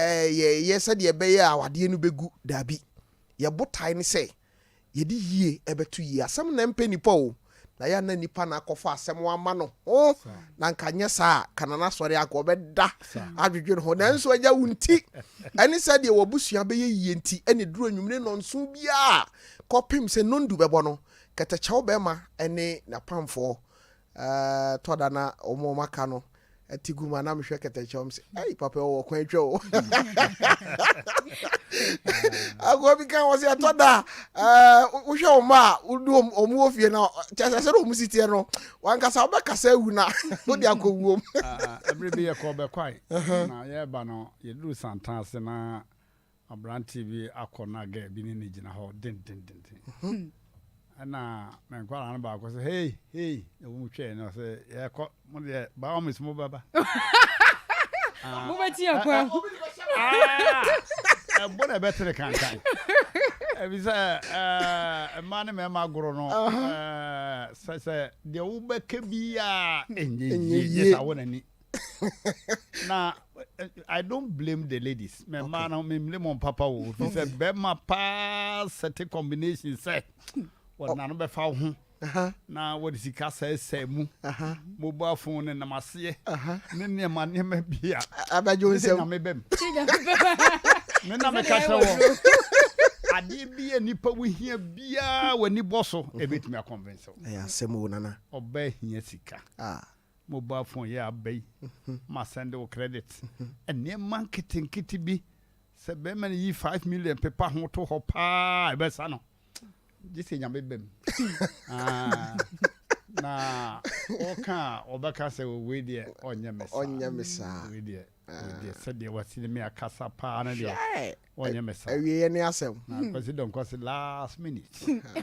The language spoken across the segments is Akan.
ye said ye be ya wade no begu dabi ye botai ne say ye di yie ebetu yie asem na mpa nipa o na ya na nipa na akofo asem wa ma no o na nkanya sa kanana sori akọ beda adwedwe ho na nso agya wunti ani said ye wobusua be ye yie nti ene duro nwumre no nso bia kopim se nondu bebo no ketachaw be ma ene na pamfo toda na omo maka no atiguma na mhwe ketachaw mse ai papa wo kwan twa agwa bi kan wose atoda wo hwe o ma udu omu ofie na chase o mu sitie no wankasa obekasa ewu na wo di akowuom every year ko be kwai na ye ba no ye du santase na Abran TV akona ga bi ni gina ho din ana men kwala na ba ko say hey e wo twa no say ye ko mo de ba o mis mo baba mo beti akwa bon e better kan e bi say man me ma goro no say de wo be ka bia enye sa wona ni na I don't blame the ladies. My man, me blame papa. He said, "Be my pa set combination set. What na no be fa ho. Na what is he ka say mu. Mobile phone na masie. Ne ne ma ne ma bia. Abajo se na me bem. Me na me ka tell wo. Ade bia nipa wo hia bia wani boso e betimi a convince. Ya semu nana. Oba hia sika. Mobile phone ya bay ma send o credit and near marketing kitty be say be man yi 5 million paper ho to ho pa e be sa no this nya be bem na o ka obaka say we dey onya mesa we dey said they was in me akasa pa na dey onya mesa awie ne asem na president ko say last minute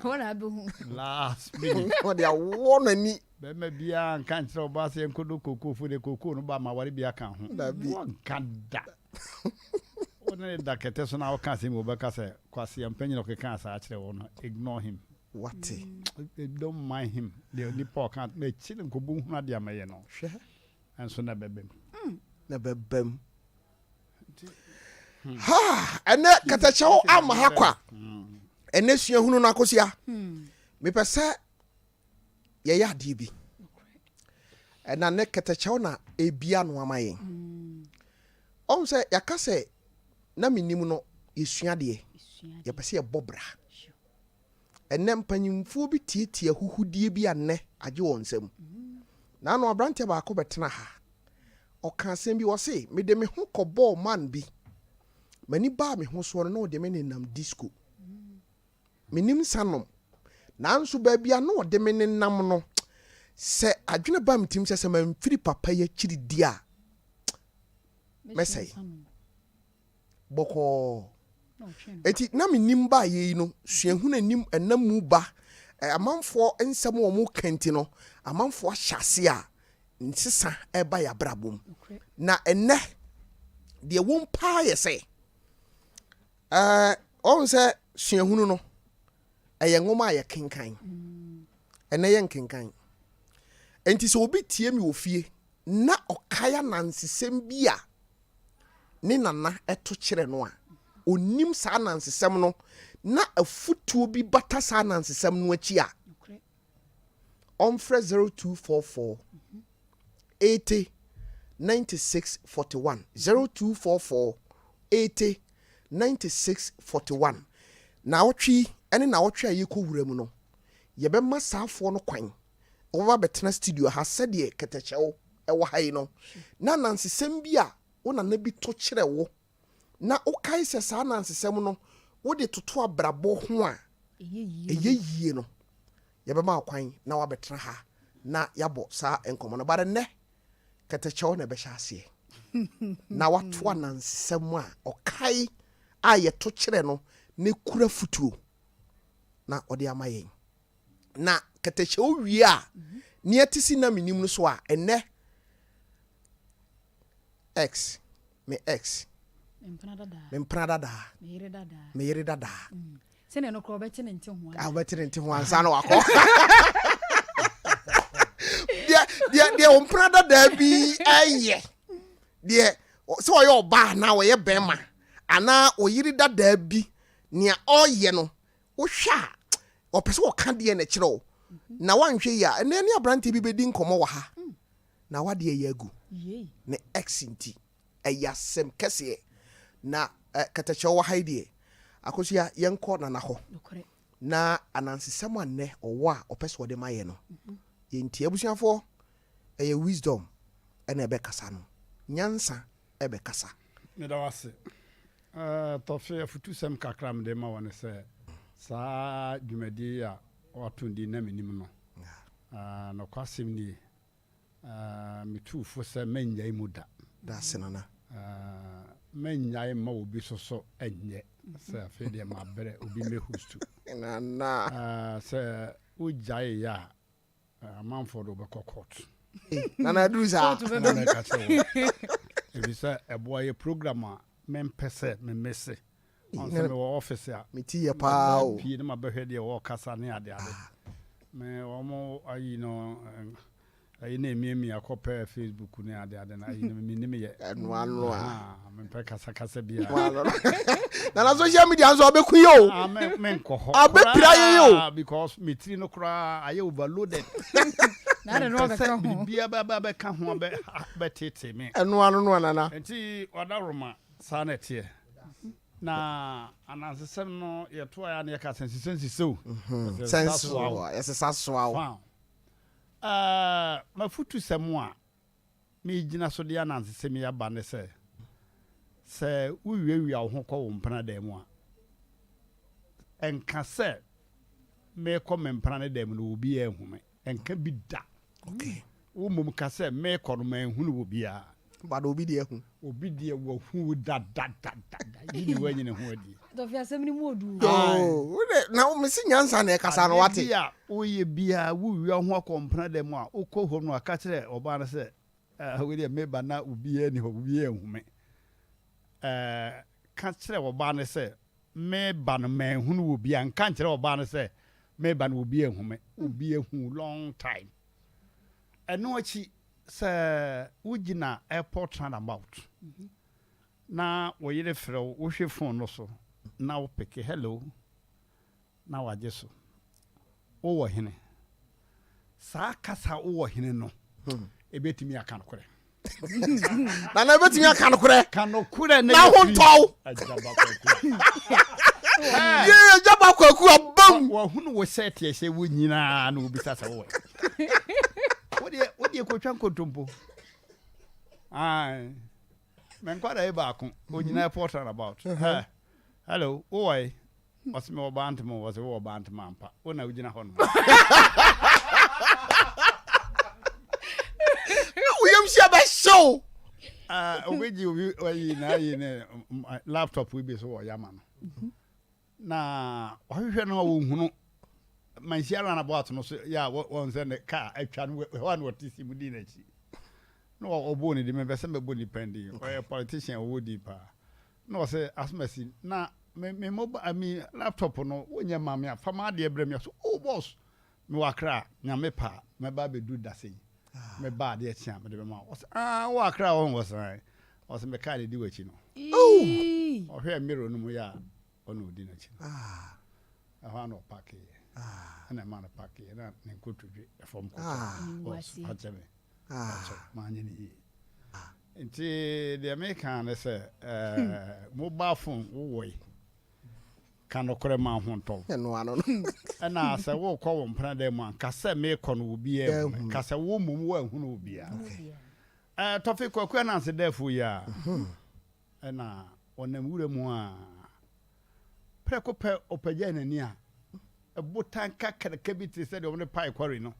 what happen last minute what dey won ani be me bia nkan kire oba se enkodo koko fu de koko no ba ma ware bia kan ho nkan da ona da kete so na o kan se mo be ka se kwase ampanyi no kekan sa kire wo no ignore him what don't mind him the only poor can't make chilling ko bu hu ade amaye no hwe and so na bebem ha ene katachawo ama hakwa ene sua hunu na akosia me pese ye ya de bi ena ne katachawo na ebia no amaye on se yakase na menim no yesua de ye pese ye bobra ene mpanyimfo bi tietie huhudie bi anne age wonsam na no abrante ba ko betena ha o kan sem bi wo se me de me ho kobol man bi mani ba me ho so no de me nenam disco menim sanom nanso ba bia no de me nenam no se adwene ba mtim se man firi papa ya chiri dia mesai boko eti na menim ba ye no suahunu anim enamu ba amanfo ensem wo mu kanti no amanfo ahyase a nsesa eba ya brabom na enne de won pa ye se on se suahunu no eye ngoma ye kenkan enne ye kenkan enti se obi tie mi ofie na okaya nansesem bia ni nana eto kire no a onim sa nansesem no na afutuo bi bata sa nansesem no achi a on fra 0244 80 96 41 0244 80 96 41 na otwi ene na otwi ayeko wuramu no yebe masafo no kwan over betena studio ha sede ketechewo ewo hai no na nansesem bi a wona na bi to kire wo na ukai se sa nansesem no wo de toto abrabo ho a eyeyie no yebe ma kwan na wa betena ha na yabo sa enkomo no bare ne ketechewo na be hyase na watoa nansesem a okai a ye to kire no ne kura futuo na ode amaye na ketechewo wie a ne atisi na menim no so a ene x me x Mempana dada. Me yere dada. Sene no ko beti ne nti ho. Beti ne nti ho ansa no wako. Dia ompana dada bi aye. Dia so oyo ba na oye bema ana oyiri dada bi nia oye no wo hwa opese wo ka de na kire o na wanhwe ya ene ne abrante bi bedi nkomo wa ha na wade ye agu ne exinti ayasem kese na katache wo haidie akosia yenko na ho na anansesem anne owo a opese wo de maye no yenti abusuafo eye wisdom ene be kasa no nyansa ebe kasa me da wase Tofiakwa futu sem kakram de ma wona se sa dwumadi a watundi na Menim no no kwasim ni mitu fo se menya imuda da senana menya ma obi soso enye se afi de ma bere obi mehustu na se ujaye ya amanfo do be kokot nana druza ebisa eboye program a mempese me messe on se me office a meti ye pa o pie na mabehwe de wo kasa ne ade me omo ayi no ayi na emiemi akopa Facebook ne ade na ayi na Menim ye anu anu a mempɛ kasa bia na social media nso obeku yo men ko ho abepira ye yo because metri no kra aye overloaded na de no be ka ho bia ba ka ho be tete me anu anu no nana enti odaroma sanete na anansesem no yeto ya na yeka sensiso senso yes sasoa mafutu semu a me gina so de anansesem ya ba ne se uwiewia wo ho ko wo mpana da mu a enka se me ko me mpana ne da mu no obi ya ehume enka bi da okay wo mum ka se me ko no ma ehunu obi a ba do obi de ehu obi de wo hu da yini wanyi ne ho adi Tofiakwa sem ni mu odu oh na o mesi nyansa na kasa no wate bia oye bia wo wi ho akompana da mu a ukọ ho no aka kire oba na se we de me ba na obi ani ho obi ehume ka kire oba na se me ba no ma ehunu obi an ka kire oba na se me ba no obi ehume obi ehu long time eno achi se ugina airport roundabout na wo yire frɛ wo hwe phone no so na wo peke hello na waje so wo wo hene saa kasa wo wo hene no ebetimi aka no kore na ebetimi aka no kore na ho ntow ye jaba kwaku abam wo hunu wo set ye se wo nyina na obi sasa wo wodi ekotwa nkontompo ai men kwada e ba ko onyina airport about hello oi was me obantmo was wo obantma ampa wona ugina ho no uyam sia ba show obeji oyi na yi ne laptop we be so wo yama no na ohwehwe no wo hunu man sia rana about no so ya won se ne car atwa no ho na otisi mu di na chi no obo ni de me bese me bo ni pendi o politician wo di pa no say asmasi na me mobile laptop no wonya mame afama de ebrem so oh boss me wakra nya me pa me ba be do that say me ba de chia me de be ma wakra won was right was me ka de di wachi no oh hwe mirror no mu ya ono di na chi aha no pack ana man pack na nkotodwe from ko acheme manye ni nti the American na say mobile phone wo kan okore ma ho nto eno ano na say wo kọ wo mpana da mu anka say me kọ no obi e ka say wo mum wo ahu no obi a Tofiakwa na say defu ya na onam wure mu a preko pe opagya nani a botan kakaraka bi te say de omne pai kware no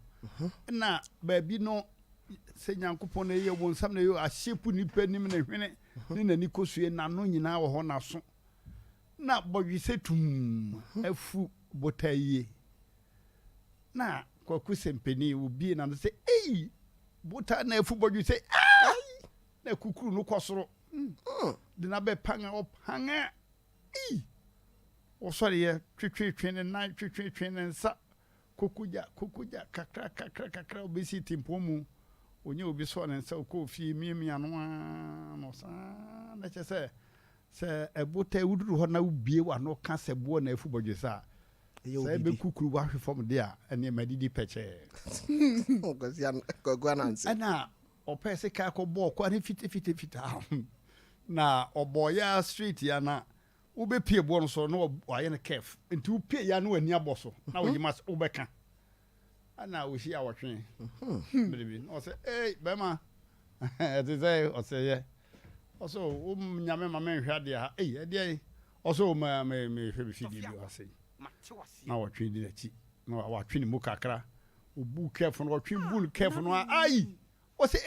na baabi no se nyankopon na ye wo nsam na yo ahyepu nipa nim na hwene ni nani kosue na no nyina wo ho na so na bɔdwise tum afu botaye na kwaku sempeni obi na say ei bota na afu bɔdwise na kukuru no kɔsoro de na be panga op hanga ei osɔre ye twetwetwe ne na twetwetwe ne nsa kokuja kakra obesi timpo mu onye obi so ne nsa ko fie miamia no no sa na che se ebota uduru ho na ubie wa no ka sebo na afu bodwe sa se be kukuru wa hwefom de a ene madidi peche ana opese ka ko bo kwa ne fita na oboya street ya na ube pie bo no so no waye ne kef nti upie ya no ani aboso na wo yimas ubeka ana wo hia wotwe bebi o se bema ati say o se ye also nyame ma men hwade ha ade also me hwe bi fidi bi ase na wotwe di nachi na watwe ni mu kakra obu kef no watwe bul kef no ai o se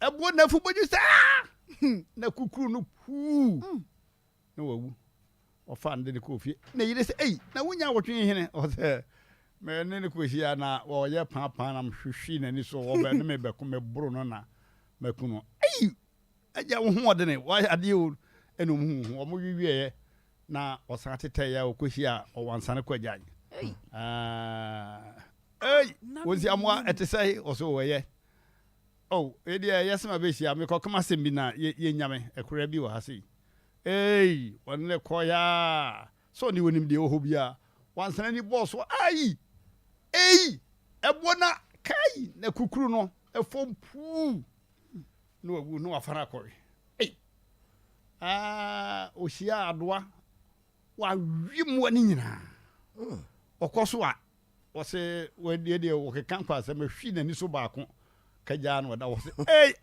ebo na fu boju sa na kukuru no pu na wawu o fa nde ko fie na yire se na wonya wotwe hene o se me ne ko hia na wo ye papa na mhwehwi na ni so wo be ne me be ko me bro no na makuno aja wo ho de ne wa ade o eno mu o mo wiwie na o san tete ya o ko hia o wansane ko agyan wozi amwa etesai o so wo ye edia yesema be hia me ko kama sembi na ye nyame ekura bi wo ha sei wonle koya so ni wonim de oho bia wansana ni boss ebona kai na kukuru no efom pu no agu no afara kore ohia adoa wa wim wani nyina okoso a wo se de wo kekan kwa se mahwi na ni so baako kaja no da wo se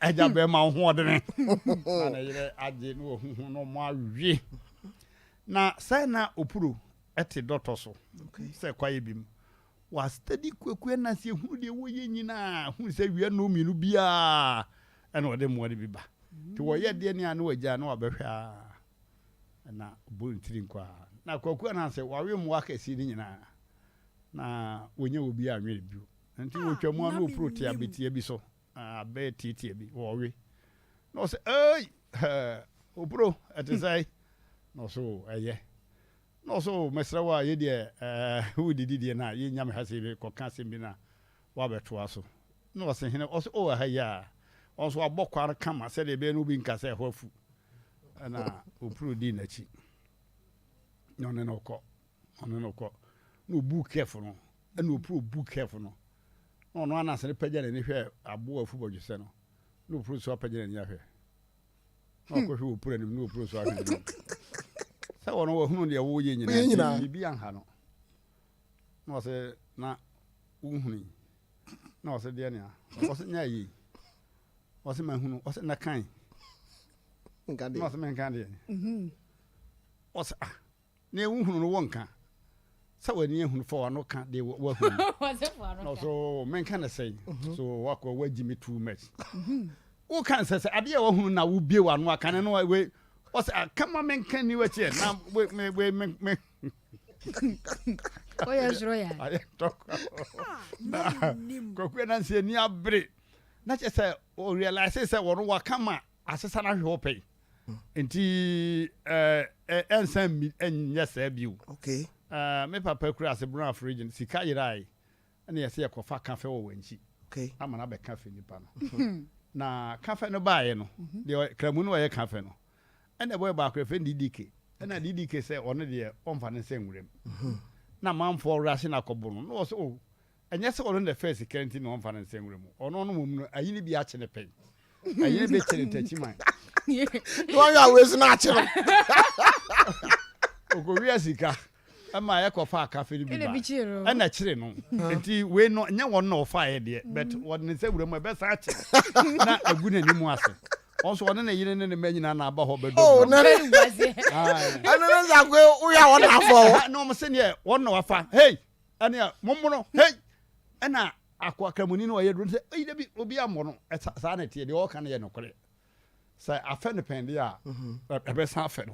aja be ma ho de ne na yire age no ohuhu no mo awie na sai na opuro ete doctor so se kwaye bim wa study kwekwe na se hu de wo ye nyina hu se wi no minu bia ene wo de mo de biba ti wo ye de ne anu waja na wa behwa na bo ntiri nkwa na kwekwe na se wa wi mo akasi ni nyina na wonye obi anwe biu nti wo twa mo anu opuro ti abetie bi so be titie bi wo wi no se opuro ete sai no so no so mesrawa ye de who didi na ye nyame hasebe ko kan sembi na wa beto aso no se hene o so ha ya on so abokwar kama se de be no bi nka se hofu na opuro di na chi no ko no book careful no na opuro book careful no no ana se pagya ne hwe abo afu bodwese no no opuro so pagya ne hwe no ko hwe opuro ne no opuro so ahwe sa wono wo hunu de wo ye nyina bibi anha no no se na uhunu no se de ne a o se nya yi o se ma hunu o se na kan ngade no se men kan de o se ne uhunu no wonka sa wani ehunu fo no kan de wo hunu no so men kan na say so wako wagimi too much wo kan se ade wo hunu na wo bie wa no aka ne no we What's a come on, can you watch it? Now, wait, me. Oh, yes, Roya. I talk. Coquin and say near break. Not just say, or realizes that one come as a son of your pay. And tea, and send me, and yes, you. Okay. Me papa cross a brown region, Sikai, and yes, a coffee cafe when she. Okay. I'm another cafe in the panel. Na cafe no buy no. The Cramuno a cafe no. And the boy back with DDK. And I DDK say on the on same room. Na man for rushing a cobono. No, so. And yes, all in the first canteen on fan same room. Or no woman, I need be atching a pen. I need be touching mine. Why always natural? Korea Sika. And my echo far cafe be and a children. And we no one no fire there, but what they say with my best atch. Not a good anymore. Also, one in a year in the men and about Hobby. Oh, no, I don't know. We are one half. No, Messiah, one no affair. Hey, and yeah, Momono, hey, and now Aqua Camunino, I don't say, will be a mono at sanity, the all can no credit. Say, I found a pen, yeah, but a best half. One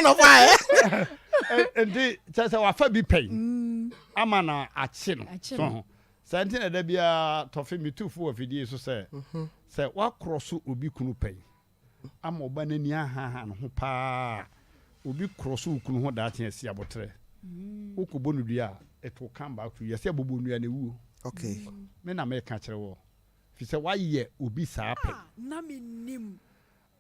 of fire. And just our Fabi pay. Amana at chin. Santina de bia tofi mi 2 4 video so say wa cross obi kunu pay am oba nani aha no ho pa obi cross kunu ho da tia si abotre Woko bonu dua it will come back to you. Say bobo nua na wu. Okay. Me na me ka kire wo. Fi say why ye obi saa pe. Na menim.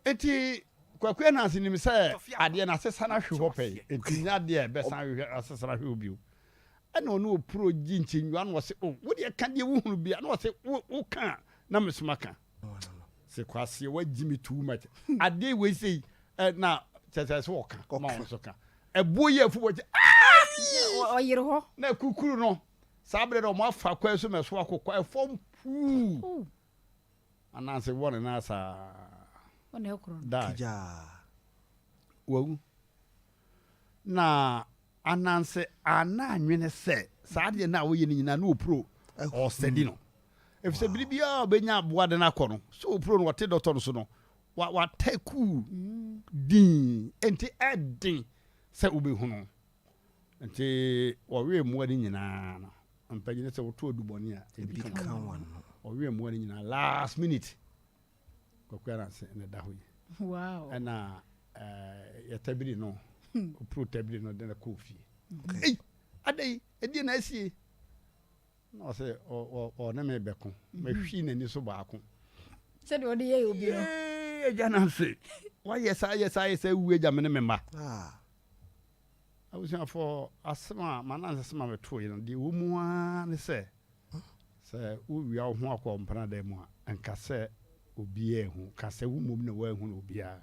Enti kwakwe na asinim say ade na asesa na hwe ho pe. Enti nya de be san hwe asesa na hwe obi. Ana onu opro gi nchenwa na wo se oh wo de ka de wo hunu bia na wo se wo ka na mesoma ka. Se kwase wa gimi too much. Ade we say na chese wo ka ma wo so ka. Ebo ye fu wo je Oyere ho. na kukuru no. Sabre do mo afa kwa so meso akokwa efom pu. Ananse won na sa. One ekro. Da. Ja. Wo. Na ananse ana anwene se saade na wo ye ni nyina na opro o sedi no. Efise biribia obenya aboa de na kɔ no. So opro no wote doctor no so no. Wa taku din enti edin se obehu no. Enti wo mu ani nyina no. Ampagine se woto oduboni a ebi kan wan. Owe mu ani nyina last minute. Kokwara se ne da hoyi. Wow. Ana ya tabiri no. Opro tabiri no de na kofi. Eh adai edi na asie. No se o na me beko. Me hwi na ni so baako. Se de odi ye obi no. Eja na se. Why yes I wu eja me ne memba. I was for asma manan asma me to you the woman ne say we are ho akọ mpana da mu anka say obi ehu ka say wo mum na wa ehu obi a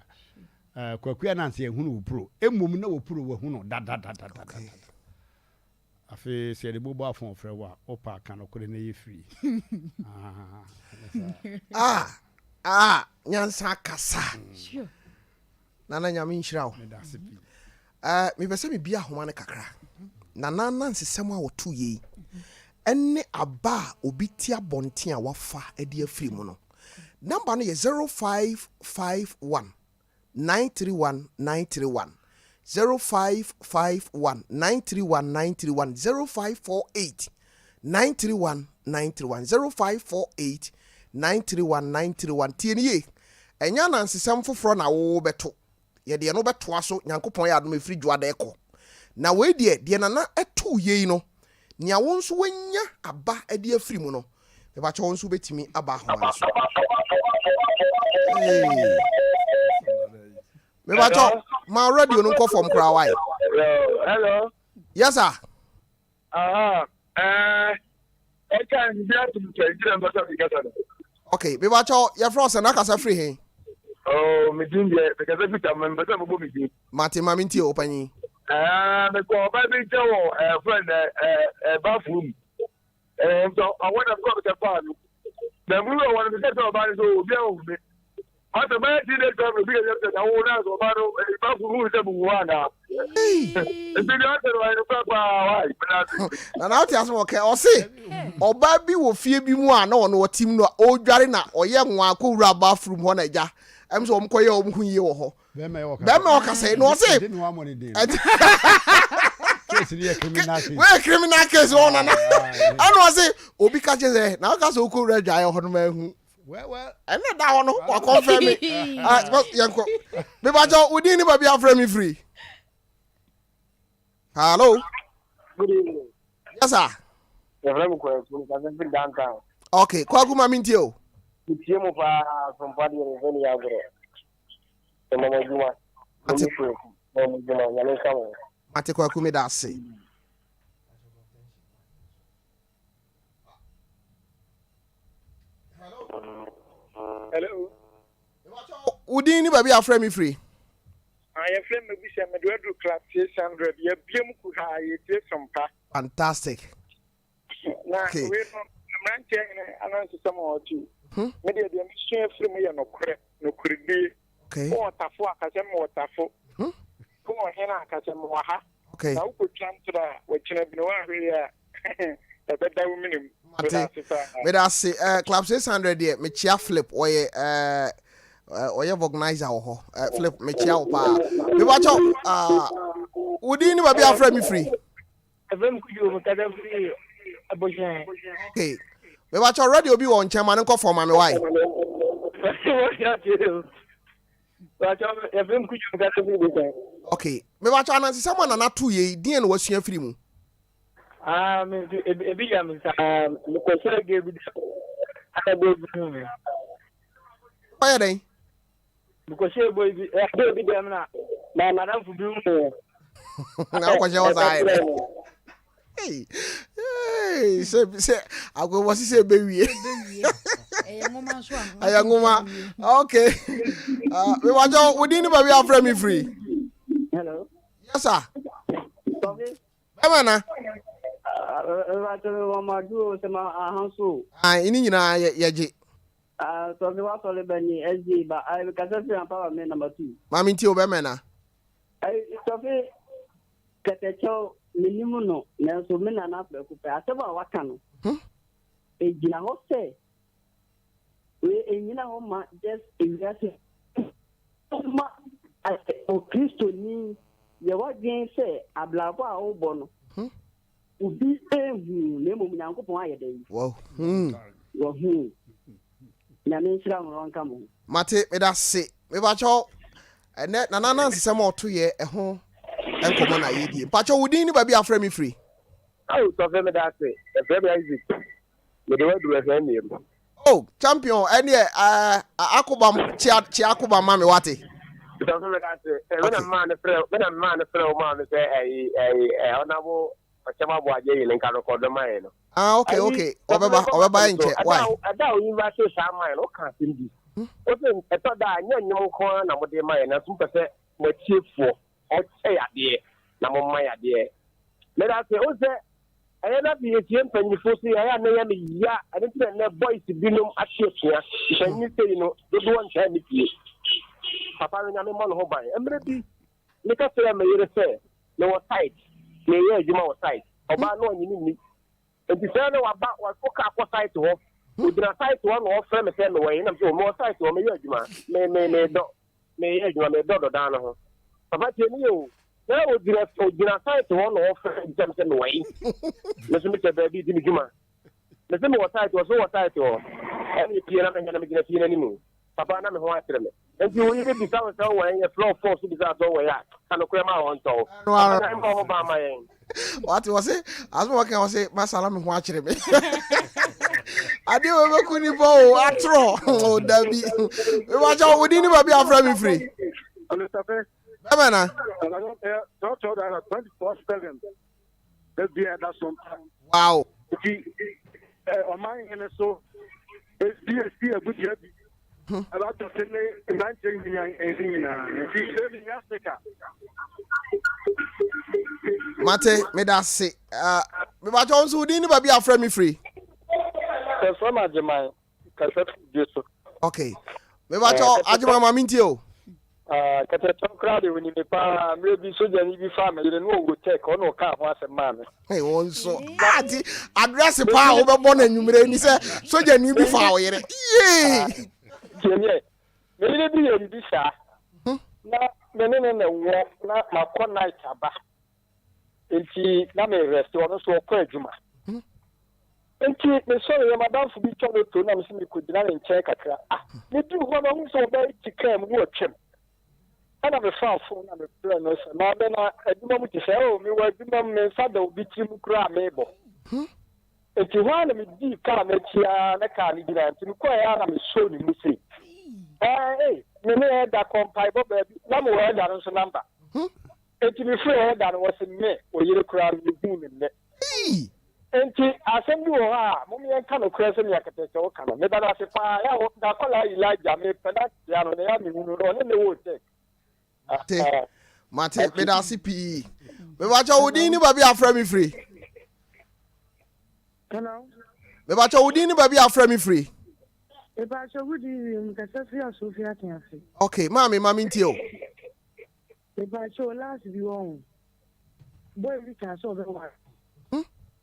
kwakua na nse ehu no pro emum na wo pro wa hu no da afi se de bobo afon frɛ wa opa kan okore na ye free nyansa kasa Sure. nana nyame nhyira wo me da sipi me pese me bia homa ne kakra na nsesem a wotu ye enne aba obi tia bonten a wafa ade afiri mu no number no ye 0551 931 931 0551 931 931 0548 931 931 0548 931 931 tieniye enya na nsesem foforo na wo beto ye de no betoa so nyankopon ya adom efiri dwada ekọ na we de na etu ye no nia wo nso wanya aba ade afiri mu no be ba cho nso betimi aba ho so me ba cho ma radio no nko from kra why hello yes sir I can get to the okay be ba cho ya frost na kasa free he oh me din there because every time member say mo me din Martin maminti opanyi me go ba be tell friend bathroom so I want to go to the farm the we want to get about so obi a o me after my tin dey come be just that I want to about bathroom say bu wana e be dey after I no why na na oti aso okay o se oba bi wo fie bi mu a na ono otim no o dware na oye nwa akowura bathroom ho na ja em so omkoye omhu yie wo ho be me o ka say no se we criminal case on na ano say obi ka che say na ka so okowura dwaye ho no ma hu well and that one wa confirm me yanko be ba jo udi ni ba bia frame me free hello good evening yes sir the frame ko can be downtown okay kwa kuma minti o tie mo pa from party in ya gro e mo juma mo juma ya le sawo ate kwa kuma da se hello udi ni ba bia frame me free I frame me bi se me do class 600 ya biem ku ha ye tie Sompa fantastic na okay. We no manche ne anansi sama otu me de mission frame ye no kure bi okay o tafo akase mo tafo ko hena akase mo ha okay na uko chantra we china bi no wa hwe ya e be da Menim me da say club 600 there me chia flip oye organizer ho flip me chia opa me ba cho udi ni ba bia frame me free evem ku yo mo kada free abojan okay me ba cho radio bi won chema nko for ma me why But everyone could you get to Okay. Me watch an answer someone na 2 ye din na wasua firi mu. a big because gave it. I go to Why then? because she boy be them na madam for do Na kwa was I. Hey, say I go was say be wie. Ngoma so a. Ayanguma. Okay. Me watch out we din ba we afra me free. hello. Yes sir. Okay. Emana. Ini nyina ye So we want to live in SG, but I can say I'm number 2. Mami nti obemena. So we get a show minimum no so me na na prekupe aseba waka no ejina ho say we enyina ho ma just exactly ma o Kristo ni ye wadwen say ablabo a wo bo no ubi ehu na mom nyankopon ayede Wow. Wo na me nshira mo ronka mo Mate me da se me ba cho ene na nsesem oto ye ho enkomo na yedie pacho wudi ni ba bi afra me free oh so me da se e very easy me dey do e me oh champion ene akobam chi akobam ma me wate so me da se when a man frɛ o ma me say onabo Ochama Boaje in Kanokodo Mine. Okay. Obeba nche. Why? Ada o yin ba se sa mine o kan sindi. O se eto da anya nyom ko na mo de mine na so pese mo tiefo o che yade na mo man yade. Me da se o se aya na bi etie mpanyifo se aya na ya me ya ade ti na boys binom ahyetua. Shanyi sei no do do ncha ni pie. Papa nya me mo no ho ban. Emre bi me ka se me yere se no site. Me ye juma o site oba no nyini ni enti se na waba wa foka akọ site ho odina site ho no ofre me se me we na me mo site ho me ye juma me ye juma me do dan ho papa tie ni o na odina site ho no ofre jam se me we me so me te ba bi di juma me se me o site ho e pie na me gina pie na ni mu papa na me ho atere me enti wo ye bi sa so we ye floor force bi sa so we ya kanokura ma ho nto na mo ho ba ma yen What was it? As what can I say? Masala me watch me. I do a kuni bo atro. Oh, Dabi. We watch out. We didn't be afraid me free. Emana. Don't tell that 24/7. Let's be at that Sompa. Wow. On my end, so it's a good job. About to send a ranching in Africa. Mate, me da se. Me ba Jones who didn't be afraid me free. Okay. Me ba cho ajuma ma minti o. Kataton crowd when you pa maybe so then you be farm you know go take on no car for some man. Hey, won so. Ati address pa o be born enumere ni se so je ni bi fa o yere. Yee. Jenye. Me le bi e bi sa. Na me na wo na makọ night aba. Enti na me rest ono so kwa adwuma. Enti me so ye madam fu bi tono to na me se me kodina ne nche kakra. Me du ho na hu so ba tikam wo twem. Ana me fa fo na me plan no se na be na adwuma mu ti se o me wa adwuma me fa da obi ti mu kura me bo. Enti ho na me di ka na tia na ka ni dina enti ko ya na me so ni mu se. Me me da kompai bo ba na mo wa da no so number. Enti me free that was me o yire kura me hu me ne. Enti assembly wo ha mo me kan no kura se me akete o kan me da na se pa ya da kola Elijah me peda ya no ya me hu no ne wo take. Mate me da CP. Me ba cho wudi ni ba bi afra me free. Hello. Me ba cho wudi ni ba bi afra me free. E ba cho wudi mi ka Sofia kan afi. Okay, mami nti o. If show last view on boy, we can show the one.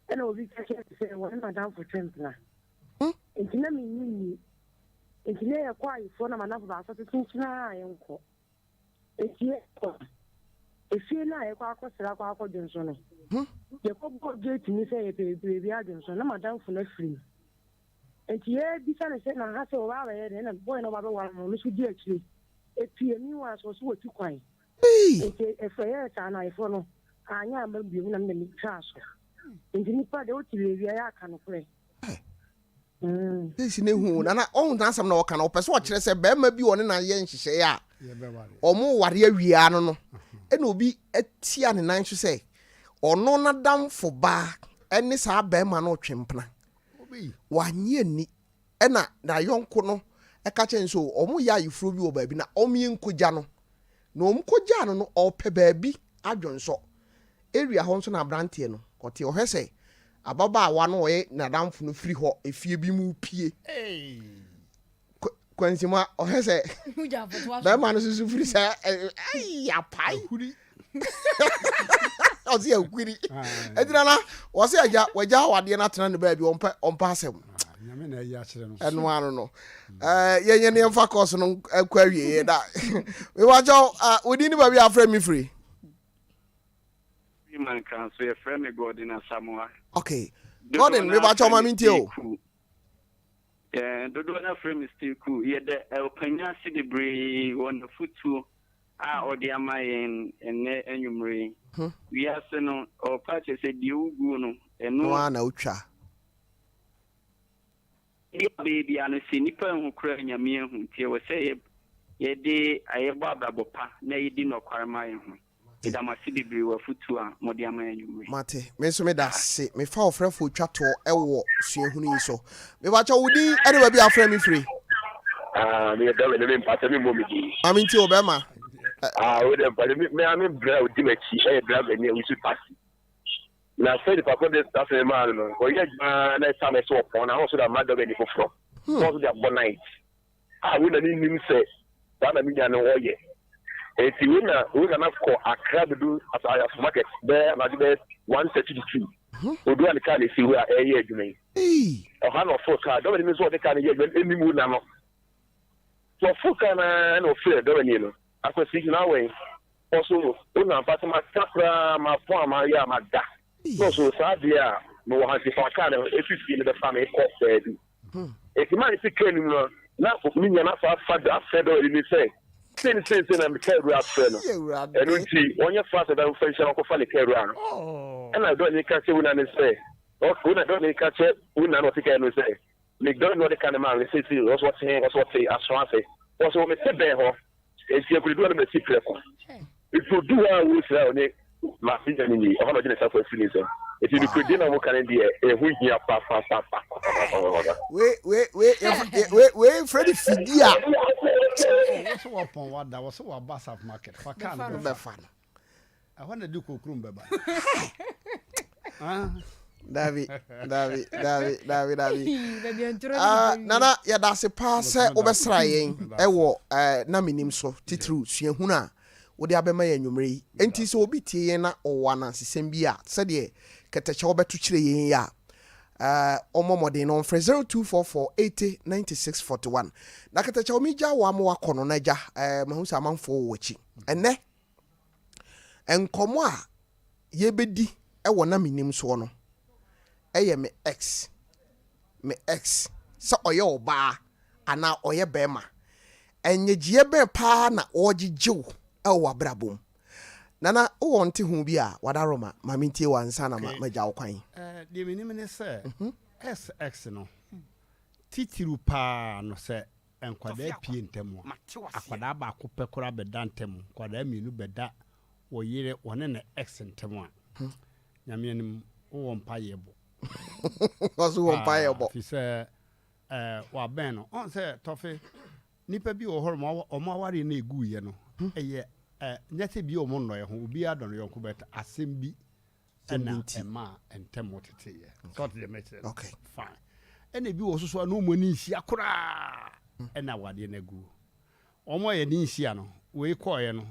And we can say, one madam for Trempna. It's not me. It's near a quiet for a man of us to think I am called. It's yet. If you know a quack was a quack or Johnson. The couple gate me say, baby, Johnson, no madam for no free. And here, this one is saying, I have to allow it and a boy no matter what, Miss Woody actually. if you knew us was what you quite. If I had an iPhone, I am a beauty and the trash. In the Nipa, the OT, I can play. This new and I own that some no can open. So what say, Bema be on a yen, she say, or more warrior we are no. And will be a tian and nine to say, or no, not down for bar, and this our Bema no chimpna. 1 year ni, and na young cono, a catching so, or more ya you flew you baby, na omi in Kujano. No mkojano no or pe baby, I don't so. Area Honson a brantiano, or till her say. Ababa one way na down from the free hot if you be mu pie. Hey, Quensima or has a that man is free, sir. Ay, a pie. I'll see a quiddy. Edana was a ya, where Jawa did not turn the baby on pass him. And one no. Yeah, name for course on query that. We watch out, we didn't be afraid me free. Man can say a friend God in a Samoa. Okay. Gordon, we watch my mintio. Yeah, the donor frame is still cool. Yeah, the Elpena City Bray on the foot too. Or the Amay and Numri. We are saying, or patches said you go and no one oucha. Baby, and a sinipper who cry in your meal, who was say, ye day I have Baba, nay, did not cry my home. Mate, me so me da se me fa ofre fo twato ewo suahunu so me ba cha wudi anyway be afre me free me da we me pata me momi ami nti obema we dem pa me ami bra odi machi e bra be ne we su pass na say the papa dey stuff e ma no ko ye na time so upon na so da ma da be ni foforo so da bon night we na ni nim say da na mi nya no oye. If you win enough call a crab do as I have market there, and I do 132. We do an car if you are a year, you mean. A hand of 4 car, don't mean what they can get any moon now. So, full can no fear, don't you know? I could see now way. Also, but my Capra, my farm, my yam, my da. So, Sadia, no one has if I can, if you feel the family cost. If you might see Kenny, not for me, enough for father, federal, you say. Since I'm a carrier friend, and we see on your father than French and Uncle carrier. And I don't catch it when I say, oh, when I don't catch it, when I don't say, make don't know the kind of man, they say, was what saying, was what say, as I say, was what say, bear off, and she could do a secret. If you do what we say, my sister in the 100 for a feeling. If you could dinner, what can I be a week here? Wait, Freddy Fidia. What's up on what that was so a bus of market? For can't be fun. I want to do cookroom, baby. David. Nana, ya that's a pass over trying. Ewo, na Menim so titru, Siahuna. Would the Abema Numri, and tis obiti na or one as Sembia, said ye, Catachoba to Chile ya. Omo de non for 0244 80 96 41. Nakatacho mija wa mo kono naja mahusa manfo wachi. Ene enkomo a yebedi e wona Menim so no. Eye me ex sa oye oba ana oye bema. Enye gie be pa na ogigiw ewa brabom. Nana o wonte hu bi a wadaroma mamintie wansa na magya okwan de Menim ne se SX no titiru pa no se enkwada pie ntemu akwada ba akopɛ kora beda ntemu kwada mienu beda wo yire wone na X ntemu a nyame nim wo mpa yebo wasu wo mpa yebo fi se wa ben no on se tofe nipa bi wo horo mo aware na egu ye no eye nyate bi o mo no ye ho obi adon yonko beta asem bi na ema entemo tete ye so to the message okay fine ene bi wo soso na mo ni hia kora ena wade na gu omo ye ni hia no we koye no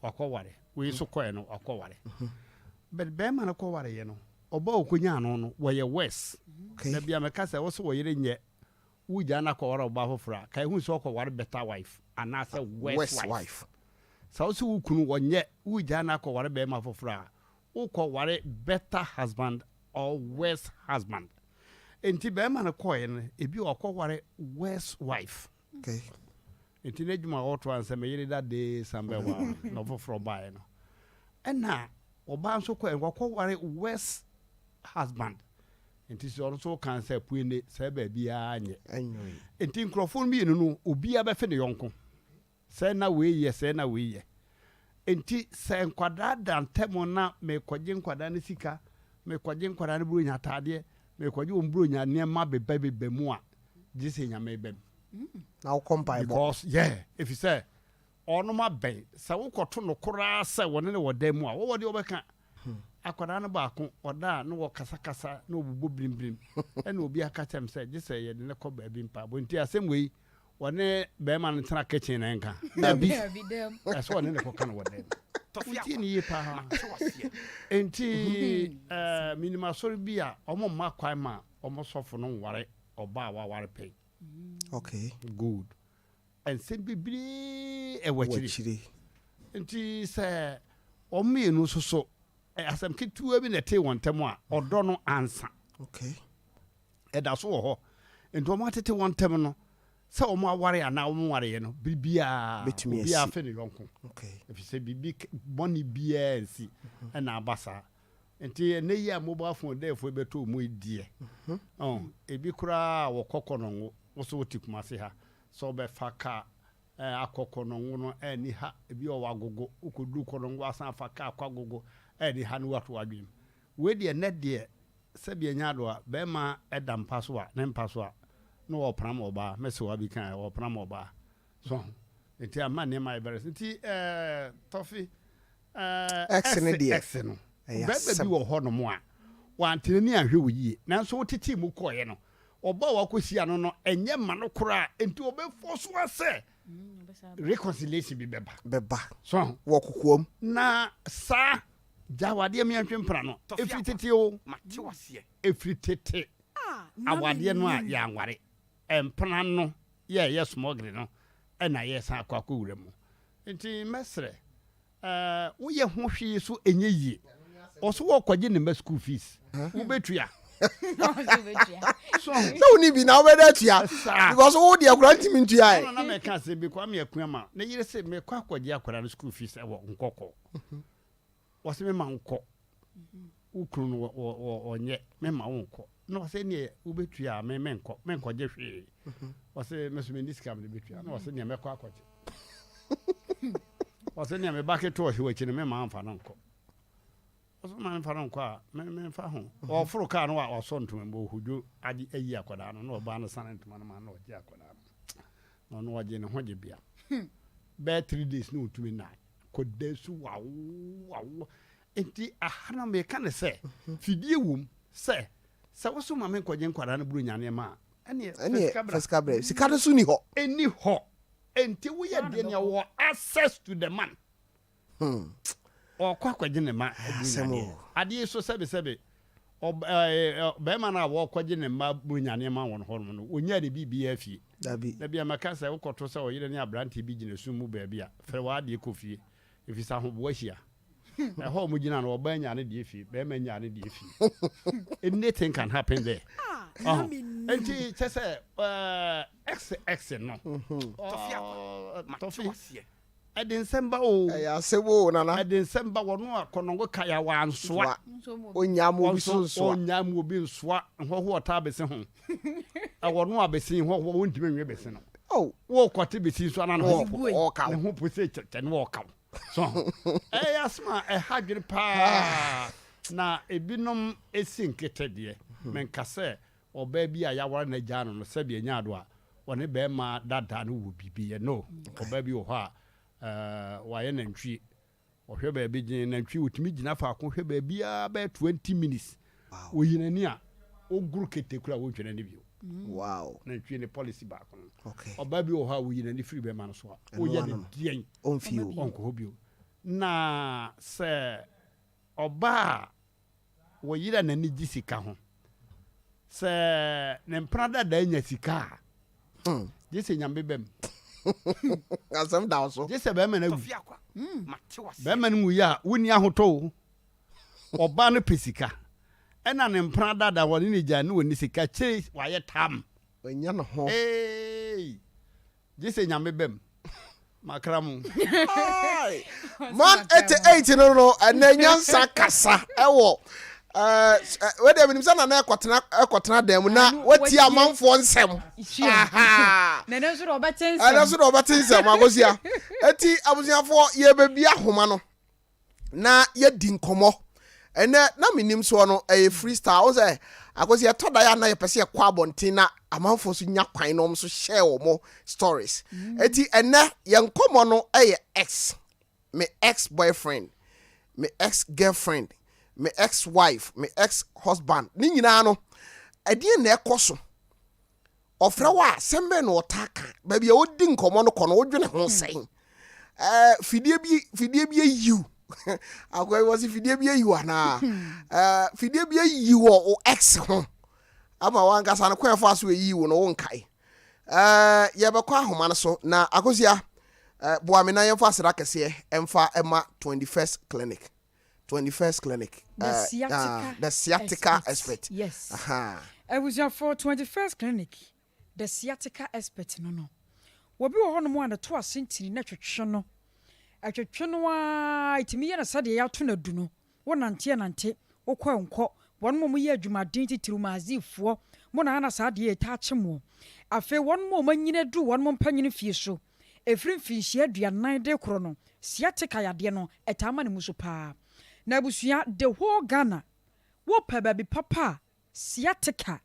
wakoware we so koye no wakoware but be ma na koware ye no oba okonya no wo ye west na bia meka se wo so wo yire nye wuja na koware oba fofora kai hu so koware better wife and as a west wife so so kunu wonye wuja na koware be ma fofora ukoware better husband or worse husband enti be ma na koye no ebi okoware worse wife okay enti na dwuma auto answer me yere that day sambe wa no for buy no na oba nso ko enko ware west husband enti so also can say puene say ba bia anye enti nkrofo mi no obi abefe ne yonko say na we ye enti say nkwada dan temo na me kwaje nkwada ne sika me kwaje nkwada ne buru nya tade me kwaje omburu nya ne ma bebe mu a jise nya me bem now compare because if you say ono ma ben sa wo koto no kora sa woni ne wodam mu a wo wode obeka akwada no baako oda no wo kasa no obubo brimbrim ena obi aka tem say jise ye ne ko ba bi mpa bo nti asem wei woni be ma no tena kitchen na nka na bi eso woni ne ko kan wodam Tofiakwa ni yepa enti minima sori bia omo ma kwai ma omo sofo no ware oba wa ware pay okay good and sem bibiri e wachiri enti se omienu soso asem kitu bi na te wontem a odo no ansa okay e da so ho enti omo atete wontem no se omo aware ana omo ware ye no bibia bibia fe ne yonko okay if you say bibi money bia ensi na abasa enti ne yi a mobile phone dey fo beto mu die ebi kura wo kokono wo so tikuma se ha so be faka akokono no ani ha ebi o wagogo ukodu kono ngo asan faka akwagogo ani ha no wato adwim we de ne de se bia nya do a be ma edam paso a ne mpaso a no wo pram oba mese wa bi kan wo pram oba so enti ama ne ma ibere enti Tofi X ne de X no bebe bi wo ho no mo a wantenani ahwe wo yie nanso wotiti mu koye no oba wa kosia no enye ma no kora enti obefo so ase reconciliation bi beba so wo kokoam na sa jawade mi antwempra no efritete o mate wase efritete awade no a ya nware empra no ye smogre no na ye sa akwa wura mu enti mesre wo ye ho hwe so enye yie oso wo kwaje ne school fees wo betua so ni bi na we da tua because wo de akura ntimi ntua no na me ka se bi kwa me akua ma na yire se me kwa kwaje akura no school fees wo nkoko wo se me ma nko ukru no onye me ma wo nko no se ne wo betua me nkoje hwe wo se me so me diskam de betua no wo se ne me kwa kwaje wo se ne me bucket to hwe chi ne me ma amfa no nko so man fa no kwa me fa ho o furu ka no wa so ntom mbo hujo agi ayi akoda no no ba no san ntom no ma no agi akoda no no waje ne hoje bia be 3 days no tumi na kodesu wawo enti ahana me ka ne se fidie wom se wo so ma me kwaje nkwara no buru nyane ma ene feskabre sika no so ni ho eni ho enti wo ye de ne wo access to the man o kwa kwaje ne ma ade so sebe be ma na wo kwaje ne ma bunyane ma won ho no onya de bibia afie da bia maka se wo koto se o yire ne abrante bi gine su mu ba bia fe wa de kofie efisa ho bo ahia ho mu gina no oba nya ne de afie be ma nya ne de afie anything can happen there enti chese x no Tofiakwa Edinsemba o ya sebo nana Edinsemba wono akonongo kaya wansoa onyamo bi so onyamo bi nsoa ho ota bese ho awono abese ho wontime nwe bese no wo kwate bese so ana no ho ka ho pose chete no ka so asma hadwere pa na ebinom esinkete de menkase oba bi a yawara na gya no se bia nya do a wone be ma dada no wo bibie no oba bi wo ho a waye nantwi ohwe ba bi gin nantwi otimi gina fa ko hwe ba bia ba 20 minutes oyinani a oguru ketekura wo twene ne bio wow nantwi ne policy ba ko okay oba bi wo ha wo yinani free be ma no so a oye ne dien onfio onko bio na se oba wo yira na ni gisika ho se ne mprada da nya sika jese nyambe bem asem da so jese be ma na Tofiakwa mate wase be ma nu ya woni ahoto oba no pesika ena ne mprada da woni ni gya ne woni sika che waye tam onya no ho jese nyambe bem makramu man 88 no and then nyansa kasa ewo we dey minim say na ekotena dem na wati amanfo nsem na no so obetensem ana so obetensem agosia eti abusiafo ye bebia homa no na ye di nkomo ene na minim so no freestyle o say agosia toda ya na ye pese ye kwa bonten na amanfo so nya kwan no so share wo stories eti ene ye nkomo no ex me ex boyfriend me ex girlfriend me ex-wife, me ex-husband. Ni nyina no. Ade na ekoso. Ofra wa sembe no otaka. Baby odi nkomo no kono odwene ho sen. Fidie bi you. Akwa was fidie bi you ana. Fidie bi you o ex ho. Ama wanga sa no kwen fa so yi wo no wonkai. Ye be kwa homa no so na akosia boa me na ye fa sra kese emfa ema 21st clinic. 21st clinic. The sciatica expert. Yes. I was your for 21st clinic. The sciatica expert no. Wo bi wo ho no mo and to asentini na twetwe no. Atwetwe no a itimi ye na sade ya to na du no. Wo nante wo kwa nko. Won mo ye adwumaden titiru mazifo. Mo na na sade ya ta chemo. Afe won mo manyine du won mo mpanyine fie so. Efrim finhie aduanan de kro no. Sciatica yade no etama ne muso pa. Na busuya the whole Ghana wo pa baby papa sciatica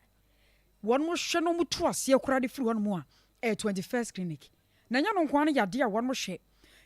won mo hwe no mutu ase akura de firi hon mo a 21st clinic na nya no nkwan yade a won mo hwe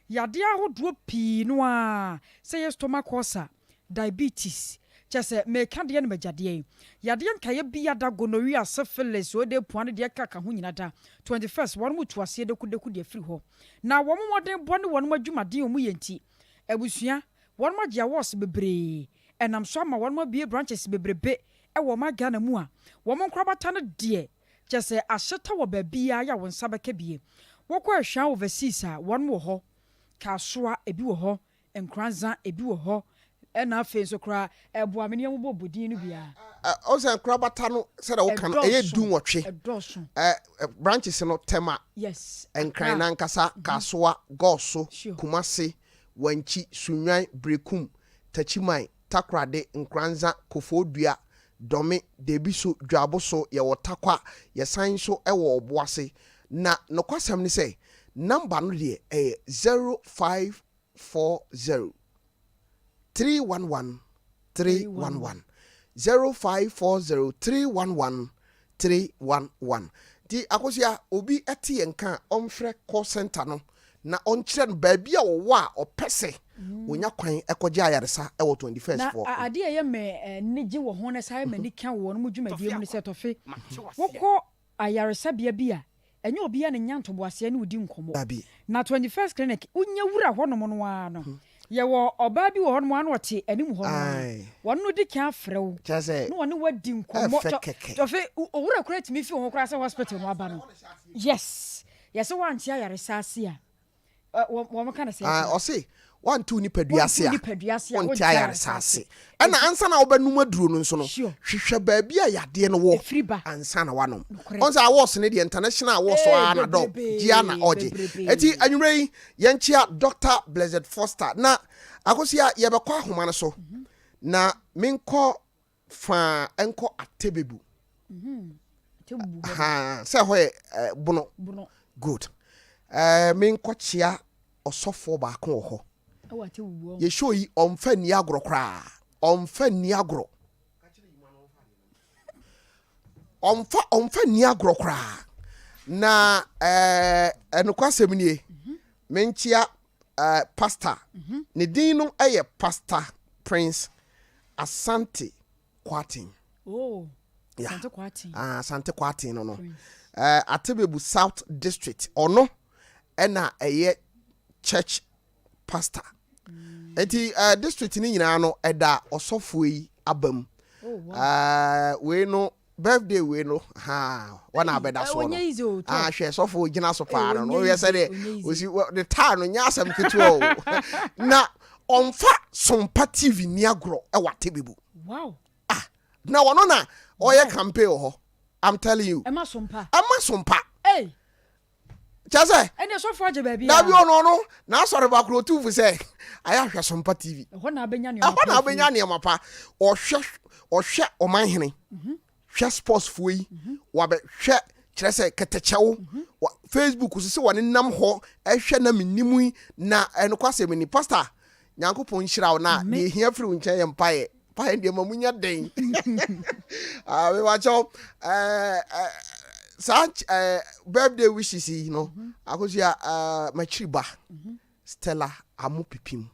yade ahodo pii no a say stomach ulcer diabetes chese me ka de na magyade yade nkaye bia da gonorrhea syphilis o de puane de kaka ho nyina da 21st won mutu ase de kudeku de firi ho na won mo modern bone won mo adwumaden o mu yenti abusuya won ma dia was bebre enam so ma won ma bie branches bebrebe e wo ma Ghana mu a wo mo nkrabata no de chese ahyeta wo ba bia ya won sabaka bie wo kwa hwan overseas a won wo ho kasoa ebi wo ho enkranza ebi wo ho ena afi so kra eboa me ne mo bobodin no bia o se nkrabata no se da wo kan dun wotwe branches no tema yes enkran na nkasa kasoa goso kumase wanchi sunwan brekum tachimai takrade nkranza kofodua dome debiso dwaboso ye wotakwa ye san so ewo oboase na nokwasam ni say number no de 0540 311 311 0540 311 311 di akosia obi eti enka omfre call center no na onkyere no baabia wo a opese wonya kwan ekogya ayaresa e wo 21st for na ade ye me nigi wo ho na sai mani ka wo no mudwumadie mu se tofe wokọ ayaresa bia enye obi ya ne nyantobo ase ne odi nkomo na 21st clinic unya wura ho no no wa no ye wo oba bi wo ho no wote anim ho no wonu di kan frew no wonu wadi nkomo tofe owura kura timi fi ho kura se hospital no aba no yes one tia ayaresa ase a wo maka na say o say 1 2 ni paduase a on tia ayaresa ase ana ansa na obanum aduro no nso no hwehwe baabia yade no wo ansa na wanom on say awards ne the international awards na do Gianna Oje eti anwure yi yenchia Dr. Blessed Foster na akosia ye bekọ ahoma no so na menko fa enko atebebu say ho bono good menko chia osofo ba kan ho ye show yi omfa ni agro kra omfa ni agro omfa ni agro kra na enukwasem nie menchia pastor ne din no eye Pastor Prince Asante Kwatin Asante Kwatin Asante Kwatin no Atebebu South District ono ena eye church pastor enti district ni nyina no eda osofo yi abam we no birthday we no wana abeda so no hwe sofo gina so pa no we say the time no nya asem ketu o na onfa Sompa TV ni agro e watebebu wow na wono na oye campaign ho I'm telling you Emma Sompa hey Chase. Any so for baby. Now you no. Now sorry about Crotu for say. I have Sompa TV. When I been your mapa or share or my henny. Share sports fui. Wabe share Chase Katachow. Facebook was so one in Nam Ho. I share Menim na and quasi mini pasta. Yanko Ponchra na me here through in Empire. Pie the Mamunya Dane. We watch out. Such birthday wishes, you know. I was here, my chiba, Stella, Amupipim.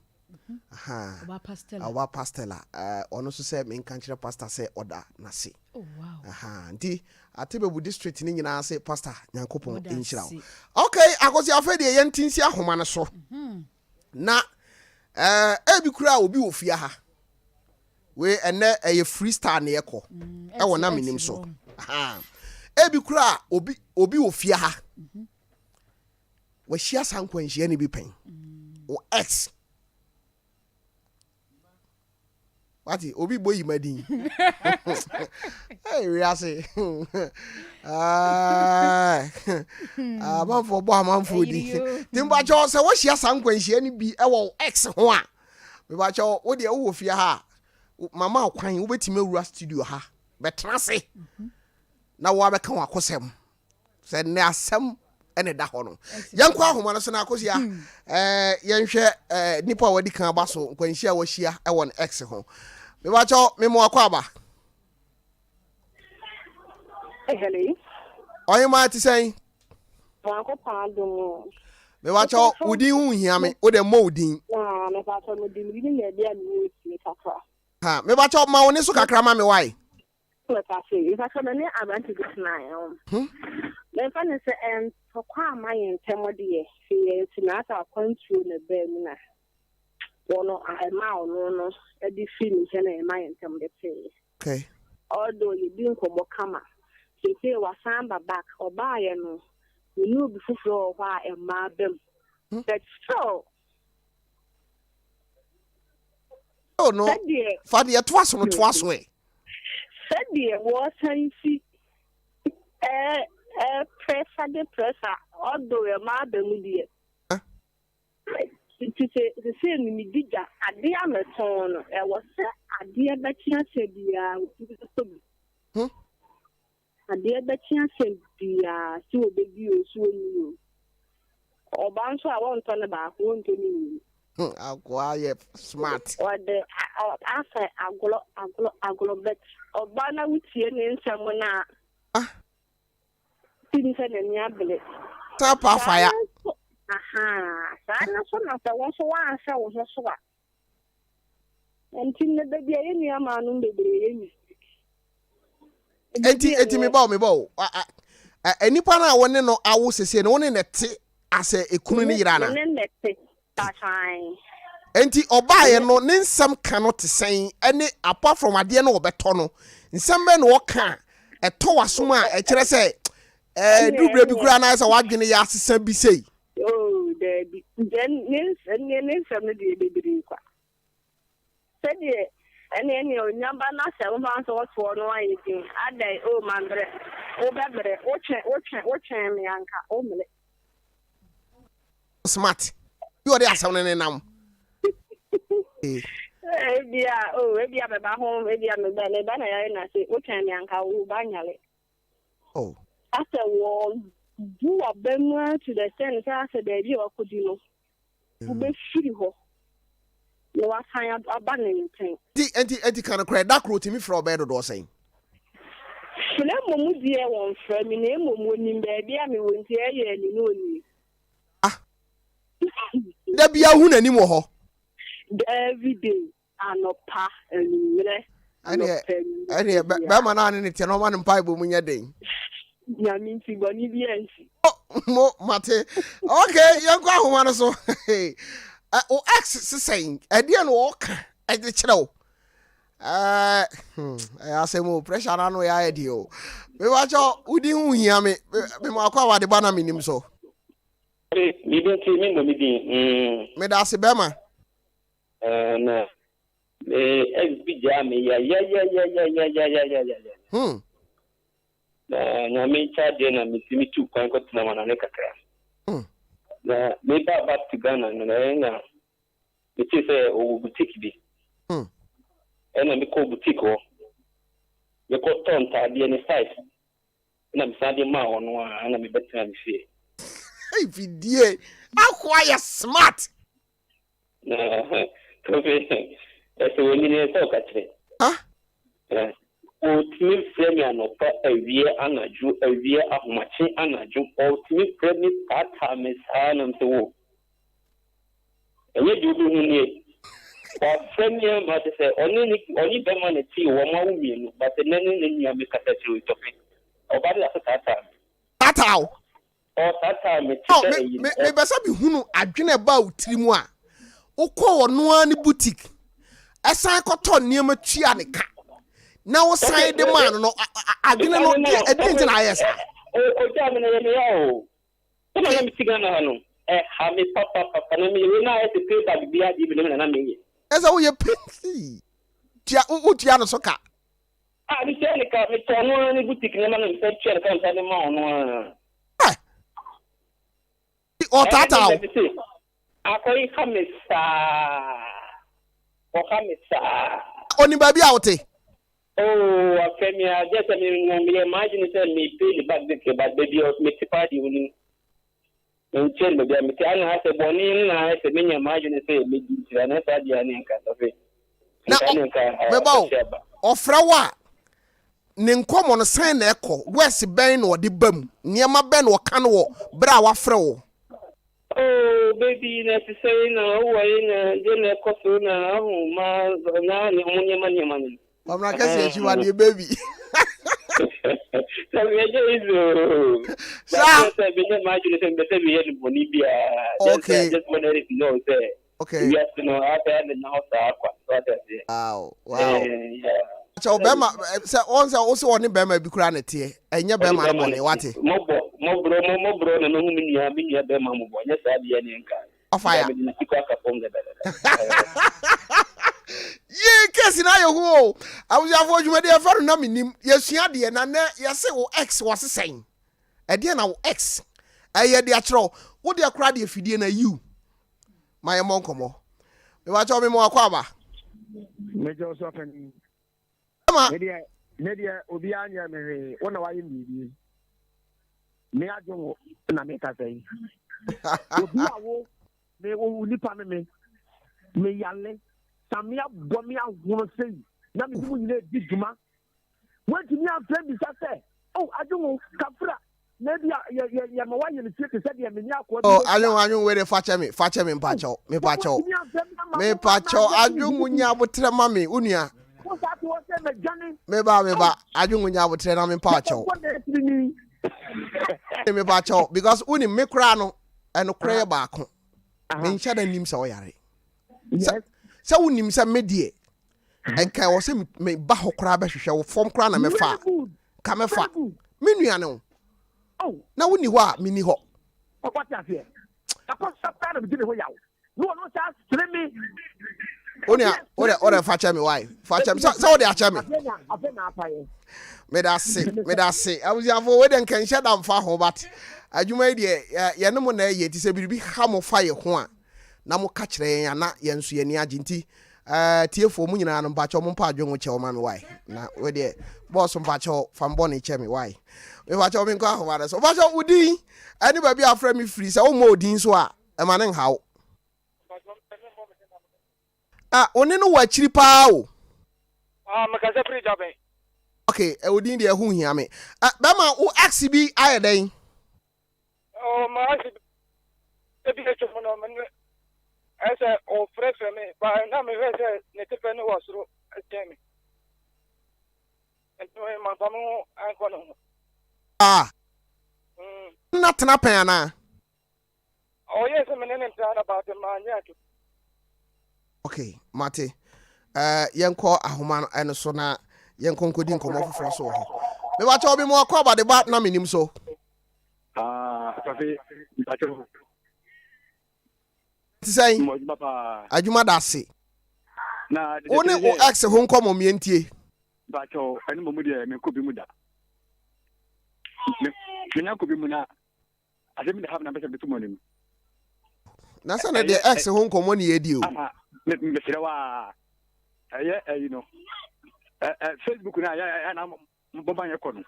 Our pastella. Also say, main country pastor say order nasi. Oh wow. Di, I tell you, district in I say pastor, Yankopon in Shroud. Okay, I was afraid the young tinsia homana so. Na, every crowd will be of Yaha. We and there a freestyle near call. I want to name so. Ebi kura obi ofia ha. We share some kwenshi any be pen. O X. Wati obi boy madin. Hey rease. Man for boy man for di. Timba cho say we share some kwenshi any be e wo X ho a. Me ba cho wo de wo ofia ha. Mama kwan wo betime wura studio ha. Betrase. Na wa beka wa kosem se ne asem ene da ho no yanko ahoma no so na akosia yenhwe nipa wadi kan aba so nkwanhia wa hia e won X ho me ba cho me mo akwa aba Hello oyi ma ti sen wa ko pa do me ba cho udin hu hia me o de mo udin na me ba cho mo di mi ne dia mi ni kakra ha me ba cho ma woni so kakra ma me wai if I come in, I want to get my then funny say for my intermediate, she is not a country in the Bermina. No, I no, a definition in my intermediate. Okay. Although you didn't come or she say was samba back or buy no, you knew before why a madam. That's so. Oh no, Fadia twice on twice way. Said the water you see pressure, although a mother media. To say the same me did that at the other tone, I was a dear Bettina said the a dear Bettina said the so baby so new. Or bounce I won't turn about won't to me. I'll quiet smart. Or the after I go bet or banner with you name someone. Didn't send any ability. Tap fire. Aha, sana sana ta wasu wa sa wasu suwa. Entin na baby any amanu bebre emi. Enti me ba. Enipa na woni no awo sese no woni nete ase ekunu ni yira na. Nete. That's fine. Enti obaye no ne nsam ka no te sen ene apart from ade no obeto no. Nsam be no ka eto wasom a e kire se dubra bi kura na se wadwene ya asesa bi sei. Oh, there be then nin some the baby kwa. Said ye any nyamba na se wo ma so for no anything. Adai oh mandre. O bebre o chen me anka o mele. Smart. You are the assault nam. Ebia be ba home ebia me ba le ba na ya na se o chen me anka o ba nyale. Oh. After war do a bemwa to the sense after the idea of Kudino. Who be free ho. You are saying abandoning thing. Anti kind of cry that wrote me for a bed or saying. Mumu dear one from me name when baby I mean won't hear you any no. Ah. There be a wound anymore. Every day and not pa and any Bama in it, no one in pipe when you're day. Yaminti Bonibian. Oh, Mate. Okay, young one so. Oh, X saying, I didn't walk at the channel. I say more pressure on where I do. We watch out, would you hear me? Be more quite the banner Menim so. You don't see me, Mommy. Medasi Bema. No. XB Jammy, yeah. Na me charge na me timi 2 kwan ko tina wana ne kakra. na me back to Ghana no na it is a boutique bi and me call boutique ho me call tonta de any size na me sade ma ono na me betra me fie hey vidie akwa smart na Tofi eso we ni so ka kire o timi frame anopa awie anaju awie ahomache anaju o timi frame tata me sa na mse wo enye dudu ni o frame ma te se oni be ma ne ti wo ma wo mienu but nene ne nia me kata ti o Tofi o ba de tata tata me ti me besa bi hunu adwene ba utirimu a ukọ ono ani boutique esan koto niam tua ne ka na wo san de man no adwene no edin na yes o ja me na ye o ko na mi tigana ha no ha me papa na mi we na e te pay back bia di bi na me esa wo ye penti tia o tia no so ka mi se ne ka me to no ani boutique ne ma na mi se tia ka nta de ma ono o tata akoi khamisa o khamisa oni baby out oh afemi a just me imagine say me pay the back the but baby of me tipadi uni nchen me bia me ti ana ha se boni na se me imagine say me di na sa dia ni nka Tofi na me ba ofra wa ne nkomo no san na ekọ west ben no de bam niema ben wo kan wo bra wa fra wo oh baby necessary na why na je na koso na ma na ni munye mani Omra kasi chi wa de baby so we is so be na imagine say be say we boni bia just want to know say okay yes no after na house akwa wow so bema say on say also on bema bi kura na tie enye bema na bone wate mo bro na no mi nia bema mo bo nya sa bia ni nka ofaya na sikwa ka pom de ye kesi na yo ho awuja fo adwuma de afaru na menim yesua de na yese wo x wo sesen e de na wo x aye de akro wo de akra de afidie na you my monkomo me wa cho me mo akwa ba Major Sofen media obi anya me wona wa yimi me adwo na me ka sei obi awo me wo nipa me yale samia bomia wono sei na me mu nyina di djuma wenti mi afre bi sase oh adwo kafra maybe ya ma wa yele tie se de me nya akwa oh anyo we de fache me mpacho me pacho adwo nya botre ma me unua me ba adwo nya botre na me mpacho me pacho because uni me kra no eno kra ba ko me ncha da nim se o yare se unim se me die enka wo se me ba ho kra ba hwehwe wo fom kra na me fa ka me fa me nua no oh na woni ho a me ni ho okwati afie akosa para bi ho yawo no sa tremi ora facha me why facha me so de acha me me da se awuziafo we de nkan hye da mfa ho bat adwuma de ye ne mo na ye ti se biribi ha mo fa ye ho a na mo ka kire yan na ye nso ye ni agenti tiefo mu nyina no mpacho mo mpa adwo che o ma me why na we de boss mpacho fambo ne che me why me mpacho me nko ahoma so mpacho udi ani ba bi afra me free se o mo odin so a e ma ne hawo oni no wa chiri pa o makasa free job okay e odin de hu hia me be ma o xb ayeden ma xb e bi echo no man ese o fresh me ba na me vese ne te pe no wasro atemi ento e ma tamu anko no na tena pen na o yes me ne nta about ma nya to okay mate yenko ahoma eno so na yenko nkodi nkomo foforo so ho me ba cha obi mo akwa ba de ba na menim so Tofi bacho ti sai adwuma da se na oni o ex ho nkomo mientie bacho ani mo mu de me ko bi mu da me nya ko bi mu na ade mi da have na be se betu mo ni na sa na de ex ho nkomo ne yedi o me fira wa you know Facebook na ya na bomba ye kono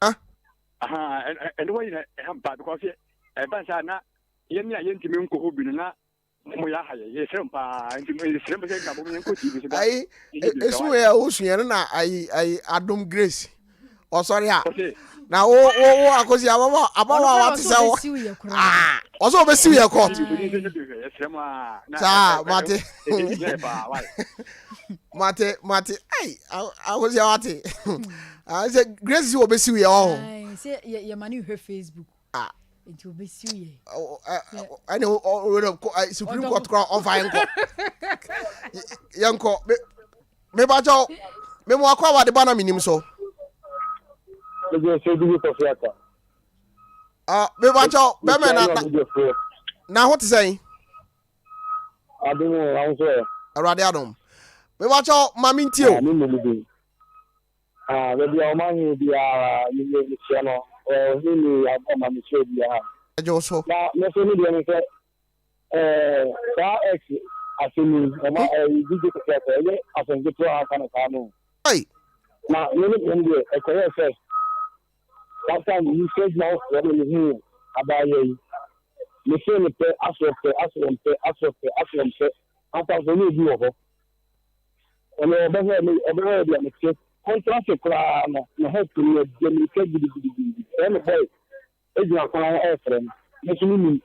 and why na hampa because ban sa na yemi na yentimi nko obi na mo ya haye ye sempa ntimi sempa se ka bo nko ti bi se ba ai esu ya osuye na ai Adom Grace o sorry ha na wo akosi abawa wa tisa wo oso obesiu ye court sa mate ai akosi awate say Grace obesiu ye o say ye mani hwe Facebook nti obesiu ye ani Supreme Court on fine ko yanko me ba jo me mo akwa wa de bana Menim so Tofiakwa. Me ba jo be me na ho te say Adum wan so Awurade Adom me ba jo mami ntio ni mo bi we bi o man bi ni ni chano ni akoma mi che bi ejo so na me so ni de se ka ex asini ma DJ Tofiakwa ye asenje to aka na kanu hey na ni ni e ko ye first that time you said now when you hear about you me say me pe aso after so ni bi wo ono obe me say contract kra na help me de me ke gidi and boy ejina kwa e friend me so ni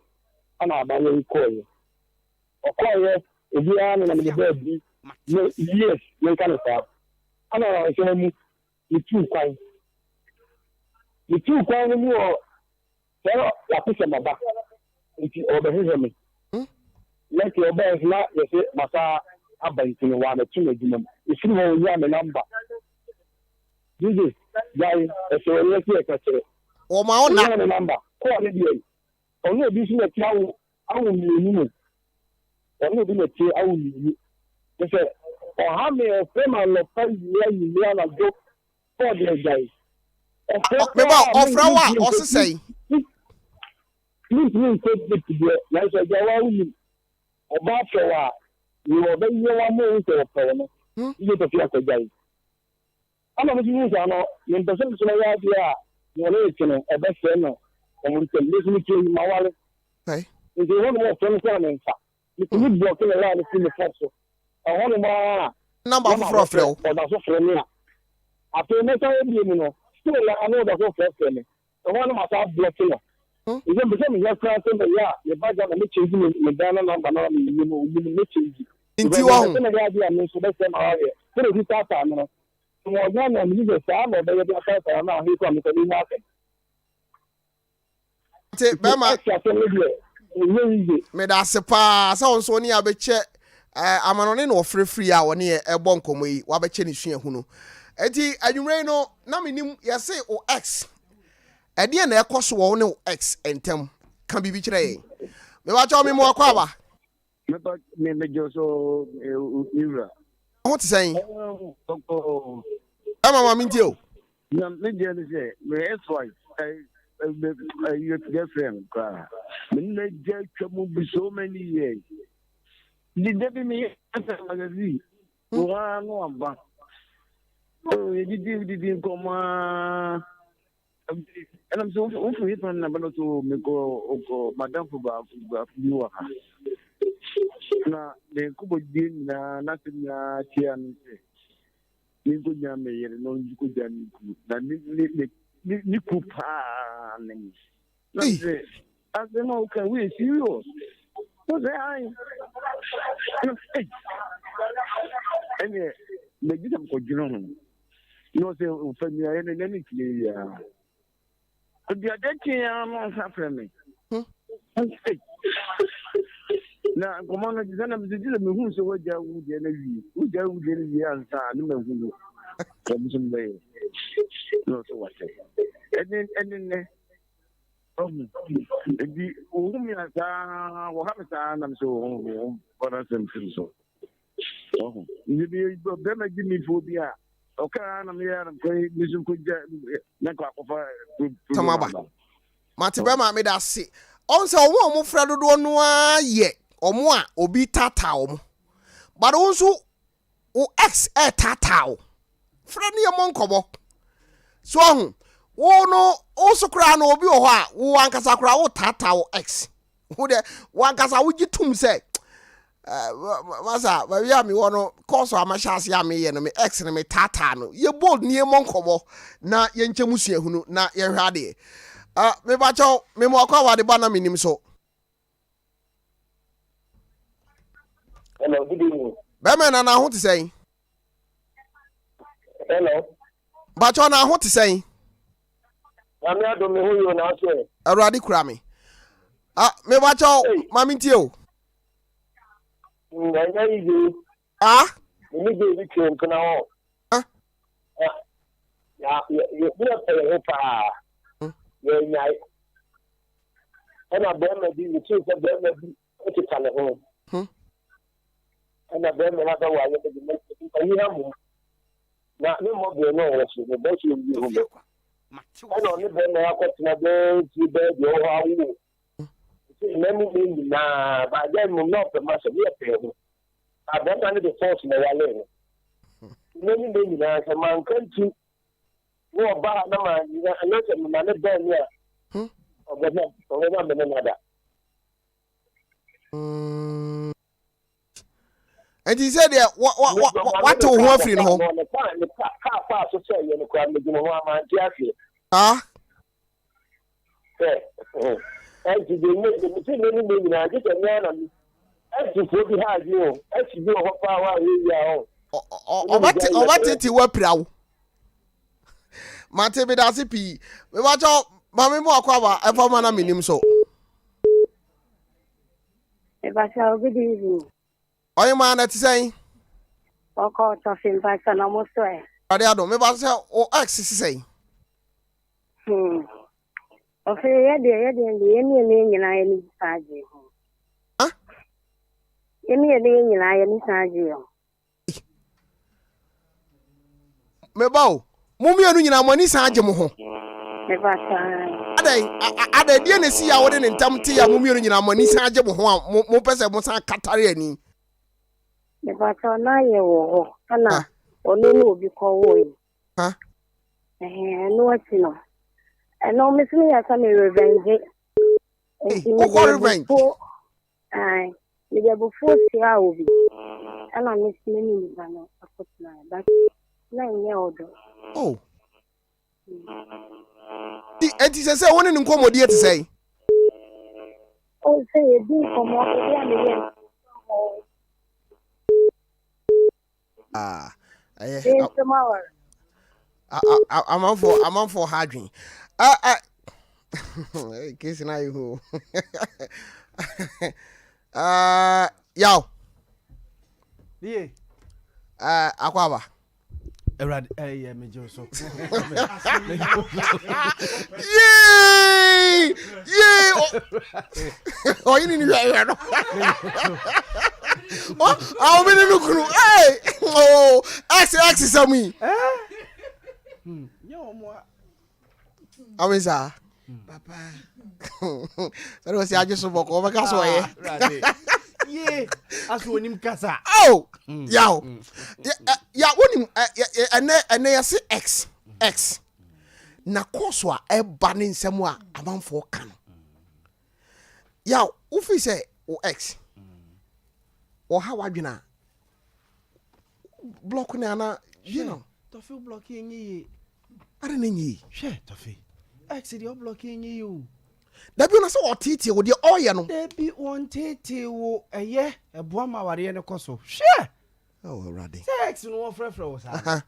ana abaye ko ye okoye ebi ana na me be bi yes me kan sa ana so mu itu kwan itu kwan mu o pero la pisa maba nti obehehe me like your best na ye say masa abantini wa na tuna gimam isiri ho ya me number DJ guy so ye see ka chere o ma ona na number ko ne bi onu obi si na ti awu mi ni onu obi na ti awu mi ni se o ha me o fe ma lo pa yi na do for the guy me ba ofra wa o se sei ni ko ti bi na so ja wa wu oba fewa ni oba ye wa mo nse opo no ile to fi akọjai ana mo ti use ano ni person so ya dia ni ole ekino ebe se no o mo nse le ni ke ma wale hey ni ho mo to nse na nfa ni ku ni block na ya ni fi ni foso o ho ma number for freo o da so freo ni afi me ta e bi mi no still la ano da so freo ni o ho ma ta block no Ize mbese mi ya kra se ya ye baja na me change me dana number na me mo me change. Inti wa hu. Na ya dia me so be se ma ye. Pero di tata no. Mo ga na mi je sa mo be ya tata na he ko mi ko ni ma ke. Te be ma me da se pa sa on so ni abeche amanone na ofrefri a woni e bo nkomo yi wa beche ni sua hu no. Enti adwumre no na Menim ya se o x ede na ekoso wo ne x entem kan bibi kire yen me ba cho me mo akwa ba me joso ira ho te sen mama mintio na me je ni se me SY you girlfriend kra me na je twam bi so many years di debi me asa magazine wa no amba oh di koma and I'm so free from Nabano to make go Madame Fuba you are. Now, the Kubo din nothing Tian. You could jam me, and no, you could jam you could pan. As the more can we see you? What's I? And yeah, they did them for you know, say, and anything. The identity am suffering me. Na komana jana mzijile mehun so waja wuje na wi. Waja wuje ni ansa ni mehun. Komsun be. No so what. And di ohumi asa wo hamisa na so bana sem so. Oh. Ni bi be ma gimi phobia. Okay, na me ya ko misu ko ja na ko akofa tamaba mate be ma me da se on say omo fra dodo no aye omo a obi tata omo but also o ex tata o fra ne yemo nkobo so wo no also kra no obi o ho a wo ankasa kra wo tata o ex wo de wo ankasa wo gitum say masa ba wi ami wono course amashase ami ye no me ex ne me tata no ye bold ne yemo nkobo na ye nchemu suahunu na ye hwade me ba cho me mo akwa wade ba na menim so. Hello, good evening. Be me na ho te say. Hello. Ba cho na ho te say. Ami ado me hu yo na so. Awurade kura me. Me ba cho mami tie o. Nganya yi. Ni be bi kem kana ho. Ya you be pa. Yeah, yeah. And I bear my baby, too, for bear my baby, at home. And I bear my other wife, and you have now no more than no, the best you do. I don't live in my question, you bear your house. Memory now, but then will not the master be a I don't under the force in the valley. Many days, a man country. Wo ba na ma na se na ne ben ya ogena nada And he said what to ho afri no ka so say ye no kwa me di mo ma ti afi and the me na just na e ti bi ha ji o e ti bi ho pa wa ya o batiti wa prawo Mate be dasi pi. Me ba cho mami mo akwa ba e fama na menim so. E ba cha good evening. Oyi ma na ti say. Oko to fin ba cha na mo so e. Ade ado me ba say o ex si say. O fe ye ni nyina ye ni saje ho. Ye ni nyina ye ni saje ho. Me ba o Mummy anu nyina mani san agye mo ho. Me ba san. Ada die na si ya wo de ntam te ya mummy anu nyina mani san agye mo ho a mo pese mo san katare ani. Me ba san na ye wo ho. Ana onu no obi ko wo yi. No ati no. No me sini ya sa me revenge. Ko revenge. Me dey before see how obi. Ana me sini ni ba no akotna. But na nye odo. Oh. Enti say woni nkomodi eti say. Oh say e bi komodi ya me. I'm for hardwin. Case na you. Yaw. Die. Akwaba. Erad me Joso. Yay! Oh, you need to no. Oh, how many look? Hey! Oh, ask me. Yo mo. Amisa. Papa. That was ya just about over caso eh. Yeah, as we nim kasa. Oh, yaw. Ya wonim ene ya se x na course wa e ba ne nsem a amanfo ka no. Yaw, ufi say o x. O ha wadwena. Block na na, you know. Tofi block enyi. Are na enyi. Hwe Tofi. X di block enyi you. Dabi na so otiti wo de oye no. Dabi won tete wo eye eboa ma ware ne koso. Hwe. Oh, already. Sex no one frefre wo sa.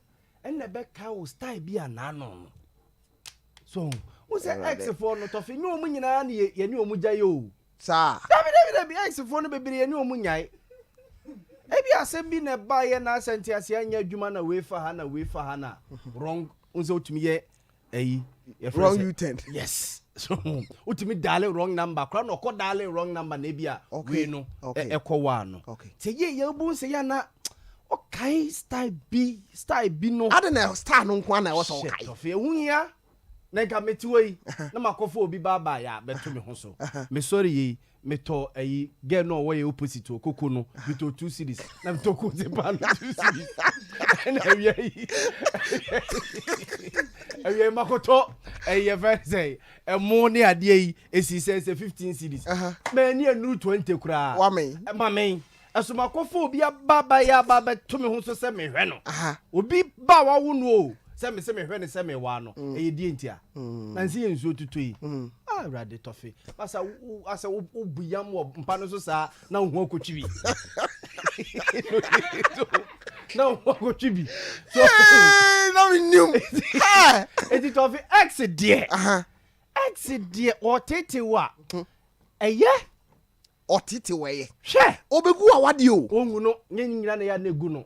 And the back cow style be an anon. So, what's the X for no Tofi? No munyina ni ye ni omuja yo. Sa. Dabi X for no bebre ye ni omunyai. Ebi asem bi na ba ye na asenti ase anya adwuma na we fa ha na wrong unse otumi ye eyi wrong U10. Yes. So utimi dial wrong number kra no ko dial wrong number na bia we no ekowa no te ye bu se ya na okay style B no adena star no nko na wo so okay Tofi ehun ya Neka metiwe na makofo obi baba ya beto me ho so. Me sorry yi me to ayi get no way opposite to koko no me to 2 cities. Na me to ko se pan 2 cities. Na wi ayi makoto ayi very say e mo ne ade yi esi say 15 cities. Me ni anu 20 kura. Wa me. Ma me. Aso makofo obi baba ya baba to me ho so se me hwe no. Obi ba wa wo no. Se me hwe ne se me wa no e die ntia na nsi enso tutui rade tofe asa obuyam wo mpa no so sa na hu akotwi na hu akotwi so na we knew eti tofe x die otete wa eye otete we hwe obegu awade o onwu no nyenyira na ya na egu no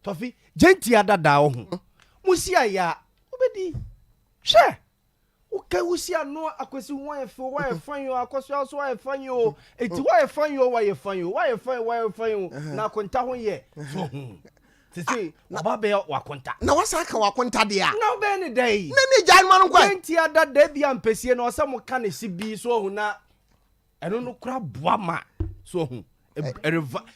tofe gentia dada wo hu musia ya obedi hwe uke usia no akwesi won fan yo akoso also won fan yo eti won fan yo na konta ho ye so tisi obabe wakonta na wasaka wakonta de a na be ni dai na ni jan man kwa enti ada da bia mpesie na osem ka ne sibi so hu na eno no kura boama so hu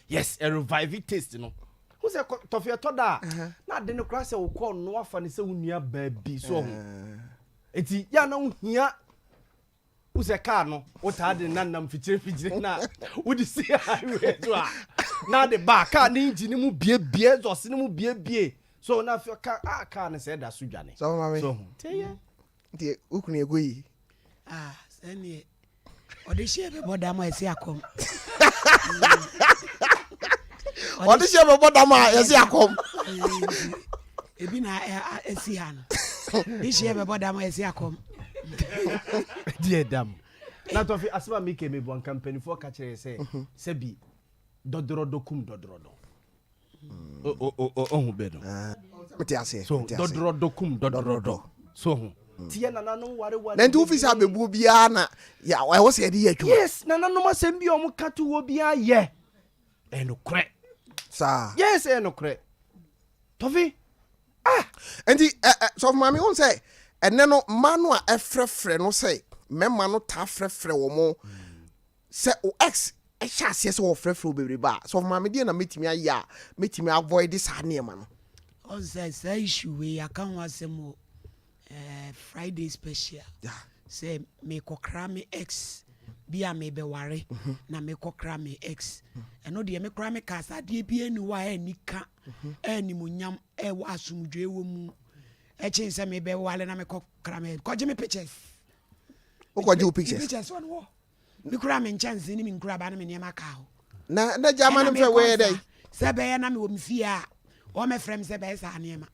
yes a revive taste no who say Tofiakwa da na de no kura se wo ko no afa ne se wunua baabi so hu eti ya na uhia who say car no wo ta de nanam fitire na wo di see highway to a na de ba car ni engine mu bie zo se mu bie so na fi car ne se da so dwane so mama so teye de ukunu egoyi sene odishe be boda ma esi akom odishe be boda ma esi akom ebi na esi han dishe be boda ma esi akom die dam na to fi asba mi ke me bon company for ka kire se bi dodrodokum dodrodo hu bedo metiase so dodrodokum dodrodo so hu tie na nanom ware na nti office abebu bia na ya wo se de yatwa yes na nanom asem bi o mu katu wo bia ye enokre sa yes enokre tofi nti so mama won say ene no manu a efrefre no say mema no ta frefre wo mo say o ex e sha se wo frefre obere ba so mama die na metimi aya metimi avoid this anema no on say issue we akan wasem Friday special say me kokra me ex bia me be ware na me kokra me ex eno de me kokra me kasa de bia ni wa anika animunyam e wa asumdwe wo mu e chen say me be wale na me kokra me koje me pictures o koje pictures one wo me kokra me chance ni me kokra ba na me niam aka ho na jama no fe we dey say be na me wo mfia o me frem say be sa niam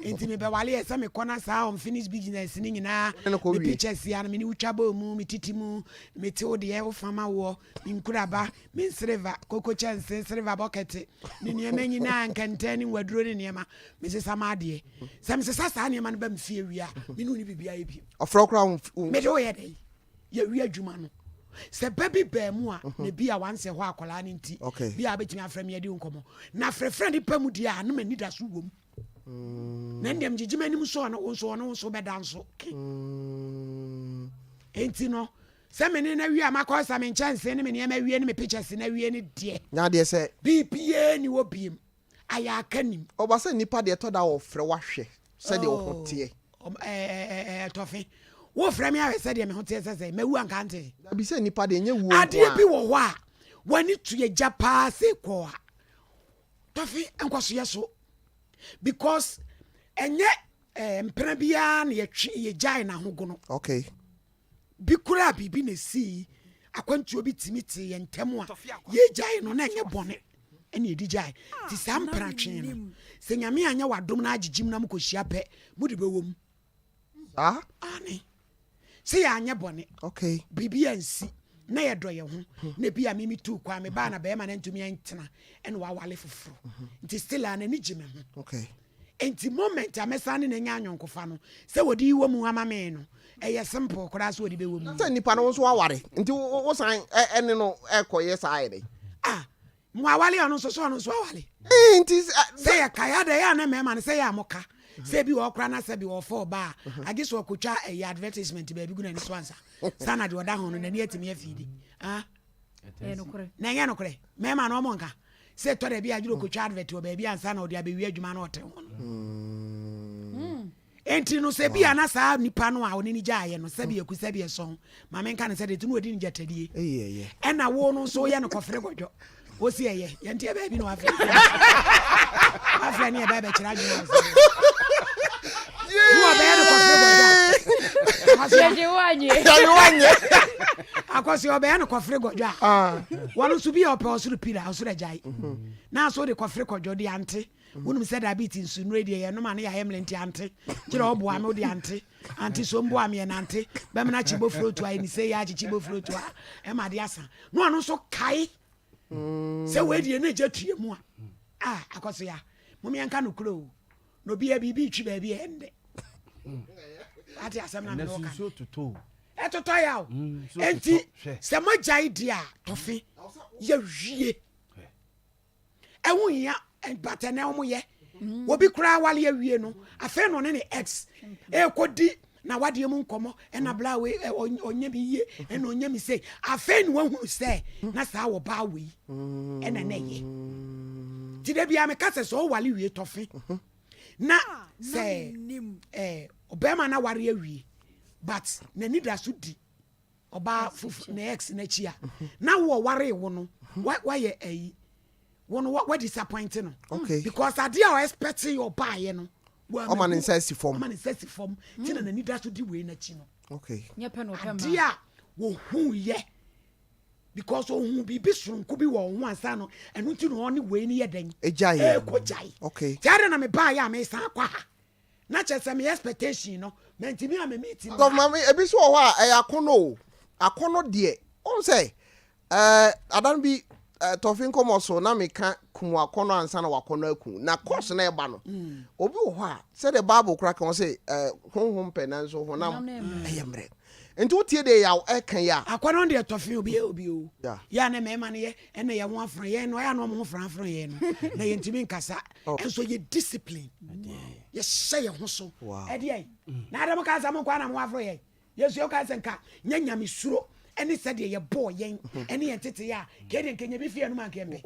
enti me be wale esa me kona sa unfinished business ni nyina me pictures ya na me ni utwaba mu me titimu me te ode e ofama wo me nkuraba me silver coco chance silver bucket ni niema nyina nkante ni waduro ni niema me se sama de se me se sasa niema no ba me fie wia me no ni bibia ye bi ofro kra me do ye dey ye wi adwuma no se baby ba mu a ne bia wanse ho akola ni nti bia betimi afrem ye di nkomo na frefre ni pamu dia no mani da so wom nendem jijima ni muso no so be danso enti no se me na wi amako sa me chance ni me ne ma wi ni me pictures na wi ni de na de se bibie ni wo biem aya akanim obasa nipa de to da wo frɛ wahwɛ se de wo hote Tofi wo frɛ me awe se de me hote se me wu ankante abi se nipa de nye wu ade bi wo ho a wani to ye japa se ko a Tofi enkoso yeso because enye mpena bia na ye jai na hogo no okay bikura bibi na si akwantu obi timiti ye ntemu a ye jai no na enye bone ene edi jai ti sampra twen no se nyame anya wadom na agigim na mkohia pe mudi bewom ani se ya anya bone okay bibi ansi na ye do ye ho na bia mimi tu kwa me ba na be ma na ntumi entena ene wa wale foforo nti still ana ni gime ho okay enti moment amesane na nya anyonkofa no se wodi wo mu ama me no eye simple kora so wodi be wo mu se nipa no so aware nti wo san ene no ekoye saide mu awale ono so awale nti se ya kaya de ya na me ma se ya moka Say be okra na say be for ba. I guess we could try a advertisement baby good and swansa. Sana do da hono na ne atimi afidi. Ah. no kore. Na nya no kore. Me ma no monka. Say to de bia juro ko twa advert o baby ansa na o de abewi adwuma na ote hono. Enti no se bia na saa nipa no a oni ni gyae no se bia ku se bia son ma me nka ne se de tunu odi ni gyatadie e na wo no so ye no kofre godwo o si eye ye ntia ba bi no afia afia ni e ba ba kira adwuma so wo ba ye no kofre godwo Asie wanye akosi o ba ye no kofre godwo ah wonu su bia o pe o suru pira o suru gyae na so de kofre godwo de ante wonum said diabetes in radio ya no man ya hemlenti ante kire obo ame odi ante so mbo ame na ante be me na chibo fruit wa ni say ya chibo fruit wa e ma de asa no anu so kai se we die na jatue mu a akoso ya mo me anka no kro no bia bibi twi ba bia ende ati asam na me no ka e toto ya o enti se mo jai dia tofi ya wie e wo ya but na omo ye obi kura wale awie no afa no ne ex e kodi na wade mu nkomo e na bla we onye bi ye e na onye mi say afa no hu say na sa wo ba we e na na ye ti de bia me kase so wale wie tofi na say obema na ware awie but na nida so di oba na ex na chia na wo ware wo no wa ye ayi what disappointing no okay because I did expect your buy no man insist form tina na need to di we na chi no okay nye pe no pe ma dia wo hu ye because wo hu bi sonko bi wo hu ansa no enu ti no oni we ni ye den ejai ko jai okay tiare na me buy ya me san kwa ha na chese me expectation no mentimi am meeting of mama ebi so ho a akono de on say adan bi Tofin komo so na meka kun akono ansa na wakono akun na course na eba no obi wo ho a say the bible kra kan say honhom penanso honam eyemre enti otie de ya ekan ya akono de Tofin obi o ya na me ma ne ye ene ye ho afran ye no ya no mo afran ye no na ye ntimi nkasa enso ye discipline ye say ye ho so e de na adam ka sa mo kwa na mo afran ye yesu yo ka se nka nyanya misuro any said ye boy yen any entity ya kede kenye bi fie no man kembe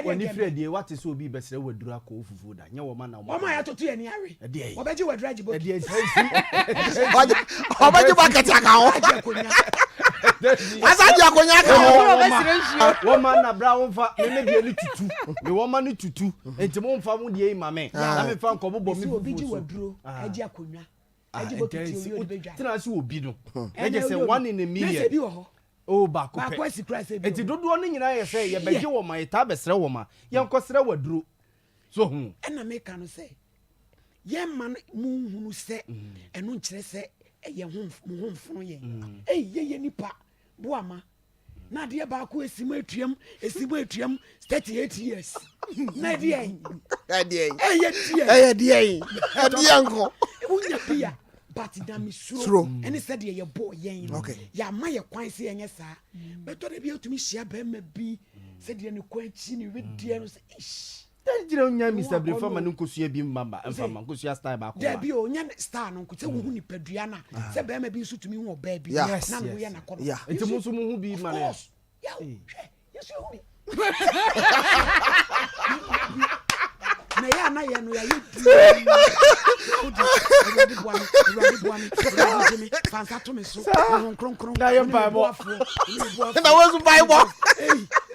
woni fie de what is obi besere wadura ko fufu da nye wo ma na wo ma ya toto ani awe obeji wadura jibo obeji bucket aka ho asaji akonya aka ho wo ma na bra wo fa me de ni tutu me wo ma ni tutu enti mo mfa mo de ma me na me fa nko bo mi obeji waduro aji akonya tina si obi no eje say 1 in a million oh ba ko pe enti dodo no nyina ye say ye beje wo ma eta besere wo ma ye nkosere waduro so hu na me ka no say ye man mu hunu se enu nkire se ye hu mu hu fun ye ye nipa bo ama na de ba ko esimu atuam 38 years na de ye nko unya pia but na misuro ene said ye boy yen ya ma ye kwan se yenye sa beto de bi otumi hia ba ma bi said ye ne kwanchi ni wedie no se ish dan jira onya Mr. Brefama no nkosua bi mamba mfama nkosua style ba ko da bi onya star no nkote wo hu ni padua na se ba ma bi nso tumi hu oba bi na no ye na kono enti mo so mo hu bi ma na yes you hu na ya na ye no ya yedi fansa to me so kronkron na ye Bible na wo Bible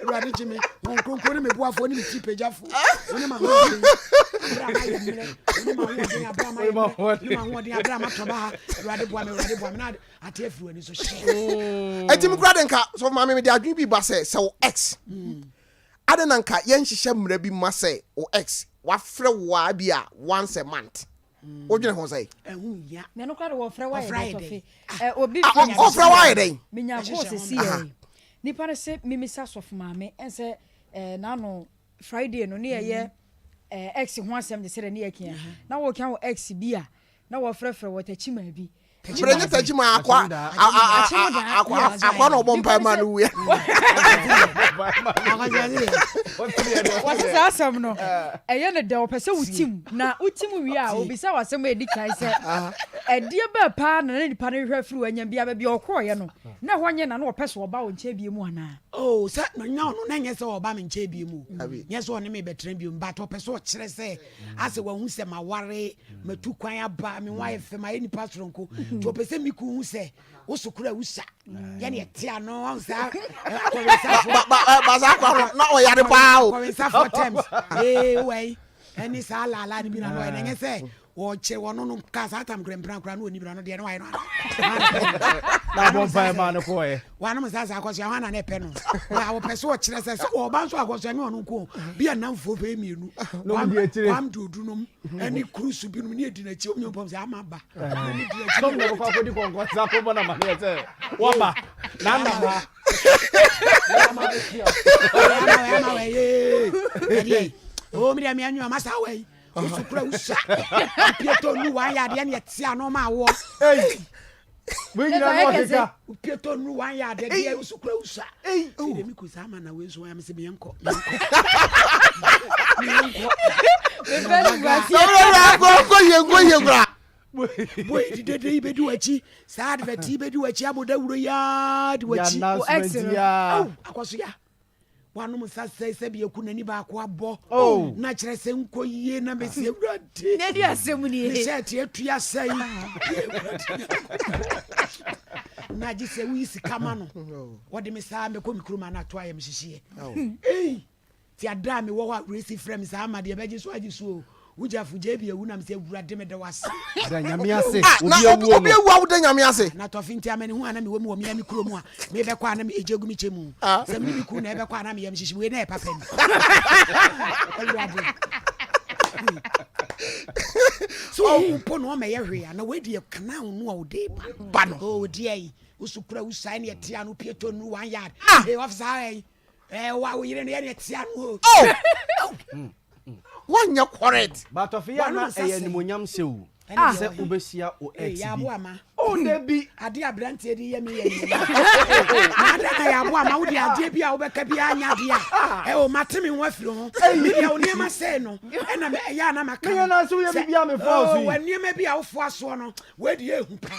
rade jimi kronkron me boafo ni mi ti pejafo oni ma ho ni abrama to ba rade boa me na ate afiru ani so hye enti mi kra de nka so ma me de adwen bi ba se wo x adenanka yen hihye mra bi ma se wo x wafre wa bia once a month odwene ho say ehun ya me no kwade wo frɛ wa ye Tofi obi frɛ wa ye den menya ko sesi ye ni pare se mimisa sof maame ense na no Friday no ne ye x ho asɛm de sere ne ye kia na wo kia wo x bia na wo frɛfrɛ wo tachima bi Brenya tajima akwa no bompa ma no we. What is awesome no? Eye na da opese utim na utim wi a obisa wasem edi kan se. E die ba pa na nipa no hwe firi anya bia ba bia okoye no. Na hwanye na no opese oba wo nche bie mu ana. Oh, sa no nya no na nye se oba me nche bie mu. Nye se one me betre bie mu, but opese o kire se ase wa hu se ma ware matu kwan aba me wa efe ma eni pasronko. To opese mi ku hu se usukura usa. Ya ne tia no sa. Ba za kwa na o yare pa o. Ko sa for terms. Wey. Eni sa la ni bi na no e nye se o che wono no ka sa tam krempran kra no ni bi no de no wa no. Na bompa ma no ko e. Wa no sa akoso ya na pe no. Na wo pese o kire se o ba so akoso ni onu ko bi anamfo pe mienu. No bi e kire. Am dudu no eni cruise bi no ni edi na chi omnyo pom se amaba. Som ne ko akodi konko sa ko bona ma ne se. Wo ba. Na nda ba. Ya ma we. Oh, mi dem anyu amasa we. Usukura usa. Pieto nu wa ya de ne tia no ma wo. Hey. We nyina no keka. Pieto nu wa ya de de usukura usa. Hey. Oh, mi ku sa ma na we so ya me se me yanko. Go yengura. Boy, did they be do a chi? Sad veti be do a chiaboda yard. What Oh, akosia. One of us says, you couldn't even bo. Oh, natural same ko ye na me se brati. Ne dia semuni. Set ye to ya say. Na ji se wi sika ma no. What the mesa me ko mikruma na to ayem hihie. Eh. Ti ada me wo wa receive frame sa ama de be ji so aji so. Uja fuje bi ewu na me se wurade me de wase. Da nyame ase. Obi ewu awu da nyame ase. Na to finti amani hu ana me wo mi ami kuro mu a. Me be kwa na me ejegu mi chemu. Se me bi ku na e be kwa na me yam hihie we na e papa mi. So po no me ye hwe na we de kana unu a ode ba no. Oh de ai. Usukura usai na tia no pieto nu 1 yard. Officer ai. Wa wo yire na ye tia no. One your correct. But Tofia na animonyam sewu. Se ubesia o ex. Ya bo ama. Oh debi ade abrante edi ye me ye. Ada na ya bo ama wo di ade bia wo beka bia anya dia. O matemi ho afiro ho. Mi dia o niam se no. E na me ya na maka. Me na so ye bia me force. Oh, wa niam bia wo fo aso no. We di ehu pa.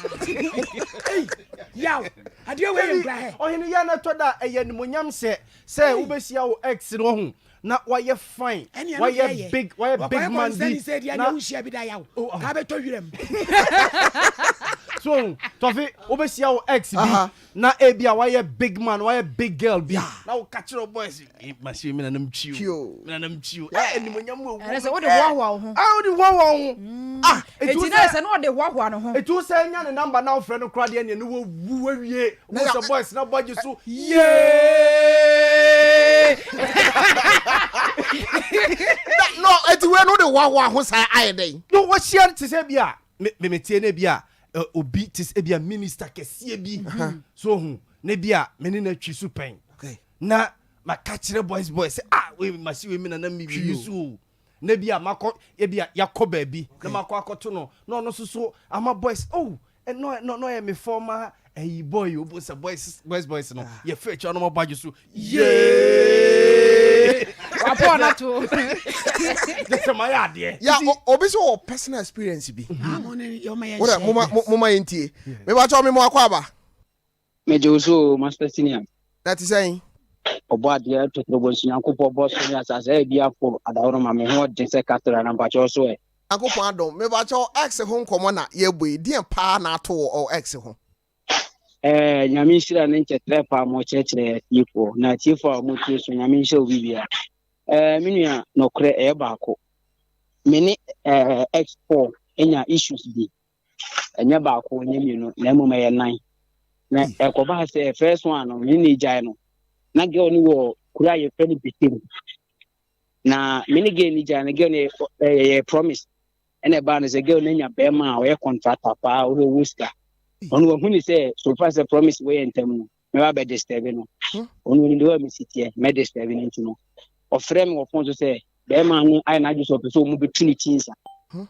Yaw. Ade we ye bra he. Oh hini ya na to da animonyam se ubesia o ex no ho. Na why you fine? Why you big? Why you big man? He said, "Ya no share be da yaw." Ka be to wirem. So, Tofi, obesi ya o ex bi. Na ebia why you big man? Why you big girl bi? Na o catch your boys. Masi me na nam chiu. Me na nam chiu. Eni mo nyam wo. Ene se wo de hwahwa ho. Ah, wo de hwahwa ho. Eti na se no de hwahwa no ho. Etu se nya ne number na ofre no kra de ne wo wu awie. Wo se boys na budget so. Yeah. No, eti we no de wa ho sai aye den. No, what share to say bia. Me tie na bia obi tis e bia minister kese bi. So hu, na bia me ne na twi su pen. Okay. Na makachire boys say we must we me na me bi su. Na bia makọ e bia yakoba bi. Na makọ akoto no. No so ama boys. Oh, no me former hey boy obo boys no. Ye fetch on mo badge so. Yeah. Apo na to. That's my idea. Yeah, obi so personal experience bi. Yo my What mama yentie. Me ba cho me mo akwa ba. Me joso master senior. That is saying Obo ade to trobo nyankopɔ boss ni asase e bia for adawro ma me ho de se katara na ba cho so e. Akopon adom me ba cho ex ho nkomo na ye boy die pa na to o ex ho. Nyame shira ne nchetre pa mo chechre yifo na tifo mo tu so nyame shira obibia. Minua no kre e baako. Me ne X4 enya issues bi. Enya baako enya mienu na mo me ye nan. Na ekoba se first one no me ne jai no. Na girl ni wo kura ye friend bitim. Na me ne girl ni jai na girl ne promise. Ene ba ne se girl na nya be ma o ye contractor pa o wuska. Onu wo huni say so far say promise we entem no. Me ba be disturb no. Onu ni do me sitie me disturb no ntu no. Ofrem wo fon so say be ma no ai na ju so pe so mu betuni tinsa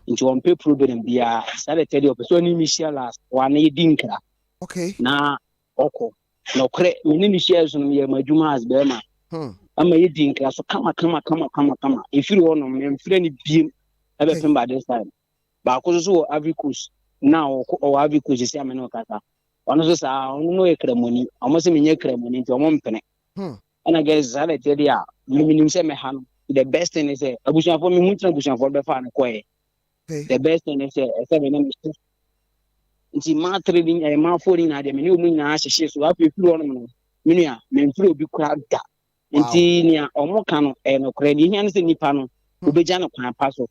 nti on pay problem bia sa de tell you person ni share last one e dinkra okay na oko no kre me ni share so no ye madwuma as be ma ama ye dinkra so kama ifiri wono me mfire ni biem ebe pemba this time ba ko so Ivory Coast now o Ivory Coast se ameno kata ono so sa ono no ekremoni omo se menye kremoni nti omo mpene and I guess that I tell ya minimum say me han the best thing is abusuan for me mutra abusuan for be fa na koye the best thing is say me name is nti ma trading e ma foreign na de me ni omu nyina ahyehyɛ so afi firi ono no menua me mfiri obi kura da nti nia omo ka no e no kura ni hia no se nipa no obeja no kwan pa so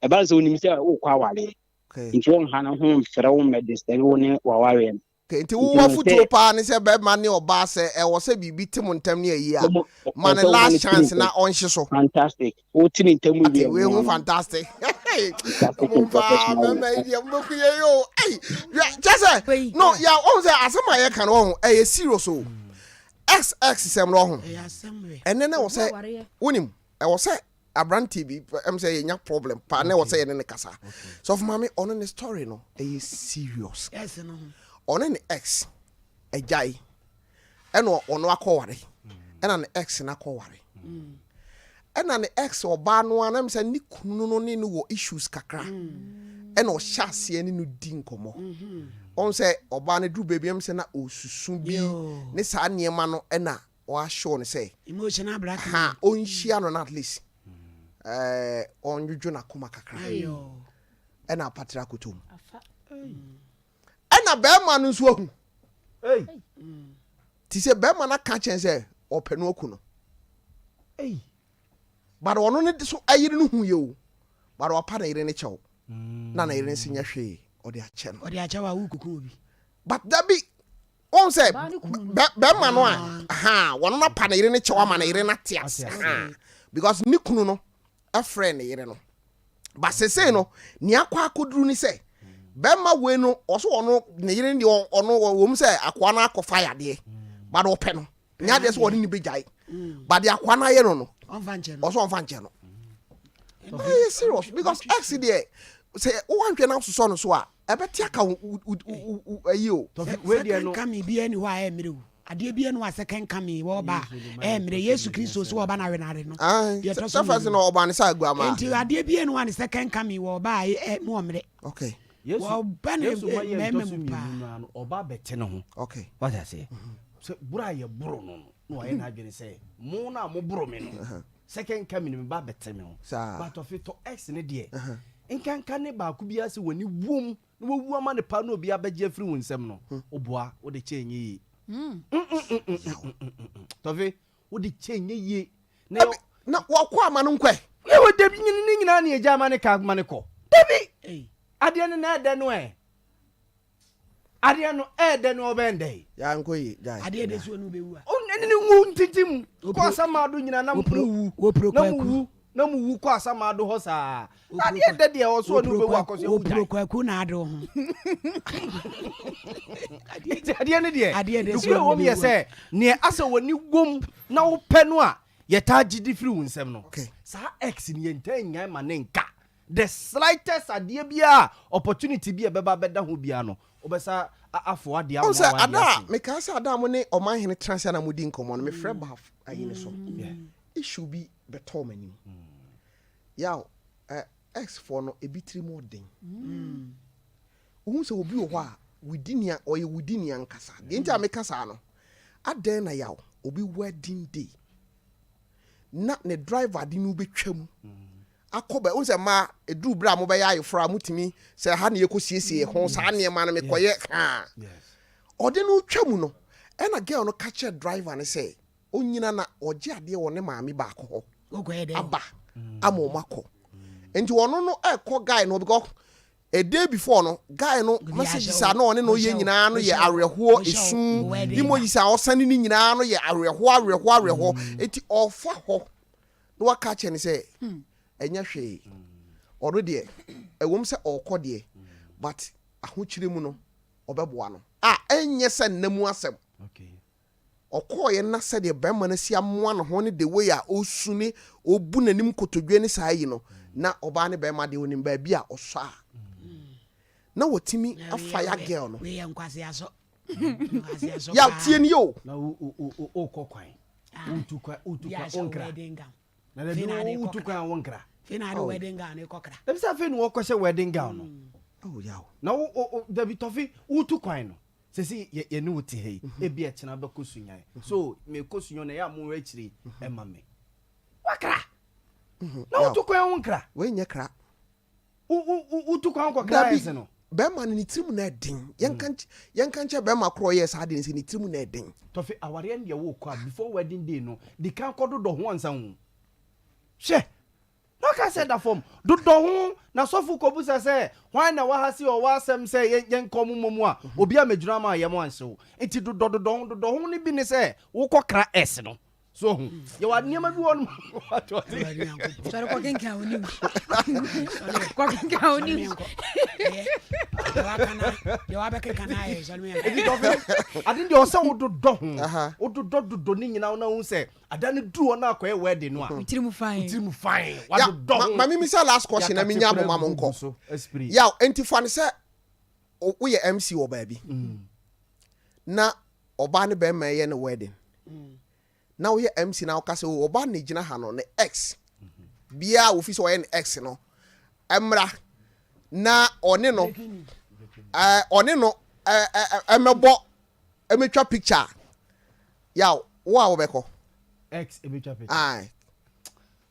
e ba so onim se o kwa wale nti won ha na ho mfere wo medicine wo ne waware no nti wo futuo pa ne se be ma ne oba se e wo se bibi tim ntam ne ayi a man last chance na on hye so fantastic wo tini ntam wi we hu fantastic mama idia mboku ye yo just no ya on say asema ye kan wo e serious o xx sem no ho ene na wo say wonim e wo say abranti bi em say nya problem pa na wo say ye ne kasa so for mama on the story no e serious yes no on ne x ejai eno ono akọware ena ne x na akọware ena ne x oba no anam say ni kunu no ne wo issues kakra ena o hyase ani no di nkomo on say oba ne dru baby em say na osusu bi ne sa niema no ena o ahyo ne say emotional black ha on hia no at least on juju na koma kakra ena patra kotum ena be ma no nso ahu ti se be ma na ka chen se openu oku no but ono ne so ayire no hu ye o but opa na yire ne chew na yire ne sinya hwe odi ache no odi ache wa wukuku obi but that be on say be ma no a wono na pa na yire ne chew ama na yire na tias because ni kunu no a friend yire no but se no ni akwa akoduru ni say bema we no oso ono ne yire ndi ono wo say akwa na akofa yade but ope no nya de so woni ni bejai but the akwa na ye no onfanche no oso onfanche no serious because accident say o wanhwe na so no so a ebeti aka ayi o we dey no kami bi ani wa e mere ade bi anu second coming wo ba mere Yesu Kristo so wo ba na we na re no ye to so first no oba ne sa aguama enti ade bi anu one second coming wo ba mo mere okay Yesu ma oba bete ne ho okay what I say so bura ye buru no no aye na adwene say mo na mo buru me no second coming me ba bete me ho but of it to x ne de nkanka ne ba ku bia se woni wom no wo ama ne pa no obi abegye afiri won nsem no oboa wo de chenye yi tofi wo de chenye yi na wo kwa ama no nkwe e wo de nyina na eja ama ne ka ama ne ko debi ade no ede no ade no ede no obende ya nkoyi jai ade de so no bewu o ne wu ntitim ko asama do nyina na mpu na mu wu ko asama do ho saa ade de o so no bewu akoso o prokwaku na ado ho ade ne de so wo me se ne asa woni gom na wo pe no a ye ta gidi firi wo nsem no saa x ne ntanyan ma ne nka the slightest idea bia opportunity bia beba beda ho bia no obesa afo ade awo wa ada me ka say ada mo ne oman hene transfer na mudi nkomo no me frɛ ba ayi ne so issue bi beto mani ya x for no ebitri mo den ohun se obi wo a widinia oye widinia nkasa de ntia me kasa no aden na yawo obi wedding day na ne driver di no betwam akoba unse ma edu bra mo be ya yefra mutimi se ha ne yekosiesie ho sa ne ma na me koye ha ode no twam no e na girl no catch driver ne say onyina na oje ade wo ne maami ba ko ho aba amomako enti wono no ekọ guy no because a day before no guy no message sa no one no ye nyina no ye areho esu imo yi sa osane ni nyina no ye areho enti ofa ho no wa catch ne say enya hwe odo de ewom se okọ de but ahokyire mu no obeboa no enye se namu asem okay okọ ye na se de bema na sia moa no ho ne the way a osune obu nanim kotodwe ne saa yi no na oba ne be ma de onim ba bia osɔ a na wotimi afire girl no we yankwase aso ya tie ni yo na o kokwan utukwa onkra na de utukwa wonkra fina de wedding gown e kokra dem say fe no wo kɔhye wedding gown no oh yaw na David Tofi utukwan no sesi ye ne wote hei e bia kyena ba kosunyan so me kosunyo na ya mo akiri e ma me wakra na utukwan wonkra we nye kra utukwan kokra ese no bema ni tirim na den yankanche bema kro yes ade ni tirim na den Tofi aware ne wo kwa before wedding day no di kan kododo ho ansa hu hwe no ka say that form dodo ho na sofu kobusa say hwan na wa hasi o wa asem say yen komumomu a obi amedwura ma ye mo anse enti dodo ho ni bi ne say wo kokra s no so hu ye wa niam bi won Sorry, kwa kenka oni. Kwa kenka oni. Yo abeke kana ye so me. Adi de osa wododo ho wododo ni nyina na hu say adane duro na akoye wedding no a Utirimu fine. wadodo mami mi say last question na mi nya aboma mo nko ya enti fane say wo ye MC wo ba bi na oba ne be ma ye ne wedding na wo ye MC na wo ka say oba ne gina ha no ne X bia wo fi so ye ne X no emra na one no emebo emetwa picture ya wo a wo be ko X emetwa picture ai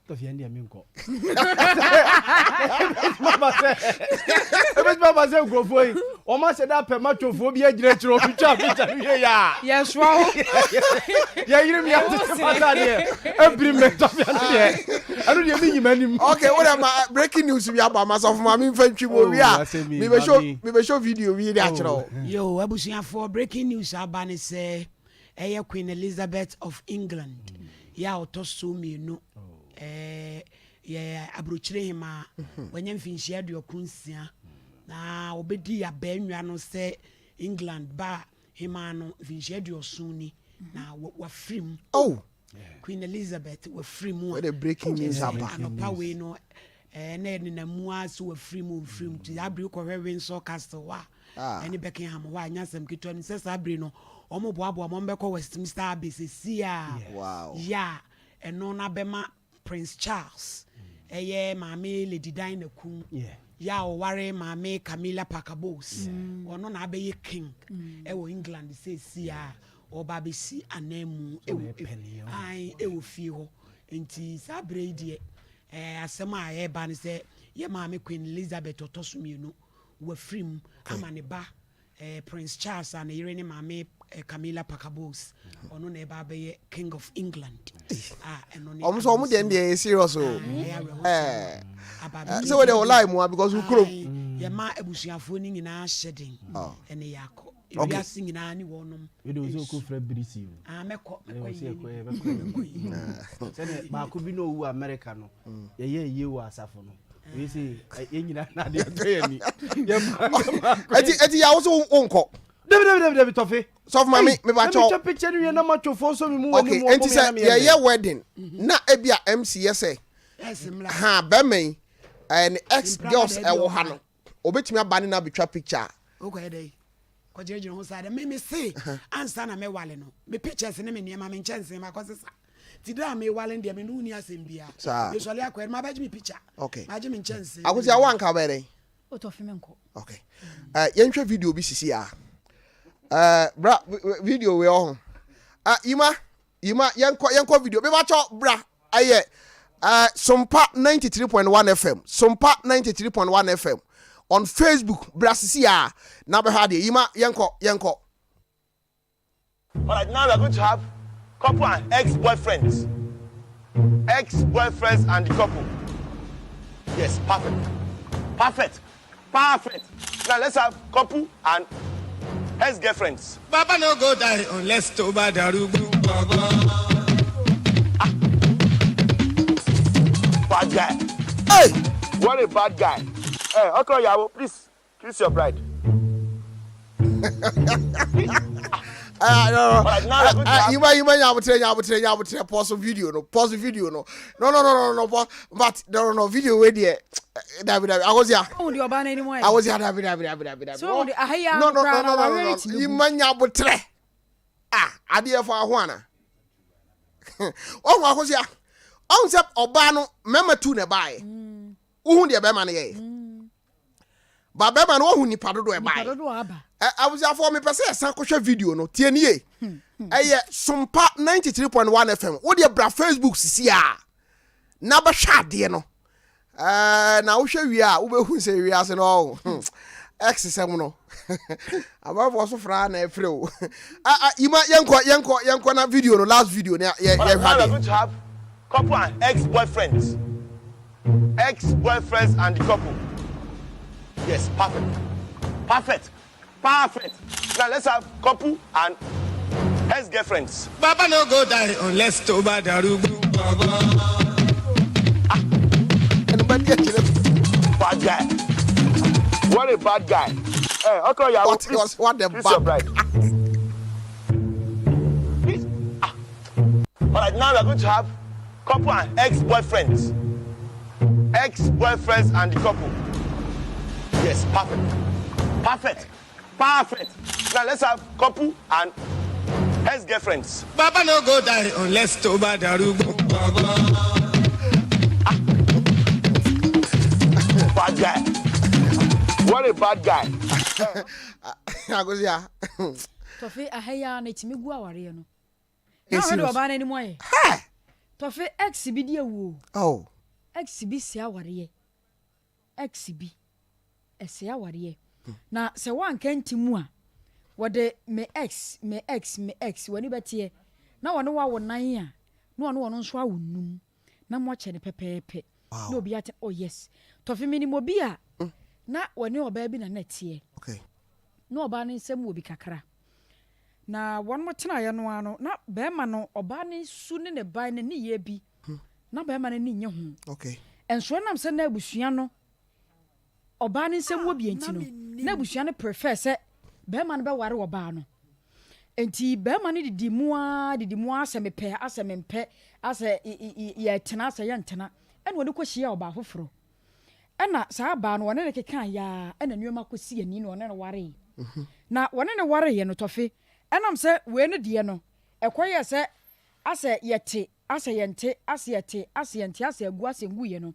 Tofi ndi aminko Mama say go foi o ma se da pe ma twofo bi agire kiro picture we ya Yes, wow. ya yiri mi ati mata de ebri me Tofi ndi anu de mi Menim okay whatever breaking news we about myself mama infantry mo wi a me be show video we dey akiro Yo abusuafo breaking news abane say eye Queen Elizabeth of England ya otoso mienu ya abrochire hima wanya mfinhia aduokunsia na obedi ya banwa no se England ba hima no mfinhia aduosuni na wa free oh Queen Elizabeth wa free mu what a breaking news about no pawe no na mu aso wa free mu ti abri ko Windsor Castle wa any Buckingham wa nyasem kitwa ni se sabri no omo boabo mo mbekọ Westminster Abbey sia wow yeah eno na bema Prince Charles eye mama Lady Diana kum ya o ware mama Camilla Parker-Bowles ono na abeye king wo England say sia o ba be si anemu ewo fie ho enti sabre die asema aye ba ne say ye mama Queen Elizabeth otosumienu wa frim amane ba Prince Charles and yere ne mama Camilla Parker-Bowles ono na eba be King of England eno ne so omo dey serious so we dey lie mo because we krom ye ma abusuafo ni nyina hyeden ene yakọ we are singing ani wonom we dey so ko fra brisi meko say ba ko bi no wu America no ye wo asafo no we say nyina na de ni eti ya wo so onko David Tofi so mama me ba cho me picture ni na ma twofo so me mu okay enti say ye wedding na ebia MC ye say ha ba me and ex girls e wo ha no obetumi abane na betwa picture okay dey ko jeje ho sa de me say answer na me wale no me pictures ne me niam me chense ma ko sesa ti da me wale de me no ni asembia ye so le akwa ma ba me picture okay ma je me chense akosi a wanka ba dey O Tofi menko okay yentwe video bi sisi a bra video we on ima yenko video be ba cho bra aye Sompa 93.1 FM Sompa 93.1 FM on Facebook bra sisi a na be ha de ima yenko all right, now we are going to have couple and ex-boyfriends and the couple. Yes, perfect. Now let's have couple and ex-girlfriends. Papa no go die unless to bad arugu. Bad guy. Hey, what a bad guy. Hey, okay, Yabo, please kiss your bride. You might pause the video, no. Pause the video, no. No. But there no video with there. David, I was here. I was here, David. So, no. You might have idea for a one. Oh, I was here. On sep Obano, member to nearby. Who the Beman ye? But Beman, who ni pado do buy. I was here for me, per se, a Sanko video, no, TNA. Sompa 93.1 FM. What your bra Facebook see ya? Never shot, dear no. Now show we are, who say we are, and all. Exercise, no. Above also Fran and Fro. You might young video, no last video. Yeah, going to have couple and ex-boyfriends. Ex-boyfriends and the couple. Yes, perfect. Now let's have couple and ex-girlfriends. Baba no go die unless Toba Darugu. Bad guy. What a bad guy. Hey, okay, yeah. What the bad? Alright, now we are going to have couple and ex-boyfriends. Ex-boyfriends and the couple. Yes, perfect. Now let's have couple and ex-girlfriends. Baba no go die unless Toba Darugu. Bad guy. What a bad guy. I go here. Tofi ahaya na itimi gu aware no. Na ho do ba na ni moye. Tofi XB die wo. Oh. XB si aware. XB esi aware. Na se wan kantimu a wode me X wani betie. Na wono wa wonan a. Na wono nso awunum. Na mo che ne pepepe. Na obi ate oh yes. Tofi Menim obi a na wani oba bi na netie. Okay. Na oba ne nsem obi kakra. Na won mo tena ye no ano na be ma no oba ne su ne ban ne ne ye bi. Na be ma ne nye ho. Okay. Enso nam se na abusua no oba ne nsem obi enti no. Na abusua ne prefer se be ma no be ware oba no. Enti be ma ne didi mu ase mepe ase mempe ase ye tena ase ye ntena. Ene woni kohia oba foforo. Ena saa ba no wone ne keka ya ena nuoma kosi ani no wone ne ware. Na wone ne ware ye no Tofi. Enam se we ne de no. Ekoye se ase yete, ase yente, ase yete, ase yente, ase agu ase ngu ye no.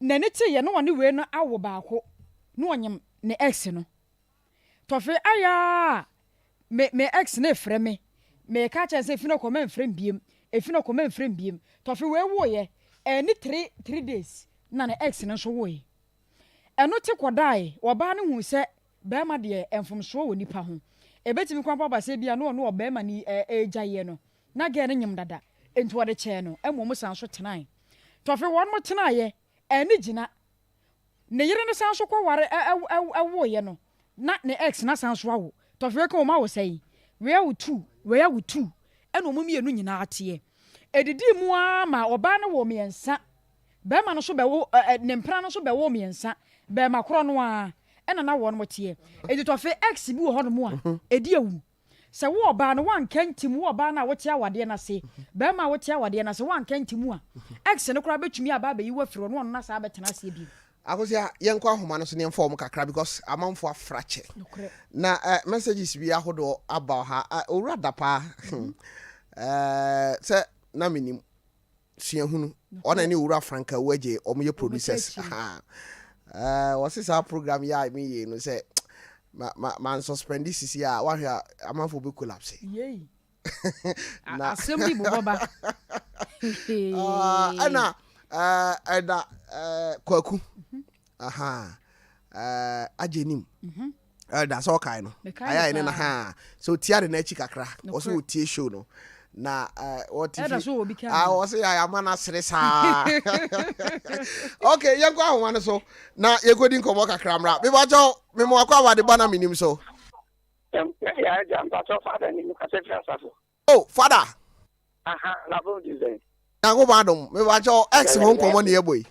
Na ne te ye no wone we no awo ba ko. No onyem ne ex no. Tofi aya me ex ne frɛ me. Me ka cha se fino koma mfrem biem. Efino koma mfrem biem. Tofi we wo ye. Ni 3 days. Na ne ex no so wo ye. Eno te kodai, oba ne hu se be ma de enfomso wo nipa ho. Ebetimi kwampa ba se bia no oba ma ni ejaye no. Na ge ne nyim dada. Enti wo de che no, emom san so tenan. Tofi won mo tenaye, eni gina. Ne yire no san so kwa ware wo ye no. Na ne ex na san so awo. Tofi ka o ma wo sei. We awu 2. Eno mo mienu nyina ate. Edidi mu ama oba ne wo miensa. Be ma no so be wo ne mpra no so be wo miensa. Be ma kro no a ena na wo no tie. Edi Tofi ex bi wo ho no mu a edi awu. Se wo oba no wan kantimu wo oba na wo tia wade na se. Be ma wo tia wade na se wan kantimu a ex no kra betumi aba be yi wo firo no na sa betena se bi. Akosia yenko ahoma no so ne form kakra because amanfo afrache. Na messages bi ahodo about ha owura dapa. Se na Menim siehunu ona ni owura Franka waje omoye producers. What is our program ya me ye no say man suspend this is ya wa hia amanfo be collapse. Yey. Na assembly boba. Ana kwaku. Ajenim. That's all kind no. Aya ene na ha. So tia de na chi kakra. Also tie show no. Na what if was say I am na stress ha. Okay, yanko ahoma so na yegodi nkomo kakra mra. Me ba jo me mo akwa wade bana Menim so. Yeah, I'm father ni ka se fiansa. Oh, father. Na bo di say. Na go ba dom. Me ba jo ex ho nkomo na yeboy.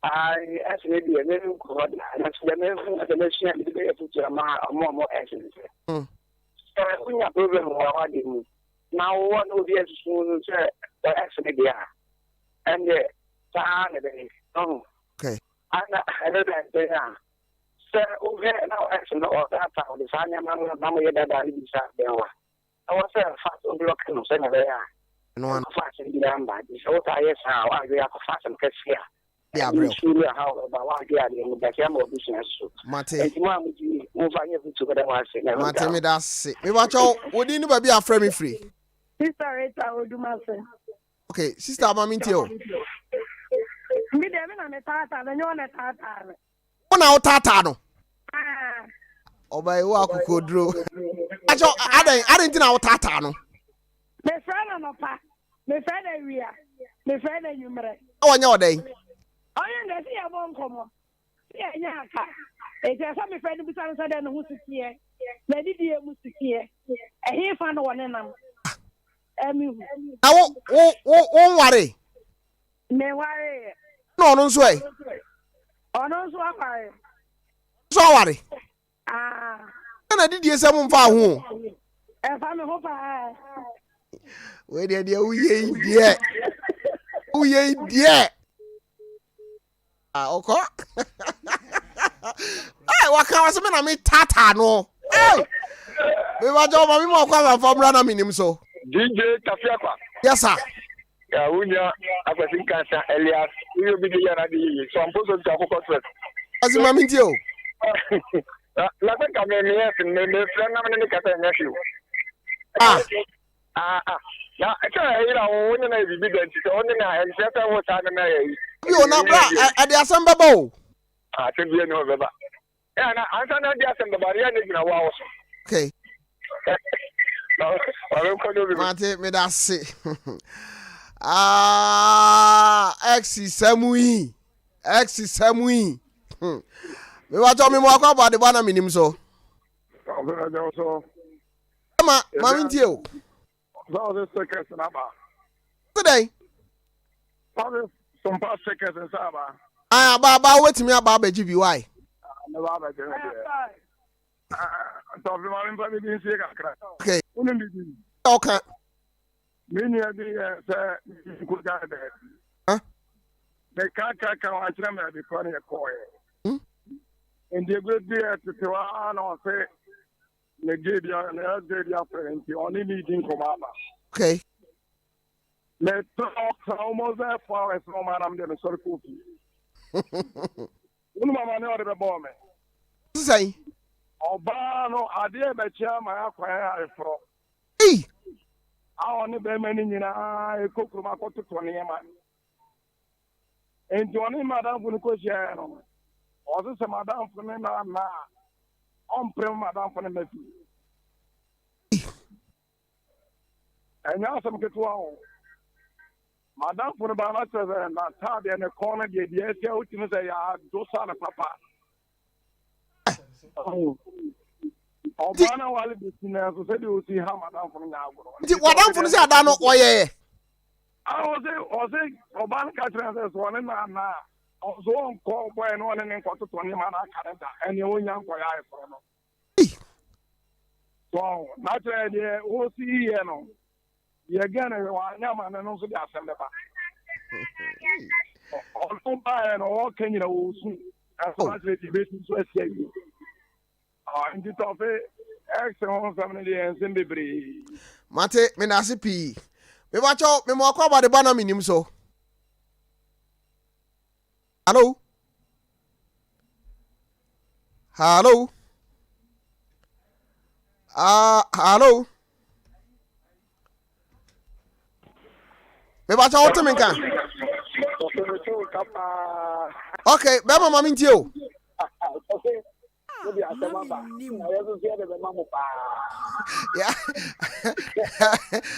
Actually, the name called and that's the name of the machine. The way to my more actions. Unya problem wa di mu. Now one of the soon say actually they are. And the time no. Okay. And I don't know. Sir, over now actually all that time the Sanya Mama Yada is there. I was fast on the local no center there. No one fast in the number. So I how we are fast and catch here. Yeah, bro. How about what they are in the backyard of business. Mate. And mom move on together once. Mate me that's it. Me watch out. What do you know be a frame free? Sister Rita will do my thing. Okay, sister mama intio. Me dem na me tata, na nyo na tata. Una o tata no. Ah. Oba e wa kokodro. Acho aden ti na o tata no. Me friend no pa. Me friend ewia. Me friend yumre. O nya oden. Oye nga si ya bon komo. Si ya nya aka. E je sa me friend bi san sa den ho sikie. Na didi e mu sikie. E he fa no wone nam. Emi. Na wo ware. Me ware. No no so e. Ono so ware. So ware. Ah. Na didi e se mu mfa ho. E fa me ho pa. We dey uye die. Uye die. Ah, okay. Hey, waka was me na me tata no. Hey. We wa jo ma mi mo kwa formula na Menim so. DJ Tofiakwa. Yes sir. Ya unya akwasi kansa Elias. Uyo bi ya na di. So I'm supposed to akoko first. Asi ma mi ntio. La ta ka me me friend na me ne ka ta nya shi. Ya aka ira woni na bibi da nti woni na enseta wo ta na ya yi. Bi o na bra e de asem baba o. Te bi no baba. Ya na ansa na de asem baba ya ne gina wa wo so. Okay. Mate me da se. Exi Samui. Me wa to me mo akwa ba de ba na Menim so. Ma mi ntio. So this second number. Today. Sompa second and Saba. Ba wait me about beji bi why? No ba beji. Okay. Okay. Many of the good guy there. Huh? They can't watch them at the corner of coin. And the good dear to Tijuana or say, Nigeria and Algeria friends, you only meeting Comama. Okay. Let's talk almost as far as no madam than a sort of cookie. Mama know the bomb. Say. Obano, I dear Bacham, I acquire from. Hey! I only be many in a cook from a quarter to 20 man. And Johnny Madame Bunukosiano. Also, some Madame from na on prem Madame from the Messi. And now some get wow. Madame for the Banata and Tabi and the corner, the SL, which is a Dosana Papa. Obana wale bisina so said you see how madam from now. Ti wadam funu say ada no oye. I say Obana ka transfer so na so on call boy no ne nko 20 man akarenta ene onya nko ya ifo no. So naturally the OC no. Ye gana wa nyama na no so dey asem ba. On buy no all Kenya wo su. As much as the business so say. Ndi tofe excellent family and Zimbabwe. Mate, me na se pi. Me watch out, me mo akwa ba de ba na Menim so. Hello? Hello? Hello? Me watch out to me kan. Okay, be mama mi ntio. Okay. Yeah.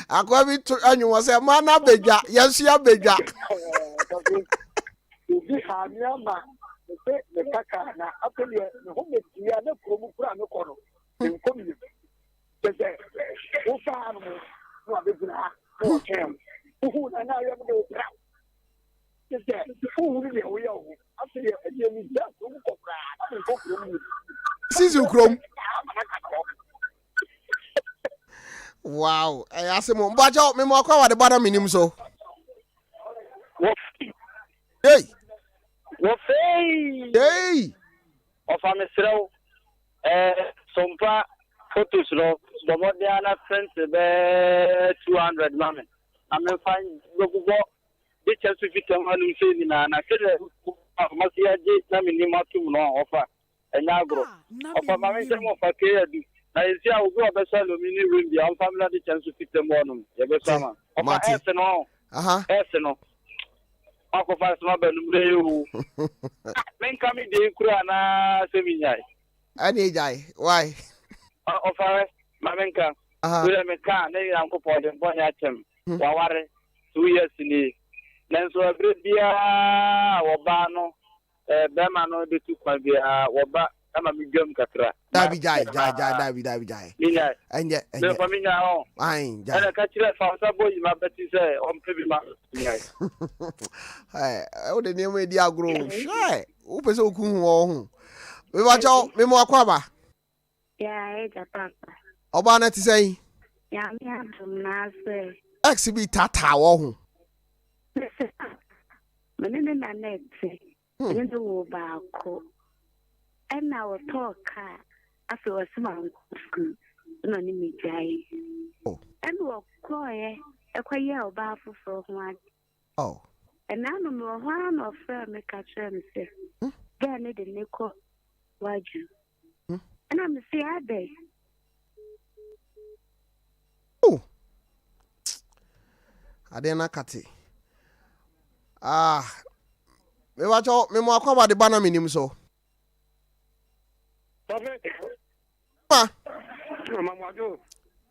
Akwa bi to anyu wo se ma na beja, yesu ya beja. Ubi ha mi ama, me kaka na apeli ne ho me tia na kromu kura me kono. Nkomi. Tete. O fa no no abegina. O kem. Uhu na na yo me do bra. Tete. Uhu ni o yo. After e mi da so ko kura. Na ko kromu. Sizu krom. Wow. I ask him, but me more kwa the bottom Menim so. Hey. Hey. Of a mesro. Sompa photos no. The modern friends 200 mammy. I may find go. The chance to fit on in and I said, must see a date, Menim no offer. And now go. Of a mammy, some of a care. I see I will go a vessel mini room, the family the chance to fit them on. Ever summer. Of a arsenal. Arsenal. Uncle Fast Mother, men coming the Kurana Seminai. I need die. Why? Of our Mamenka. William McCann, Uncle Paul, and Bonyatem. Waware 2 years in the Nanso Abria, Wabano, Bemano, the 2 Waba. I'm a medium catra. Dabi jai. And yet, for me now, I ain't. And I catch you for some boys, my Betty say, on Pibima. I would name with the agro. Shy. Open so cool. We watch out, Memo Aquaba. Yeah, it's a papa. Obana to say, Yeah, me have some nurse. Exhibit Tata. Menim na net. And the war back. And now a talk after a small school, no me jay. Oh, and walk quiet, a quiet bath for one. Oh, and now no more one of firm make a trend say, then need a nickel, why you? And I'm a see a day. Oh, I didn't cut it. Me watch out, me more about the banner Menim so.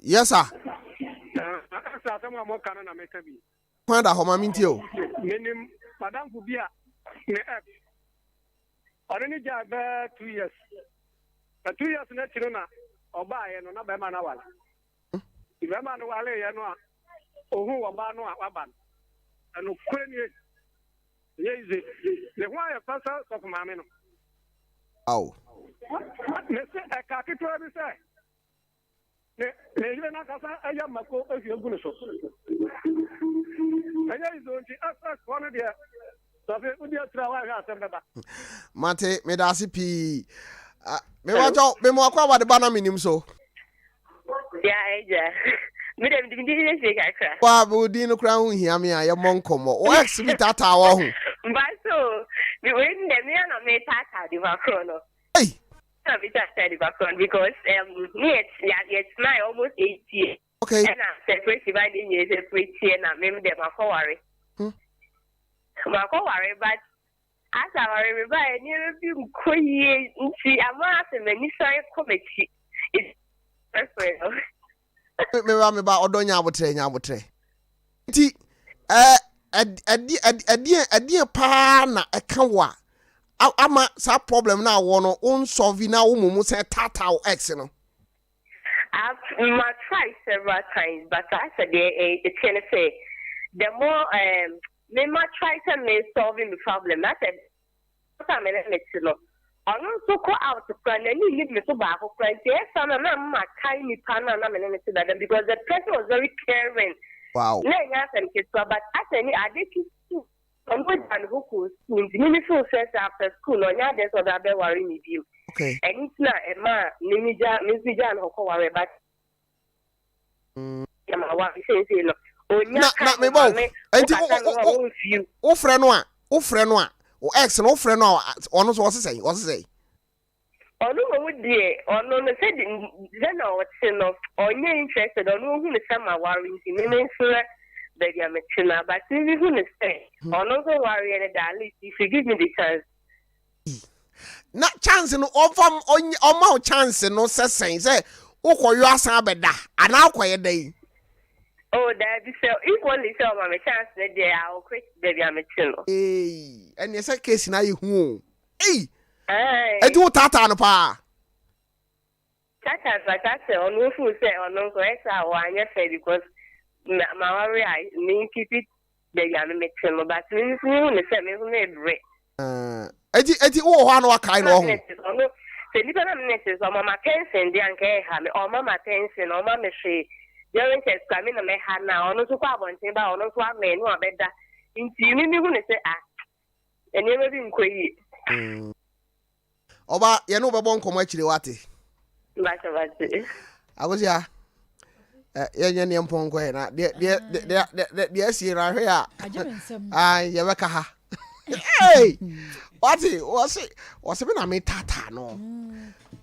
Yes, sir. Find a home mintio. Menim, Madame Kubia, me ex. Only job 2 years. 2 years net chilona, or buy and on a Bemanawal. If a man wale, or who are no aban. And Ukrainian. Yes, the wire pastor of Mamino. Oh. Mr. Akaki to say. Even I am Mako if you're going to show. I don't ask one of the so if you travel, Mate, Medasi P. Me watch out, me more about the banner Menim so. Yeah. Me dem didn't say kakra. Wa bu di no kra hu hia me aye monkomo. O exhibit Tata wo hu. But so, we win the me na me Tata the background. Hey. I be just the background because me it's my almost 8 years. Okay. And I separate by the years separate and me dem worry. But as I worry by near you koyi nti ama se mani sai committee. It's perfect. Me ba odonya abotre. Nti adie pa na eka wa ama sa problem na wo no on solve na wo mumu say tata x no. I've tried several times, but I said it's gonna say the more me might try to me solving the problem. I said what I'm gonna let you know. I don't go out to plan and you leave me to back of plan. Yes, I'm a tiny pan and I'm an because the person was very caring. Wow. But I said I did too. I'm going to go to school. Meaningful sense after school or yeah, there's what I've been worrying with you. Okay. And it's not a man, Nimija, and Hoko, but not me both. And oh, friend, o ex no friend no ono so what's say ono wo die ono no said then I was saying no onye interested ono hu ne sama worry me so baby I'm china but we hu ne say ono so worry and at least if you give me the chance na chance no ofam oma chance no say ukoyo asan beda ana akoye dai. Oh, that is so. If only so, my chance that day I'll quit baby I'm chino. Hey, and yes, a case now you who. Hey, I do tata no pa. Tata, but that's on who say on no extra one year because my worry I mean keep it baby I'm chino, but me who say me who made break. Eti oh one wa kind of. Say, little ministers or Mama Tension, the Anke, or Mama Tension, or Mama She. Yarin says, come in a mehana, or no to Quabon, or no to a man who are better. In Timmy, who say, and never been quay. Oba, you know, Babon come actually what? I was here. Yan Pongo, the SC right here. I Yavaka. Hey, what was it? Was it? I made Tata no.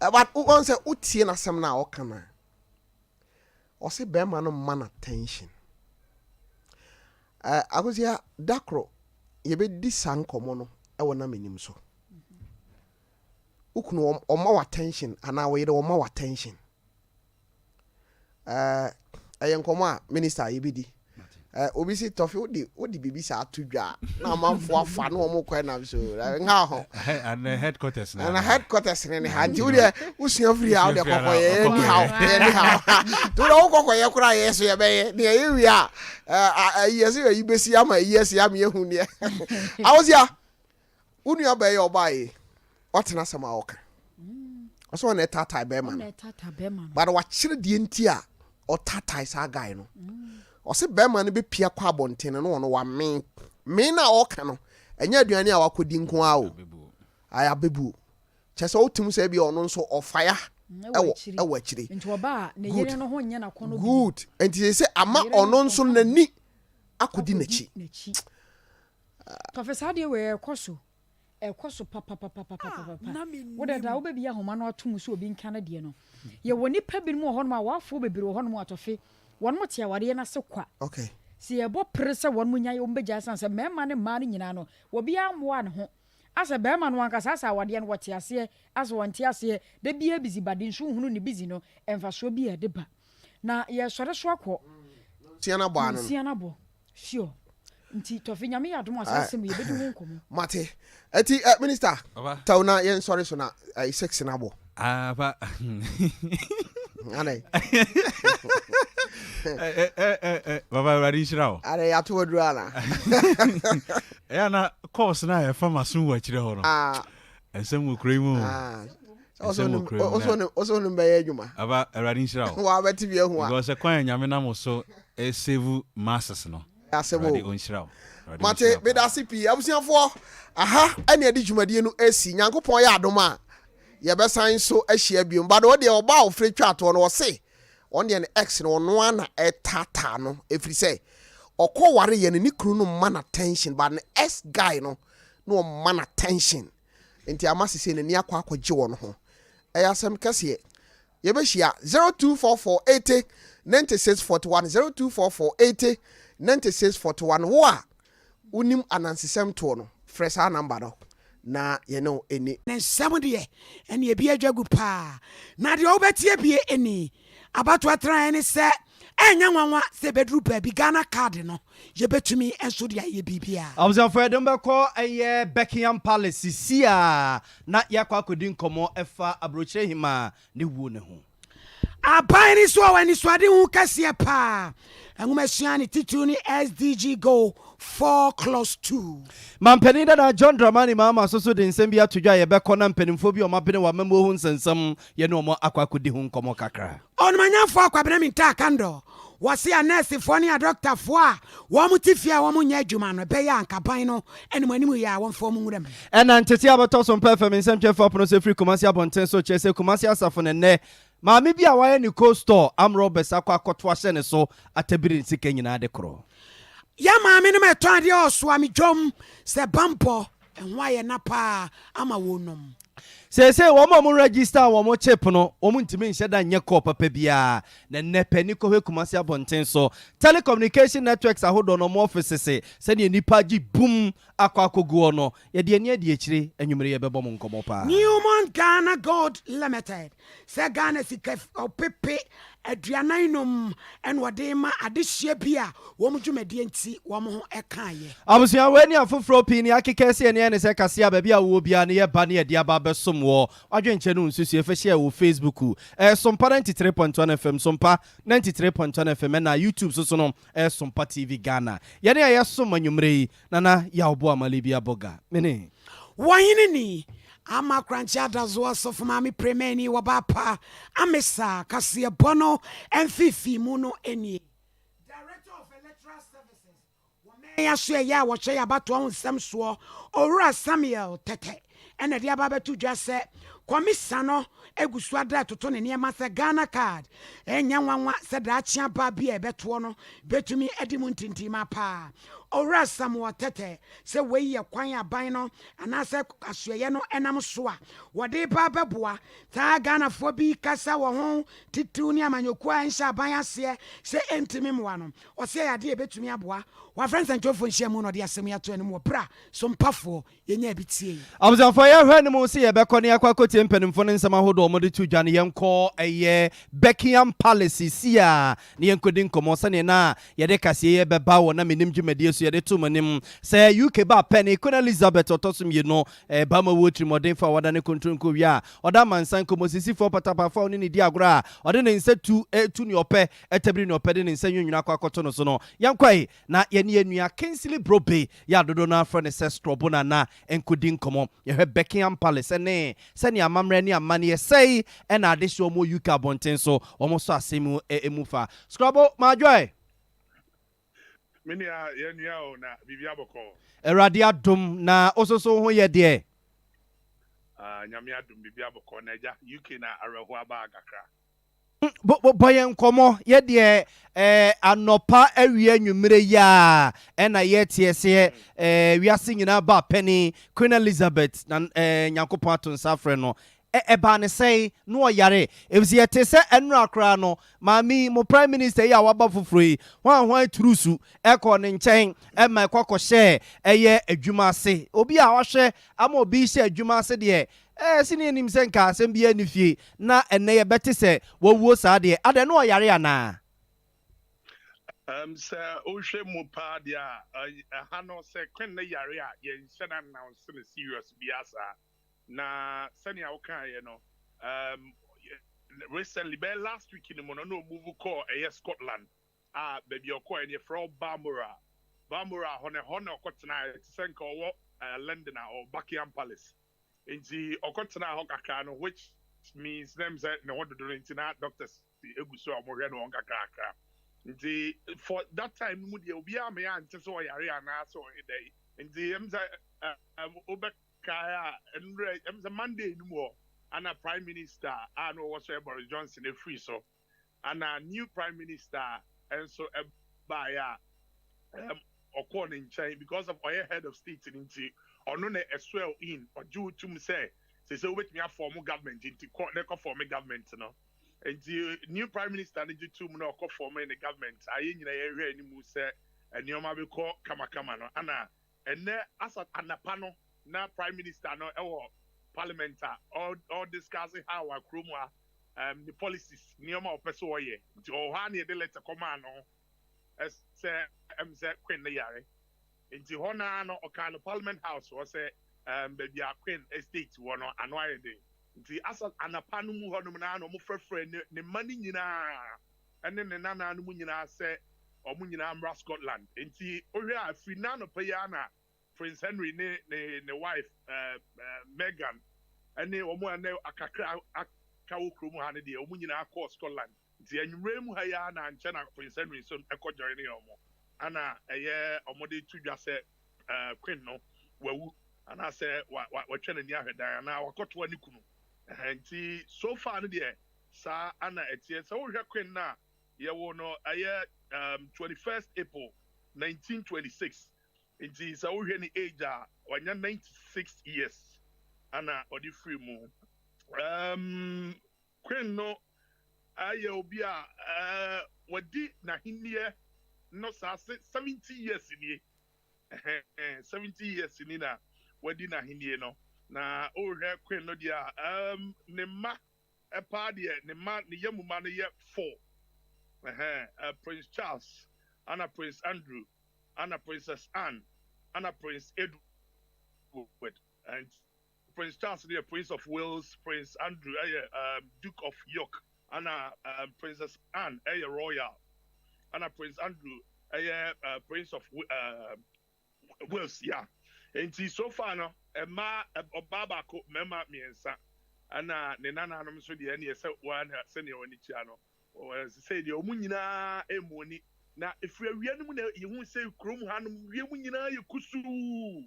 But once a Utiana some now, come. Or say, Bearman man attention. I was here, Dacro. You be this sang common. I want to Menim so. Ukno or more attention, and I wait or more attention. I am Coma, Minister Ibidi. Obisi Tofi, what the babies are to jar. Now, man, for fun, no more quite so. Now, and the headquarters, and a headquarters, and had Julia, who's your free out there, anyhow. To the Oco, cry, yes, we are near area. Yes, you be see, yes, I'm here. I was here. Unia bay or buy. What's not some oak? I saw a tata bearman. But what should the intia or tata is our guy? No. Or say bearman be Pia Quabontin and one mean. Me na okano. And yet, you are near could dinko. I have bebu. Just all to say be on so or fire. A watchery. Into a bar, good. And they say, I'm not on so neat. I could dinner cheat. Professor, how do you wear a cosso? Ekoso papa woda da wo be bia homa no atom so obi Canadian ye woni pa bi mu ho no ma wafo bebiro ho no atofe won mo tia wade na se kwa okay si e bo pere se won mo nya yo mbeja san se mema ne ma ne nyina no wo bia moa ne ho asa be ma no anka sasa wade no wote ase asa wonte ase de bia bizi bade nso hunu ne bizi no emfa so bia de ba na ye sore so akọ siana bo anu siana bo sure nti Tofi nyame ya dum asasem ye bedu nkomo mate eti minister tauna yen sorry so na 6 na bo ba ane baba radi shirawo are ya to duana ya na course na e fama sun wa kire ho no ensem ukure mu also no be adwuma aba radi shirawo wa beti bi ehu a because kwan nyame na mo so e save masses no asebo mate bedasipi abusianfo aha ene edi dwumadie no esi nyankopon ya adoma ye besan so ahia biom ba do de oba ofre twato no wose on de x no no ana etata no efri se okoware ye ne kru no man attention ba ne s guy no no man attention enti amasese ne ni akwa akogye wo no ho eyasem kase ye be hia 024480 9641 024480 9641 wo a unim anansesem to no fresa number no na ye no eni na nsam de ene ye bia dwagu pa na de obetie bie eni abato atra ene se enya nwanwa se bedru pa bi Ghana card no ye betumi enso de ye bibia observe for dem be call eye Buckingham Palace sia na yakwa akodi nkomo efa abrochire hima ne wuo ne ho abai ni so wani so ade hu kase pa anguma suani tituni SDG go 4 close 2 mampeni da John Dramani mama so de nsem bia todwa ye be kona mpenimfo bi o mabene wa memo hu nsensem ye ne omo akwakodi hu nkomo kakra on manyafo akwabena minta kando wasi a nurse fo ne a doctor fo a wo mutifia wo munya adwuma no be ya ankaban no ene manimu ya won fo mu nwuram ena ntete abato so mpa fm nsem twefo pono so free Kumasi abonten so chese Kumasi asafo ne ne maame bia wa ye ni co store amro besa kwa akoto ahye ne so atabiri nsike nyina de kro ya maame no meto ade oso ami dwom se bampo enwa ye na pa ama wonom se wo mo register wo mo chip no wo ntimi nhye da nye call papa bia na nepani ko Kumasi abonten so telecommunication networks ahodo no mo offices se ne nipa gi boom akwakoguo no ye de ania de akire anwumere ye bebo mo nkomo pa Newman Ghana Gold Limited se Ghana sikaf opepe aduanainom en wade ma adehye bia wo mo dwumade nti wo mo ho ekaye abusia weni afofro pi ni akekese ne se kase aba bia wo bia ne ye ba ne ye dia ba besom wo adwenche no nsusu e fehye wo Facebook Sompa 93.1 FM Sompa 93.1 FM na YouTube so no Sompa TV Ghana ye ne ye som anwumre na ya obo amale bia boga mene wahine ni ama kranchi adazo so for mami premeni wabapa amesa kase bono emfifi mu no enie director of electoral services women so ya wo hwe ya bato onsem so owura Samuel Tete ena dia ba betu dwa se komisa no egusu ada toto ne niema se Ghana card enya nwanwa se da achia ba bia ebeto no betumi edimu ntintima pa owura Samuel Tete se wei ye kwan aban no anase asoye no enam so a wode ba beboa ta Ghana fo bi kasa wo ho titu ni amanyoku ansha aban ase se entimi mwa no o se ya de betumi aboa wa friends and jofo nhia mu no de asem ya to anim pra so mpafo yenya bitie abuzafo ya hwa ne mu se ye bekọ ne akwa kotie mpanimfo ne nsema hodo mo de tu dwane yenko eye Buckingham Palace sia ne yenkodi nkomo se ne na ye de kase ye beba wo na menim dwumade so ye de to manim se UK ba penny Queen Elizabeth otosum ye no ba ma wotri modern fa wada ne kontronko wi a oda mansan komo sisi fo patapa fa oni ne di agora ode ne nsa tu ne ope etabri ne ope de ne nsa nwunwuna akwa koto no so no yankwai na ye ne enua Kingsley Brobe ya dodo na afro ne se strobona na enkodi nkomo ye hwe Buckingham Palace ne se ne amamre ne amane ye sei e na ade so mo UK abonten so omo so asemu emufa scrobo majoy mini ya yenua o na bibia boko Erade adom na ososo ho ye de nyame adom bibia boko na ja UK na areho aba agakra boyen komo ye de anopa awie anwumre ya na ye tiese wiase nyina ba penny Queen Elizabeth na nyankopon aton safre no eba ne sei no yare ebisi yete se enru akra no mami mo prime minister ya waba foforo hwan turusu eko ne nchen ma ekoko she eye adwuma ase obi a wahwe ama obi she adwuma ase de sini enim se nka asem bia ni fie na enne ye bete se wowuo saa de ade no yare ana se o hwe mu pa dia ha no se Queen na yare a ye nhyena announce ne serious biasa na sani awuka ye no recently be last week in mono no move call Scotland baby okọ any from Bamura hone okotena senka owo London or Buckingham Palace inti okotena ho kakra no which means them say no what do intina doctors eguso amore no kakra inti for that time mu de obi am ya nte so yare ana so dey inti em say Kaya and the Monday no more and a prime minister and also Boris Johnson a free so and a new prime minister and so by or corn in China because of our head of state in or no as well in or due to say with me a formal government into court form a government no and the new prime minister need to no form in the government I in area any say and you might be called kama no and there as an panel na prime minister no parliament all discussing how our kromwa the policies nioma opeso oye o ha na de letter command no say Queen na yare nti hona no okano parliament house was say baby a Queen estate wo no anoye de nti asa anapa no mu hono na no mo frefre ne mani nyina ene ne nana no mu nyina say omu nyina amra Scotland nti ohwe afri na no paya na Prince Henry ne wife Meghan and omo ane akakra akawo kromu ha ne de omo nyina akọ Scotland ti anwure mu ha ya na nche na Prince Henry so ekọ join ne omo ana eye omo de tudwa se Queen no wawu ana se wa twa na ni ahwedan na wakoto ani kunu nti so far ne de sa ana etie se wo hwe Queen na ye wo no eye 21st April 1926 it is already age when you're 96 years ana odi free mu Queen no aye obi a wadi na hinie no sa 70 years ni 70 years ni na wadi na hinie no na ohwe Queen no dia ne ma epa de ne ma ne yamuma no ye 4 Prince Charles ana Prince Andrew ana Princess Anne Anna Prince Edward and Prince Charles, the Prince of Wales, Prince Andrew, Duke of York, Anna Princess Anne, Royal, Anna Prince Andrew, Prince of Wales, yeah. Enti so far no ema obaba ko mema miensa ana ne nana no so de ne se wan se ne woni chia no o se de omu nyina emoni na efura wiye no mu na yehu se krom ha no wiye mu nyina ye kusu.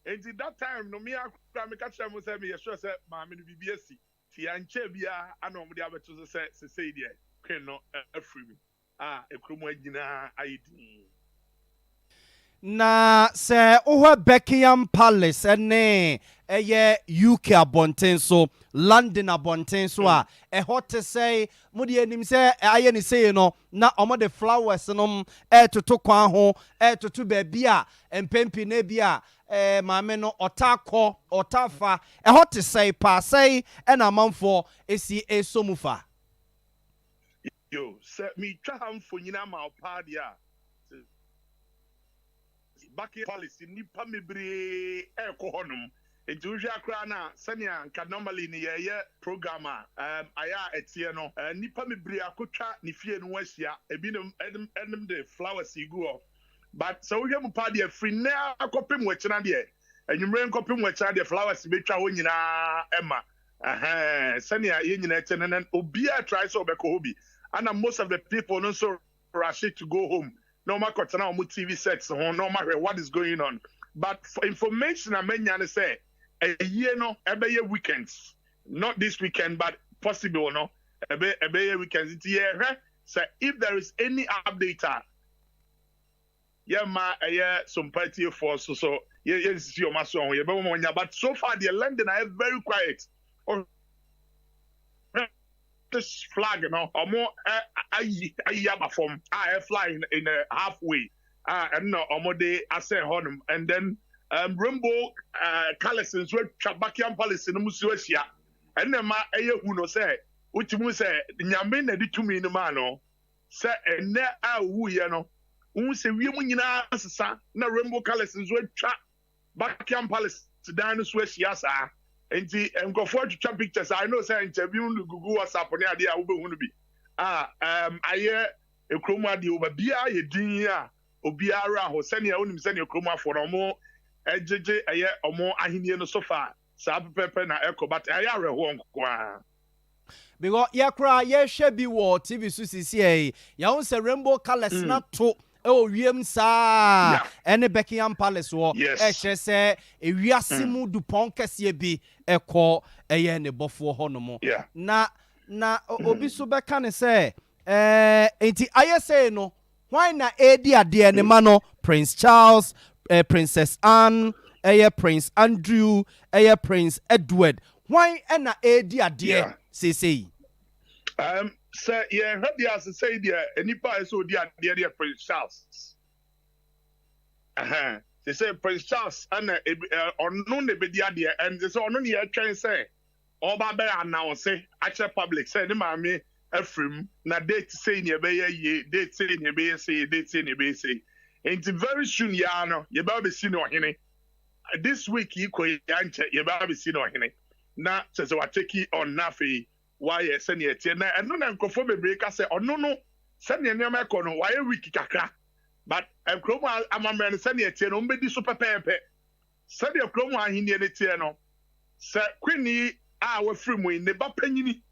Enti that time no me akura me catch am say me ye sure say ma me no bibia si ti anche bia ana omu de abeto se de kwen no afri mi ekrom agina ayidi. Na se oho Buckingham Palace ene UK abonten so London abonten so a hot say mudi enim say aye ni say no na omo the flowers no toto kwan ho toto ba bia empempi na bia maame no otakọ otafa hot say pa say na manfo esi esomufa yo se mi twa hamfo nyina ma opa dia Buckingham Palace nipa mebre honum enti wo hwa kra na senia nka normally ni ye program aya etie no nipa mebre akotwa ni fie no ahia ebinom enim de flowers igu but so we mu pa de free na akopem wachina de enwumre nkopem wachina de flowers betwa ho nyina ema senia ye nyina etene obi a try so obeko hobi and most of the people no so rush to go home. No matter what TV sets, no matter what is going on. But for information, I mean, say a year no, every weekends, not this weekend, but possible no, every weekends. It's here. So if there is any update, some party force. So yes, your master. But so far, the London are very quiet. This flag, or more from I fly in a halfway. And no, Omode I say honum, and then Rainbow colors and Buckingham Palace in Musuasia. And then my who say, which you say, Yamin did to me in the mano, say, and there are who you know, who say, we munina, na Rainbow colors and Buckingham Palace to dinosaurs, yes, and go forward to check pictures. I know say interview no Google WhatsApp on the idea ube hunu bi. I hear a chroma di over bia ye din ya obiara ho senia onim senia chroma for omo ejeje aye omo ahinie no so far. Sa pepe na echo but aye areho nkwa. Because yakra ye hwe bi wo TV so sisi ya won se rainbow colors na to wiem sa ene Buckingham Palace wo ehye se ewiase mu dupon kese bi ekọ eye ne bofo ho no mo na obi so beka ne se enti aye say no why na edi ade ne ma no Prince Charles Princess Anne Prince Andrew Prince Edward why na edi ade say Sir, yeah, heard the answer say there, and if I saw the Prince Charles. They say Prince Charles and unknown the idea, and there's only a train say, all by now say, actual public say, the mammy, a film, na date say near bay, date say near bay, say, date say near bay, say. And very soon, Yano, your baby seen or henny. This week, you could answer your baby seen or henny. Now, says I take it on Nafi. Why send ye na and no conform break say oh no send ye nyama ko no why wiki kakra but kroma amamre send ye tie no mbedi so pepepe send ye kroma ahini ne tie no se kwini a wa free mu ne ba panyini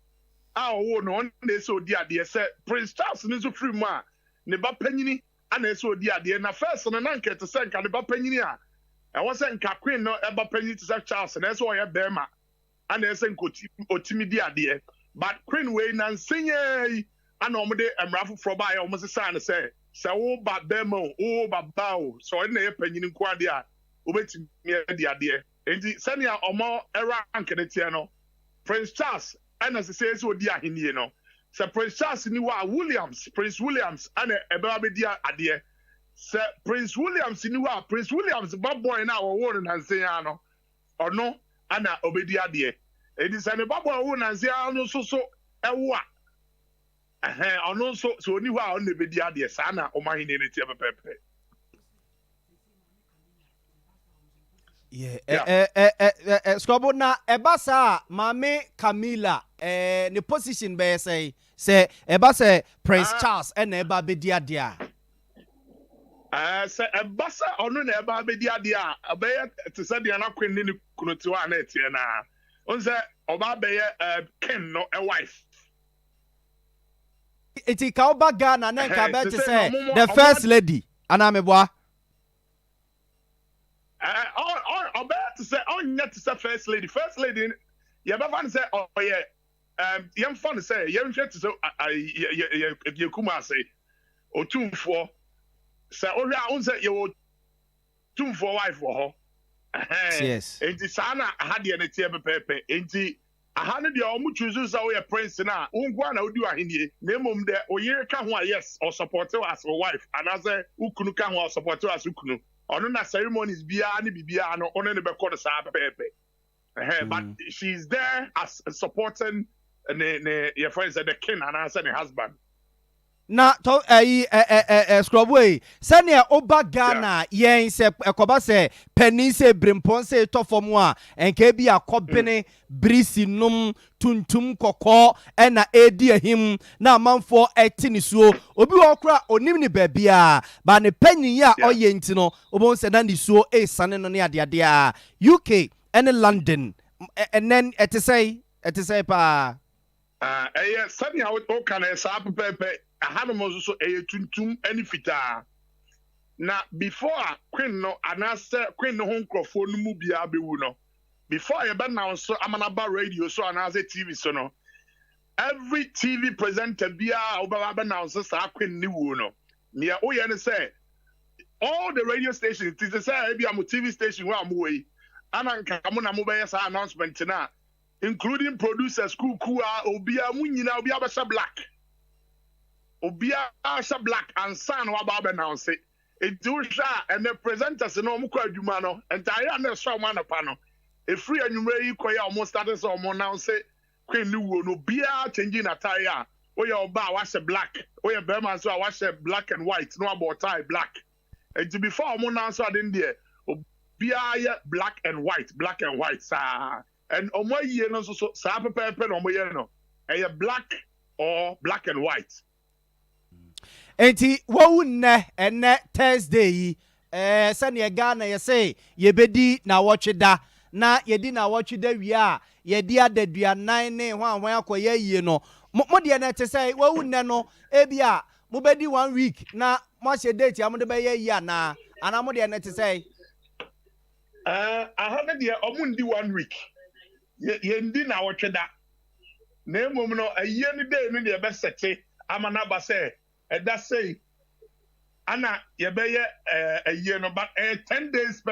a wo no on na so di ade se Prince Charles ne so free mu a ne ba panyini ana so di ade na first no na nke to se nka ne ba panyini a e wo se nka queen no e ba panyini to se Charles na so ye bema ana se nkoti otimi di ade. But Queen way nan sinye and omode emrafo for by almost sign say wo ba demo o ba bao so na ye panyin nko ade a obetimi de ade enti senia omo era anke tie no Prince Charles and as say so di ahenie no se Prince Charles ni wa Prince Williams and ebe be di ade se Prince Williams ni wa Prince Williams bad boy na wo nan sinya no ono ana obedi ade. It is an ababo who and Ziano so ewa. On so only while on the video, dear Sana, or my in it ever pepe. Yeah, Scobo na Ebasa, Mame Camilla, the position by say Ebasa Prince Charles and Eba Bedia dia. Say a bassa or no never be the idea. A bear to say the anakwin in Kunutua net here now. On say Oba Ken no a wife. It's a cowba gun and then Cabet to say the first lady. Anameboa. Oba to say, oh, not to say first lady. First lady, you ever want to say, oh, yeah. Young fun to say, young jet to say, you come and say, or 2 4. So only I won't say you 2 4 wife for her. Yes. And the sana had the table pepe. And the 100 year old chooses our prince now. Ungwana would do a hindi. Name there or year can yes or support us or wife. And as a ukunu can or support us ukunu. On that ceremonies be any bibia no on the back of the pepe. But she's there as supporting your friends at the king and as a husband. Na to scrubway sania oba Ghana yen se ekoba se pani se brimpon se to fom a enka bi akobene brisi num tuntum kokọ na edi ahim na amanfo etini suo obi wo kra onim ni babia ba ne panyi a oye ntino obon se na ni suo sane no ne ade a UK and London and then et say pa sania o kan sa pepe Ahanamos so a tuntum any fita. Now, before Queen no, and I said Queen no home crofone mubia be uno. Before I ban now, so I'm an about radio, so and as a TV so no. Every TV presenter be a now, so Queen new uno. Near Oyan say all the radio stations, it is a be a TV station where I'm away. And I'm coming a mobile announcement tonight, including producers, Kukua, Obia Munina, Obia Black. Obia Asha Black and San Wababa now say it do and the presenters no mukwa jumano and I understand man pano. A free and you may almost started some more now say Queen New no beer changing attire. Oh your bar wash a black. Oh your Burma so I wash a black and white, no about tie black. And to before more now so I didn't there. Obia black and white, sir. And on my year no so sapa pen on my year no. A black or black and white. Enti wo nne ene Thursday sane Ghana ye say ye bedi na wochida na ye di na wochida wi a ye di adaduanan ne hwan akoye yie no mo de na te say wo nne no ebia mo bedi 1 week na mo hye date am de be ye yie na ana mo de na te say ahana de omundi 1 week ye ndi na wochida na emom no aye ni day no de be sete amana ba say that say, Anna, you be a year no, but 10 days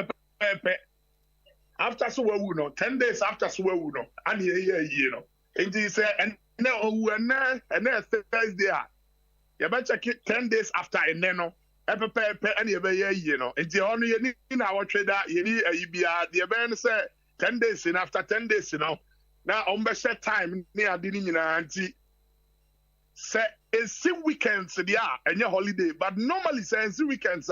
after so we know, 10 days after so we know, and you know, and he said, and now and then Thursday, you better check it 10 days after and then no, and you be you know, and the only in our trader, you need a UBR, the event say 10 days in after 10 days, you know, now on the set time near the auntie. Say it's weekends there and your holiday, but normally say it's weekends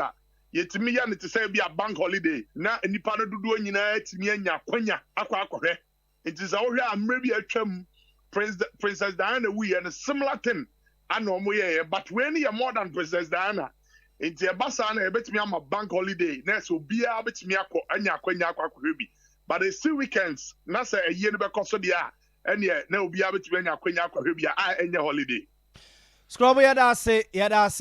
yet me and to say be a bank holiday. Na nipa no do nyina timi anya kwanya akwa it is all here maybe a chum Princess Diana we and a similar thing and no more but when you more than Princess Diana into a basa na betimi am a bank holiday na so bia betimi akọ anya kwanya akwa bi but it's weekends na say a year be koso dia and yeah na obi betimi anya kwanya akwa bi a anya holiday. Scrub yada se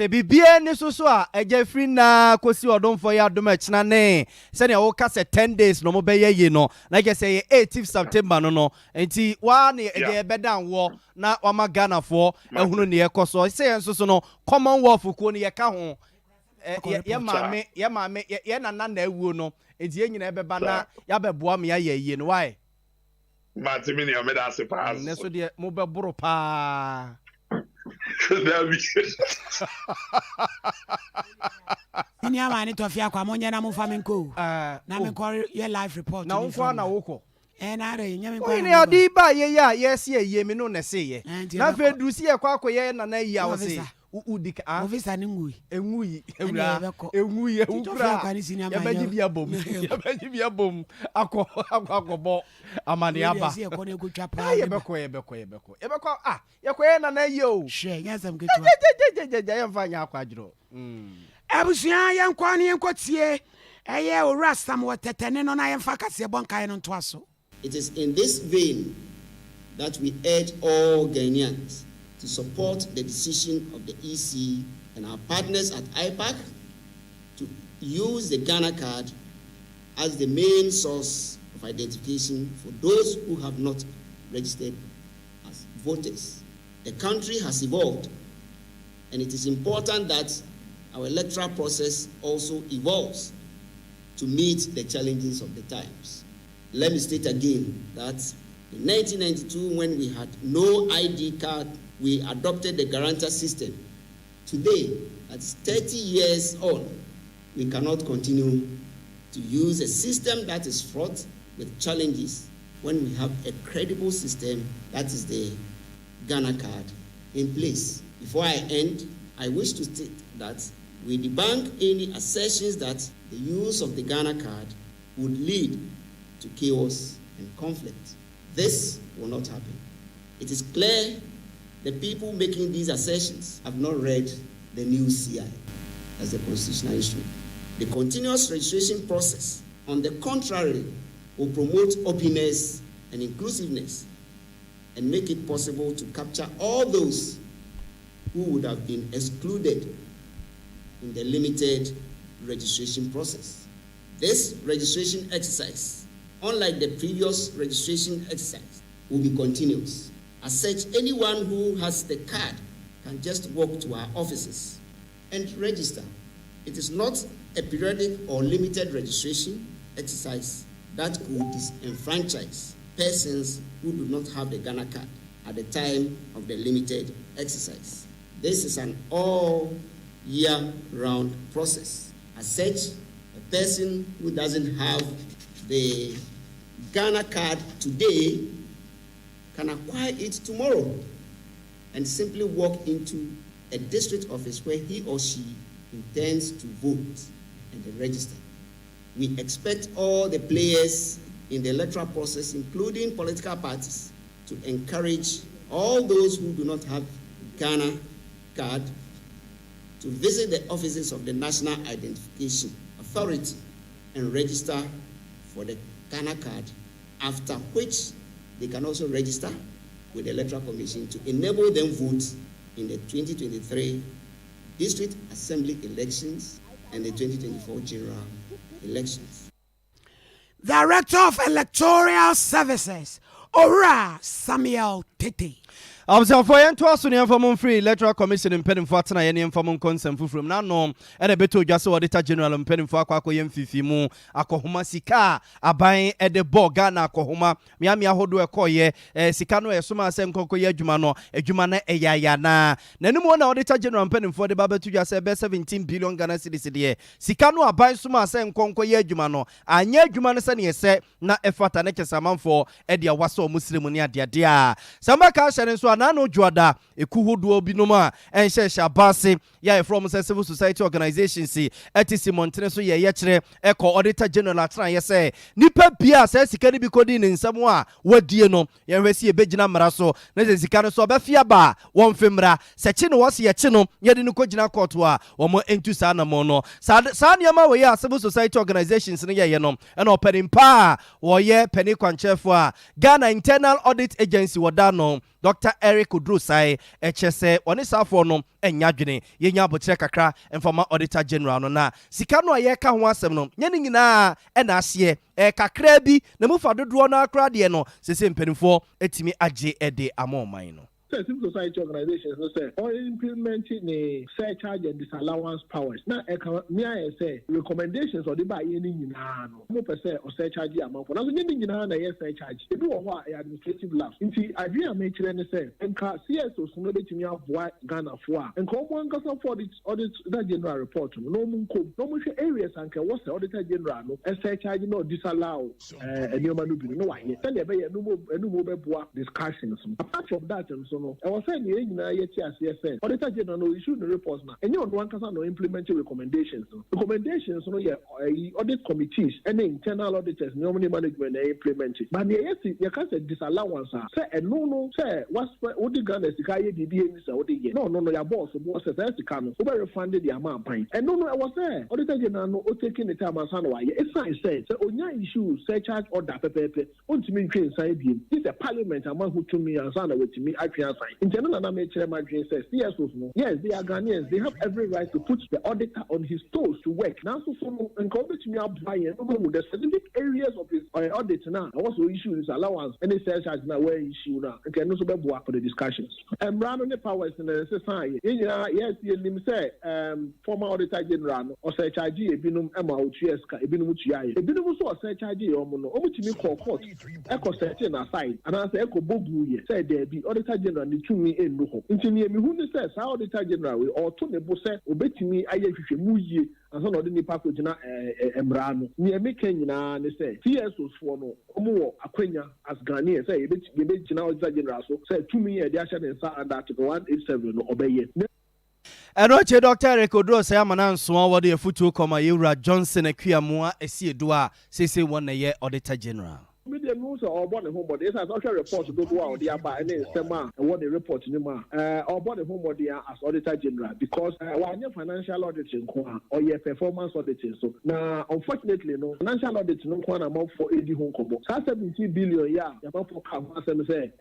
bibie ni so a eje free na kosi odon for ya dom echna ne se ne wo ka se 10 days no mo be ye no na je say 18th September no enti wa ne eje bedan wo na wa ma Ghana for ehunu ne ekoso se enso so no Commonwealth ko ne ye ka ho ye maame ye nana na awuo no enti ye nyina beba na ya beboa me ya ye no why Martin me da se pass ne so de mo be boro pa Ini ama ni Tofiakwa monye na mufa menko na me call your live report na unfa na woko na re nyame kwa ni odi ba ye ya yes ye me no na se ye na fe du si ye kwa koye na yi a wo se udika officer ni ngui ewura ukra ya baji bia bom akọ amani aba ye ko ne ko twapa ye beko ye ko na yi o she nyasam ke ya mfanya akwa juro abusua yɛnkɔ ne yɛnkɔtie ɛyɛ owura sam wɔtɛtɛne no na yɛmfa kaseɛ bɔ nkae no ntoa so. It is in this vein that we urge all Ghanaians to support the decision of the EC and our partners at IPAC to use the Ghana card as the main source of identification for those who have not registered as voters. The country has evolved, and it is important that our electoral process also evolves to meet the challenges of the times. Let me state again that in 1992, when we had no ID card, we adopted the guarantor system. Today, at 30 years on, we cannot continue to use a system that is fraught with challenges when we have a credible system that is the Ghana card in place. Before I end, I wish to state that we debunk any assertions that the use of the Ghana card would lead to chaos and conflict. This will not happen. It is clear the people making these assertions have not read the new CI as a constitutional instrument. The continuous registration process, on the contrary, will promote openness and inclusiveness and make it possible to capture all those who would have been excluded in the limited registration process. This registration exercise, unlike the previous registration exercise, will be continuous. As such, anyone who has the card can just walk to our offices and register. It is not a periodic or limited registration exercise that could disenfranchise persons who do not have the Ghana card at the time of the limited exercise. This is an all-year-round process. As such, a person who doesn't have the Ghana card today can acquire it tomorrow and simply walk into a district office where he or she intends to vote and register. We expect all the players in the electoral process, including political parties, to encourage all those who do not have Ghana card to visit the offices of the National Identification Authority and register for the Ghana card, after which they can also register with the Electoral Commission to enable them vote in the 2023 District Assembly elections and the 2024 general elections. Director of Electoral Services, Ora Samuel Tete. Observe for yen to aso ne inform free electoral commission impeding for atena yen inform consent from na no e de beto dwase auditor general impeding for akwa yen fifi mu akohoma sika aban e de boga na akohoma miami ahodo ekoye sika no esoma ase nkoko ye adwuma no adwuma na eyaya na nanumu na auditor general impeding for de babeto dwase be 17 billion Ghana cedis de sika no aban soma ase nkoko ye adwuma no anya adwuma no se ne ese na efata ne kesamanfo e de awaso muslimu ne ade a samba ka hyere so nano juada ekuhudu obinoma enhye shabase ya from civil society organizations etc montene so ye kire eko auditor general atran ye say nipa bia say sika ni bikodi ni nsam a wadie no ye hwesi ebegina mara so na se sika no so obafia ba won femra se chi no wose ye chi no ye de no kogina court a omo entu sa na mo no sa niama we ya civil society organizations ne ye no e na openimpa wo ye peni kwanchefo a Ghana Internal Audit Agency wada Dr. Eric Udrusai HSA onisafo no enyadwene yenya abotre kakra informa auditor general no na sika no ayeka ho asem no nyene nyina e na ahye kakra bi na mufa dodo no akra de no sese mpanifo etimi age ede amoman no. Civil society organizations no say or implementing a surcharge and disallowance powers. Now, me I say recommendations or the buy any no. No per se or surcharge amount. Now, any na surcharge. If you want administrative lapse. Inti agree and make sure say and CSO so no be to me avoid Ghana for and come one cause for the audit that general report. No mun areas and what's the auditor general no and surcharge no disallow and no man no why. Tell you no more discussions. Apart from that, so no I was saying the yet auditor general no issue the reports now and you one can no implement recommendations recommendations no audit committees and internal auditors normally management they implement it but you can say disallowance say and no say what's what the Ghana sika ye bibi ni say what ye no your boss say sika no over refunded the amount pay and no I was there auditor general no taking the time answer why it's fine say onya issue surcharge order pepe ontimi ntwe nsan bi this a parliament among who to me answer na with me atwe answer internal na me chere my dream says CSOs no yes they are Ghanaians they have every right to put the auditor on his toes to work now so and come to me up by the specific areas of his audit now also issue this allowance any surcharge now where issue now okay no so be for the discussions and run on the powers in the society yes you say former auditor general or surcharge ebinum ema otua ska ebinum tua ye ebinum so surcharge omo no omo timi call court echo setting aside and I say echo bogu ye say there be auditor general ni tumi enu ho ntini emi hu ni say sa auditor general we or to ne bo say obetimi aye hwehwemu yie anso na odi nipa ko gina emra no ni emi kan nyina ne say CSOs for no omo wo akwanya as Ghanaian say ebe gina auditor general so say tumi ye de ahye ne sa under article 187 no obeye Eno che Dr. Eric Odro say amana nso wode afutu koma Yewura Johnson akuamoa esiedo a sese won ye auditor general media news or body home body is also report to go out the aba and sema what the report ni ma or body home body as auditor general because when financial auditing or your performance auditing so now unfortunately no financial auditing no kwa amount for 80 home kobo 70 billion ya amount for come say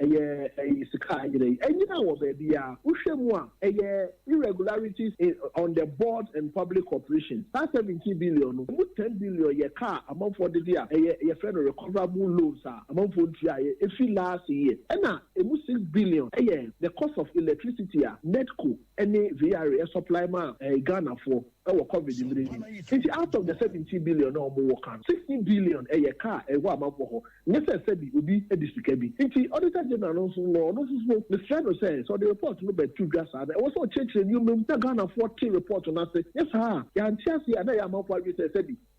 sika agire enyina wo be bia uhwemu a irregularities on the board and public corporations 70 billion no 10 billion ye car amount for the dia your friend recoverable loans amount for if last year and emu 6 billion the cost of electricity netco any VRA supply ma Ghana for our COVID out of the 70 billion no more 16 billion a car what amount for necessarily will be a district be auditor general no the friend says so the report no be two gas and also change the new Ghana 14 report on us yes sir ya antiasi and ya amount for we say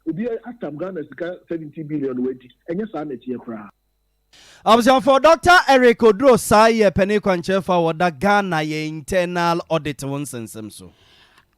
obi atam Ghana 70 billion wedi enye sa na tie kra Observe for Dr. Eric Odro say penny kwanche for Ghana ye internal audit won sensem so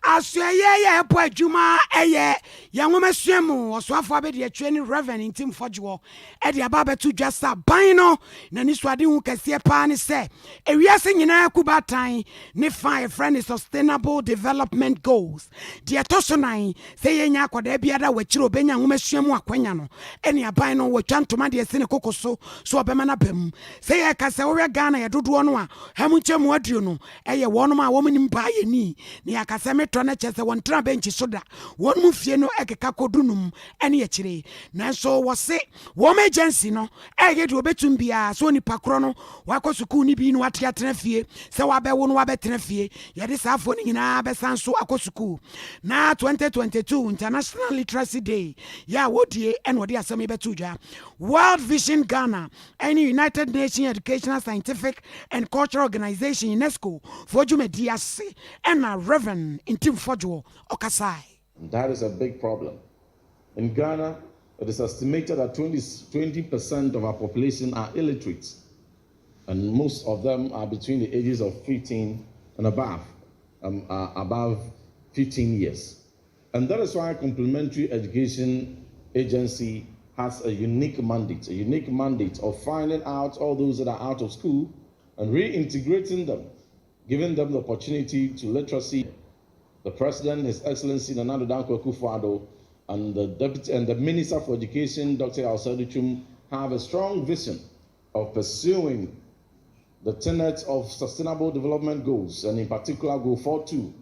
Asye po adwuma eye yanwoma suemu osoafo abedi atwani reverend intim fodwo e de aba betu dwasa ban no na ni so ade hu kase pa ne se ewiase nyina kubatan ne fa friend sustainable development goals de atosonan se yenya akoda biada wachiro obenya nwoma suemu akwanya no ene aban no watwantoma de sene kokoso so obema na bam se ye kase wo Ghana ye dodo no a hamunchemu aduo no eye wonom a womunim ba ye ni ne akase na chese won tra bench soda won mu fie no ekeka kodunum ene ye kire nanso wo se wo emergency no ege de obetum bia so ni pakro no wakosuku ni bi no ateatena fie se wabewo no wabetena fie ye de safo ni nyina besanso akosuku na 2022 International Literacy Day ya wodie ene wode asem betu dwa World Vision Ghana any United Nations Educational Scientific and Cultural Organization UNESCO for jumedi ase ena Reverend Intim Fodwo Okasai. That is a big problem. In Ghana, it is estimated that 20% of our population are illiterate, and most of them are between the ages of 15 and above 15 years. And that is why Complementary Education Agency has a unique mandate of finding out all those that are out of school and reintegrating them, giving them the opportunity to literacy. The President, His Excellency Nana Dankwa Akufo-Addo, and the Deputy and the Minister for Education, Dr. Alsadichum, have a strong vision of pursuing the tenets of Sustainable Development Goals, and in particular Goal 4.2,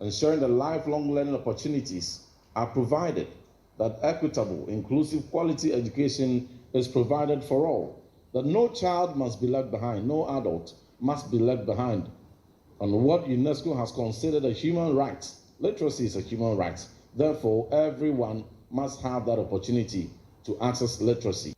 ensuring that lifelong learning opportunities are provided, that equitable, inclusive, quality education is provided for all, that no child must be left behind, no adult must be left behind, on what UNESCO has considered a human right. Literacy is a human right. Therefore, everyone must have that opportunity to access literacy.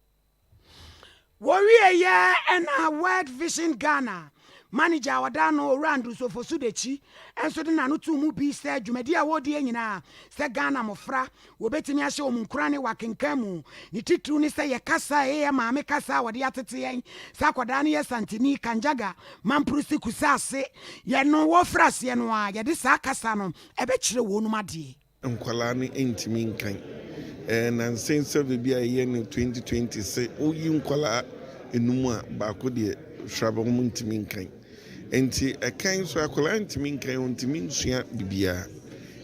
Warrior and our World Vision Ghana. manager wadano randu so for sudechi enso de nanu tu mu bi se dwumadi a wodi nyina se Ghana mofra wobetimi ahye omunkura ne wakenkamu ni titru ni se ye kasa ye maame kasa wode atete yen sa kwadaa ne ye santini kanjaga mamprusi kusase ye no wo frase no a ye de sa kasa no ebe kire wonum ade nkwala ne entimi nkan na nsense bia ye no 2020 se oyi nkwala enum a baako de hwaba mu ntimi nkan enti ekan so akwala ntimi nkan ntimi nsua bibia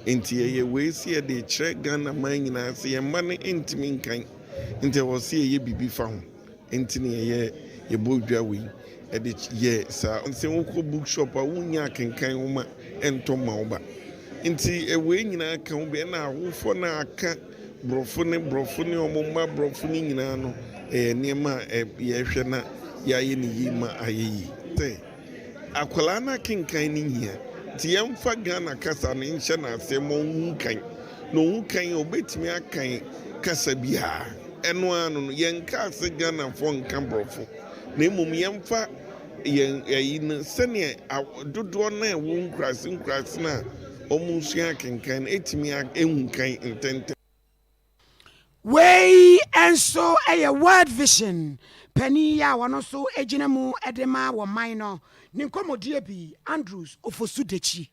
enti ye we si de kire Ghana man nyina se ye ma ne ntimi nkan enti wo se ye bibi fa ho enti ne ye bodwa we e de ye sa nse wo ko bookshop a wunya kenkan wo ma ento ma wo ba enti we nyina kan be na awofo na aka brofo ne omomma brofo ne nyina no niema ye hwe na ya ye ne yima ayeyi te akwala na kenkan ne hia ti yemfa Ghana kasa ne nhye na asem onkan no onkan obetimi akan kasa bia eno anu no yenka se Ghana fo nkan brofo na emom yemfa yen sene dodo na wo nkrasi na omusua kenkan etimi ehunkan intente Way and so a word vision. Penny ya wano so ejinamu edema wa minor. Ninkomo diebi Andrews ofosudechi.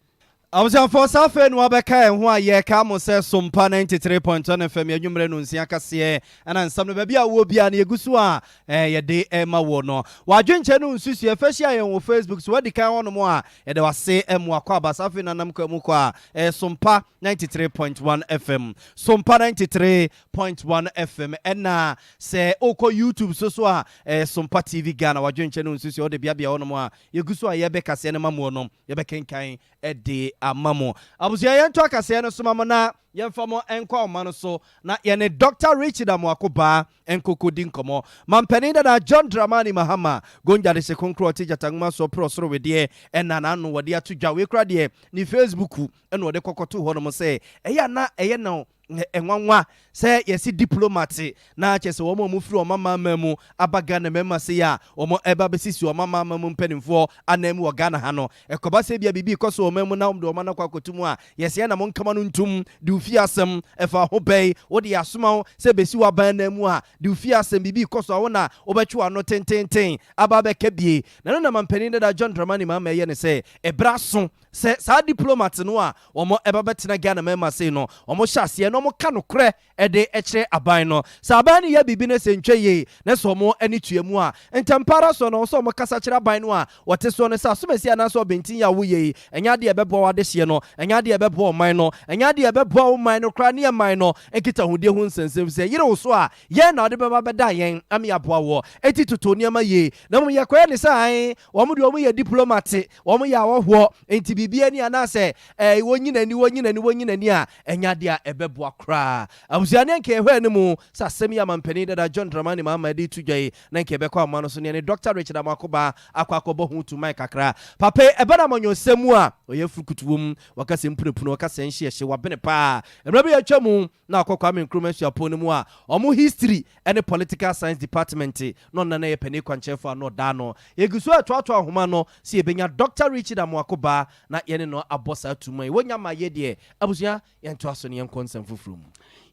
Abuja for safe no abeka ho aye ka mo se Sompa 93.1 FM ya nwumre no nsia kase ana nsam no ba bia wo bia na yegusu a ye de ema wo no wadwenche no nsusu e fashi ayen wo Facebook so wadi kan wono mo a ye de wase emu akwa basafe nanam kwa mu kwa Sompa 93.1 FM Sompa 93.1 FM ena se oko YouTube so a Sompa TV Ghana wadwenche no nsusu o de bia wono mo a yegusu a ye be kase na mamu no ye be kenkan de amamo abusia yento akase no soma na yemfamo enko omano so na yene Dr. Richard Amwakoba enkokodi nkomo mampani da John Dramani Mahama gonja de sekonkro tijatangma so prosoro wedie enana no wode atodwa we kra de ni Facebook eno wode kokoto ho no mo se eya na eye no enwanwa se yesi diplomati na chese wo mo firi o mama mamu abaga na mema se ya o mo eba besisi o mama mamu mpanimfo anam wo Ghana ha no ekoba se bia bibi koso o mamu na omdo mana kwa kotumu a yesi na mo nkama no ntum de ufi asem efa ho bei wo de asoma se besi wa ban na mu a de ufi asem bibi koso wo na obetwe ano tententen aba be kabie na no na mampani da John Dramani mama ye ne se ebraso se sa diplomat no a o mo eba betena Ghana mema se no o mo hyase no mo ka no kre ede ekire aban no sa aban ne ya bibi ne se ntwe ye ne so mo ani tuamu a entampara so no so mo kasa kire aban no a wote so ne sa so mesi ana so bentin ya wo ye enya de ebebo wade hye no enya de ebebo man no enya de ebebo wo man no kra ne man no enkita hudie hu nsensem se yire wo so a ye na ode beba beda yen ami aboa wo eti toto niama ye na mo ye kwa ne sa an wo mo de wo mo ye diplomat wo mo ya wo ho enti bibia ni ana se wonyina ni a enya de ebebo kra abuziane nke ehwe ne mu sa semi ya mampani da John Dramani mama di tujai na nke be kwa amano so ne Dr. Richard Amwakoba akwakobo hu tu mic kakra papa ebana manyo semu a oye fukutuwum wakase mpunepuno wakase nhye wabene pa emrabe ya twamu na akokwa me nkromansu apone mu a omo history and political science department no na ye pani kwanchefo no da no yegusu atoato ahoma no si ebenya Dr. Richard Amwakoba na yene no abosa tumai wonya ma ye de abusua yento aso ne yankonsam fufuru mu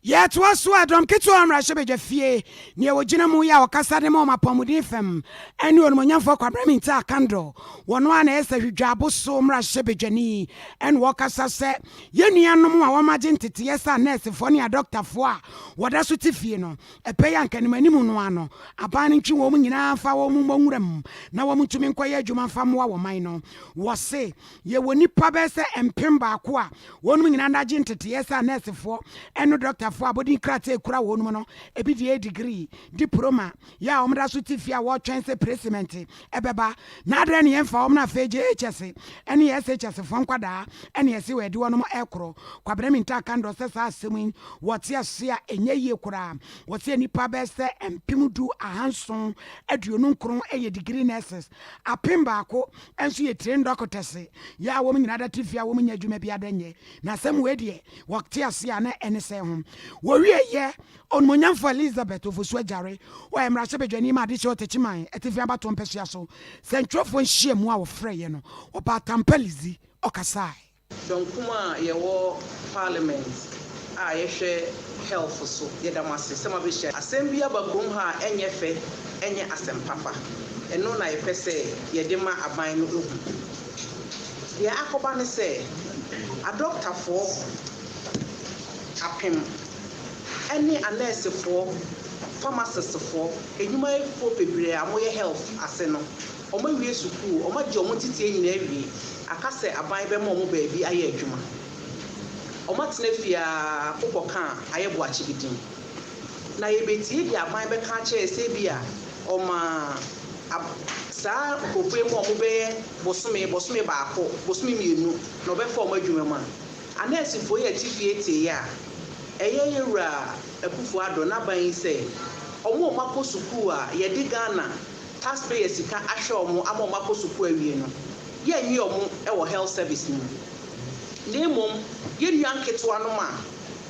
ya to so adom keto amra hyebeje fie ne wogina mu ya wakasa de ma mapomudi fam ene onmonyamfo kwabrami nta kando wono ana esa hwidwabo so mra hyebeje ni ene wakasa se yenuanom a wamaje ntete yesa nurse fo ne a doctor fo a woda so tifie no epeya nkanimanimu no ano abane ntwi wo mu nyina fa wo mu monwuram na wo mutumi nkoye adwuma fa mo wo man no wo se ye woni pa be se empemba ko a wonu nyina ndaje ntete yesa nurse fo ene doctor for abodi krate kura wonu no ebi die degree diploma ya omda so tifia wo twense president ebeba na adre ne yemfa omna feje HS ene SHS fo nkwada ene yesi we di wono mo ekro kwabremi nta kando sesa asemi wote asia enye ye kura wote nipa bese empimudu ahanson aduonu nkron eye degree nurses apemba ko enso ye train doctors ya wo nyina da tifia wo nya dwuma bia danye na sem we die wote asia na ene se ho Worry ye on Monyam for Elizabeth of Swedjare, where I'm Rashabani Madisho Techimai, at if about 1 Pesiaso, Central for Shemwa of Freyano, or Patampelizi, or Kasai. Don Kuma, your parliament, I share health for so, Yedamasi, some of it share. Assembly about Gumha, any fe, any assem papa, and no I per se, Yedema Abine. The Akobani say, a doctor for a pim, any a nurse for, pharmacist for, a human for people, and more health, aseno, or my way to cool, or my geometry in every. Akase aban be mo baabi aye adwuma omatnefia oboka aye boachi bidin na ye betie di aban be ka che se bia oma sa kopue mo be bosome baako bosome mienu no be fo adwuma ma anesifo ye tifie ya eye yewura akufu ado na ban se omo makọ suku a ye di Ghana taxpayers ka ahwe omo ama makọ suku awie no ye nyi omo e wo health service ni nemom ye nwan ketwa no ma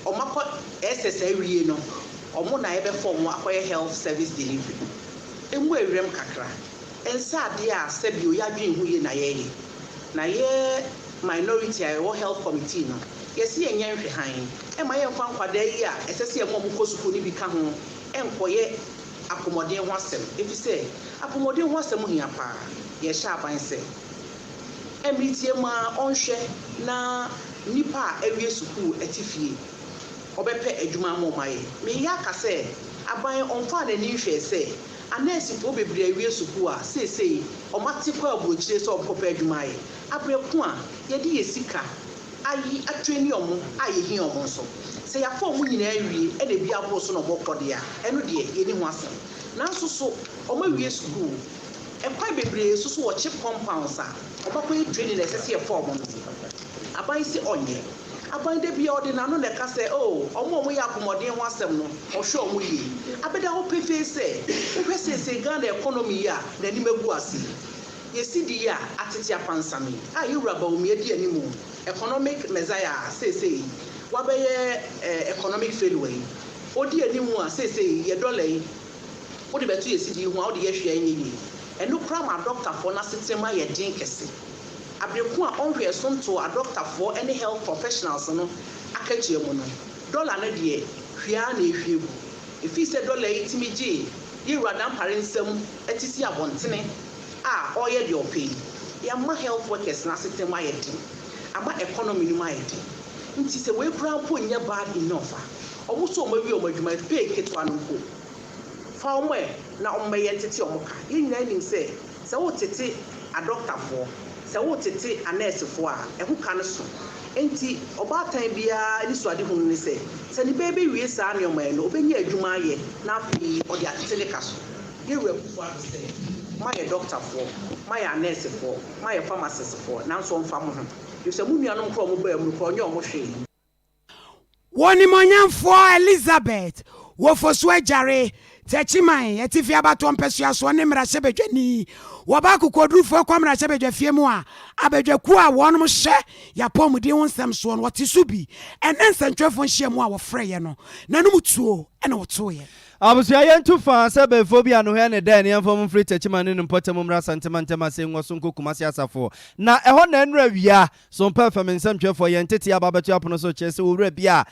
omakọ SSA wie no omo na ebe form akoye health service delivery emu ewrem kakra ensa ade a sebio ya dwen hu ye na ye minority a wo health committee no yesi enye nhwe han e ma ye mfa nkwada yi a esese ye mo kosuku ni bi ka ho enkoye akomoden ho asem efi se akomoden ho asem hia pa ye sha ban se emitie ma onhwe na nipa ewie suku etifie obepe adwuma momaye me ya ka se aban onfa na ni hwe se anesi fo bebre awie suku a sesei omate kwa abrochire so obepe adwuma ye abreku a ye de yesika ayi atwani omo aye hi omo so se ya fo mu nyina awie e de bia bro so no bokode a eno de ye ni ho asem nanso so omo awie suku ekwa bebre so wo chip compounds a obakọ training esese form no aban si onye aban de bia ordinano na ka say oh omo ya akomoden ho asem no ohwe omo yi abeda ho pefe say wo pese Ghana economy ya na ni megu ase yesi di ya atete apansami a yura ba omi edi animu economic messiah say wabeye economic failure odi animu a say ye dollar yi odi betu yesi di hu a odi ye hwe anyi enu kra ma doctor for na sistema ye din kese abreku a onhwe sonto a doctor for any health professionals no akachie mu no dollar na de hwea na ehwegu ifi se dollar itimi je ye radam parensem etisi abontene a oye de opay ya ma health workers na sistema ye din ama economy ni ma ye din nti se we kra mpo nya bad enough omo so omo wi omo adwuma pay ketwa no ko fa omo na omo ye tete omo ka ye nyina nim se wo tete a doctor for se wo tete a nurse for a ehu ka no so enti obatan bia ni so ade hunu ni se ni baby wie sa ne omo no obenya adwuma ye na fi odi atete ne ka so ye we kufu ado se my doctor for my nurse for my pharmacist for na so mfa mo ho you se mu nuanom kro mo ba mu ko onye omo hwe woni monyamfo Elizabeth wo fo so ajare Techimai, Etifia Baton Pesia, so name Rasebejani, Wabaku Kodrufo, come Rasebeja Fiemua, Abejaqua, one more share, Yapom, the one Samson, what is Subi, and then Central from Shemwa, Freyano, Nanutu, and Otoye. Abusuayen too far sebe phobia no he ne den yan fom free Techimai no potem mra santemantema se nwosunko kumasi asafo na eho na enra wia so perfect nsem twefo yen tete ababetu apono so chese owura bia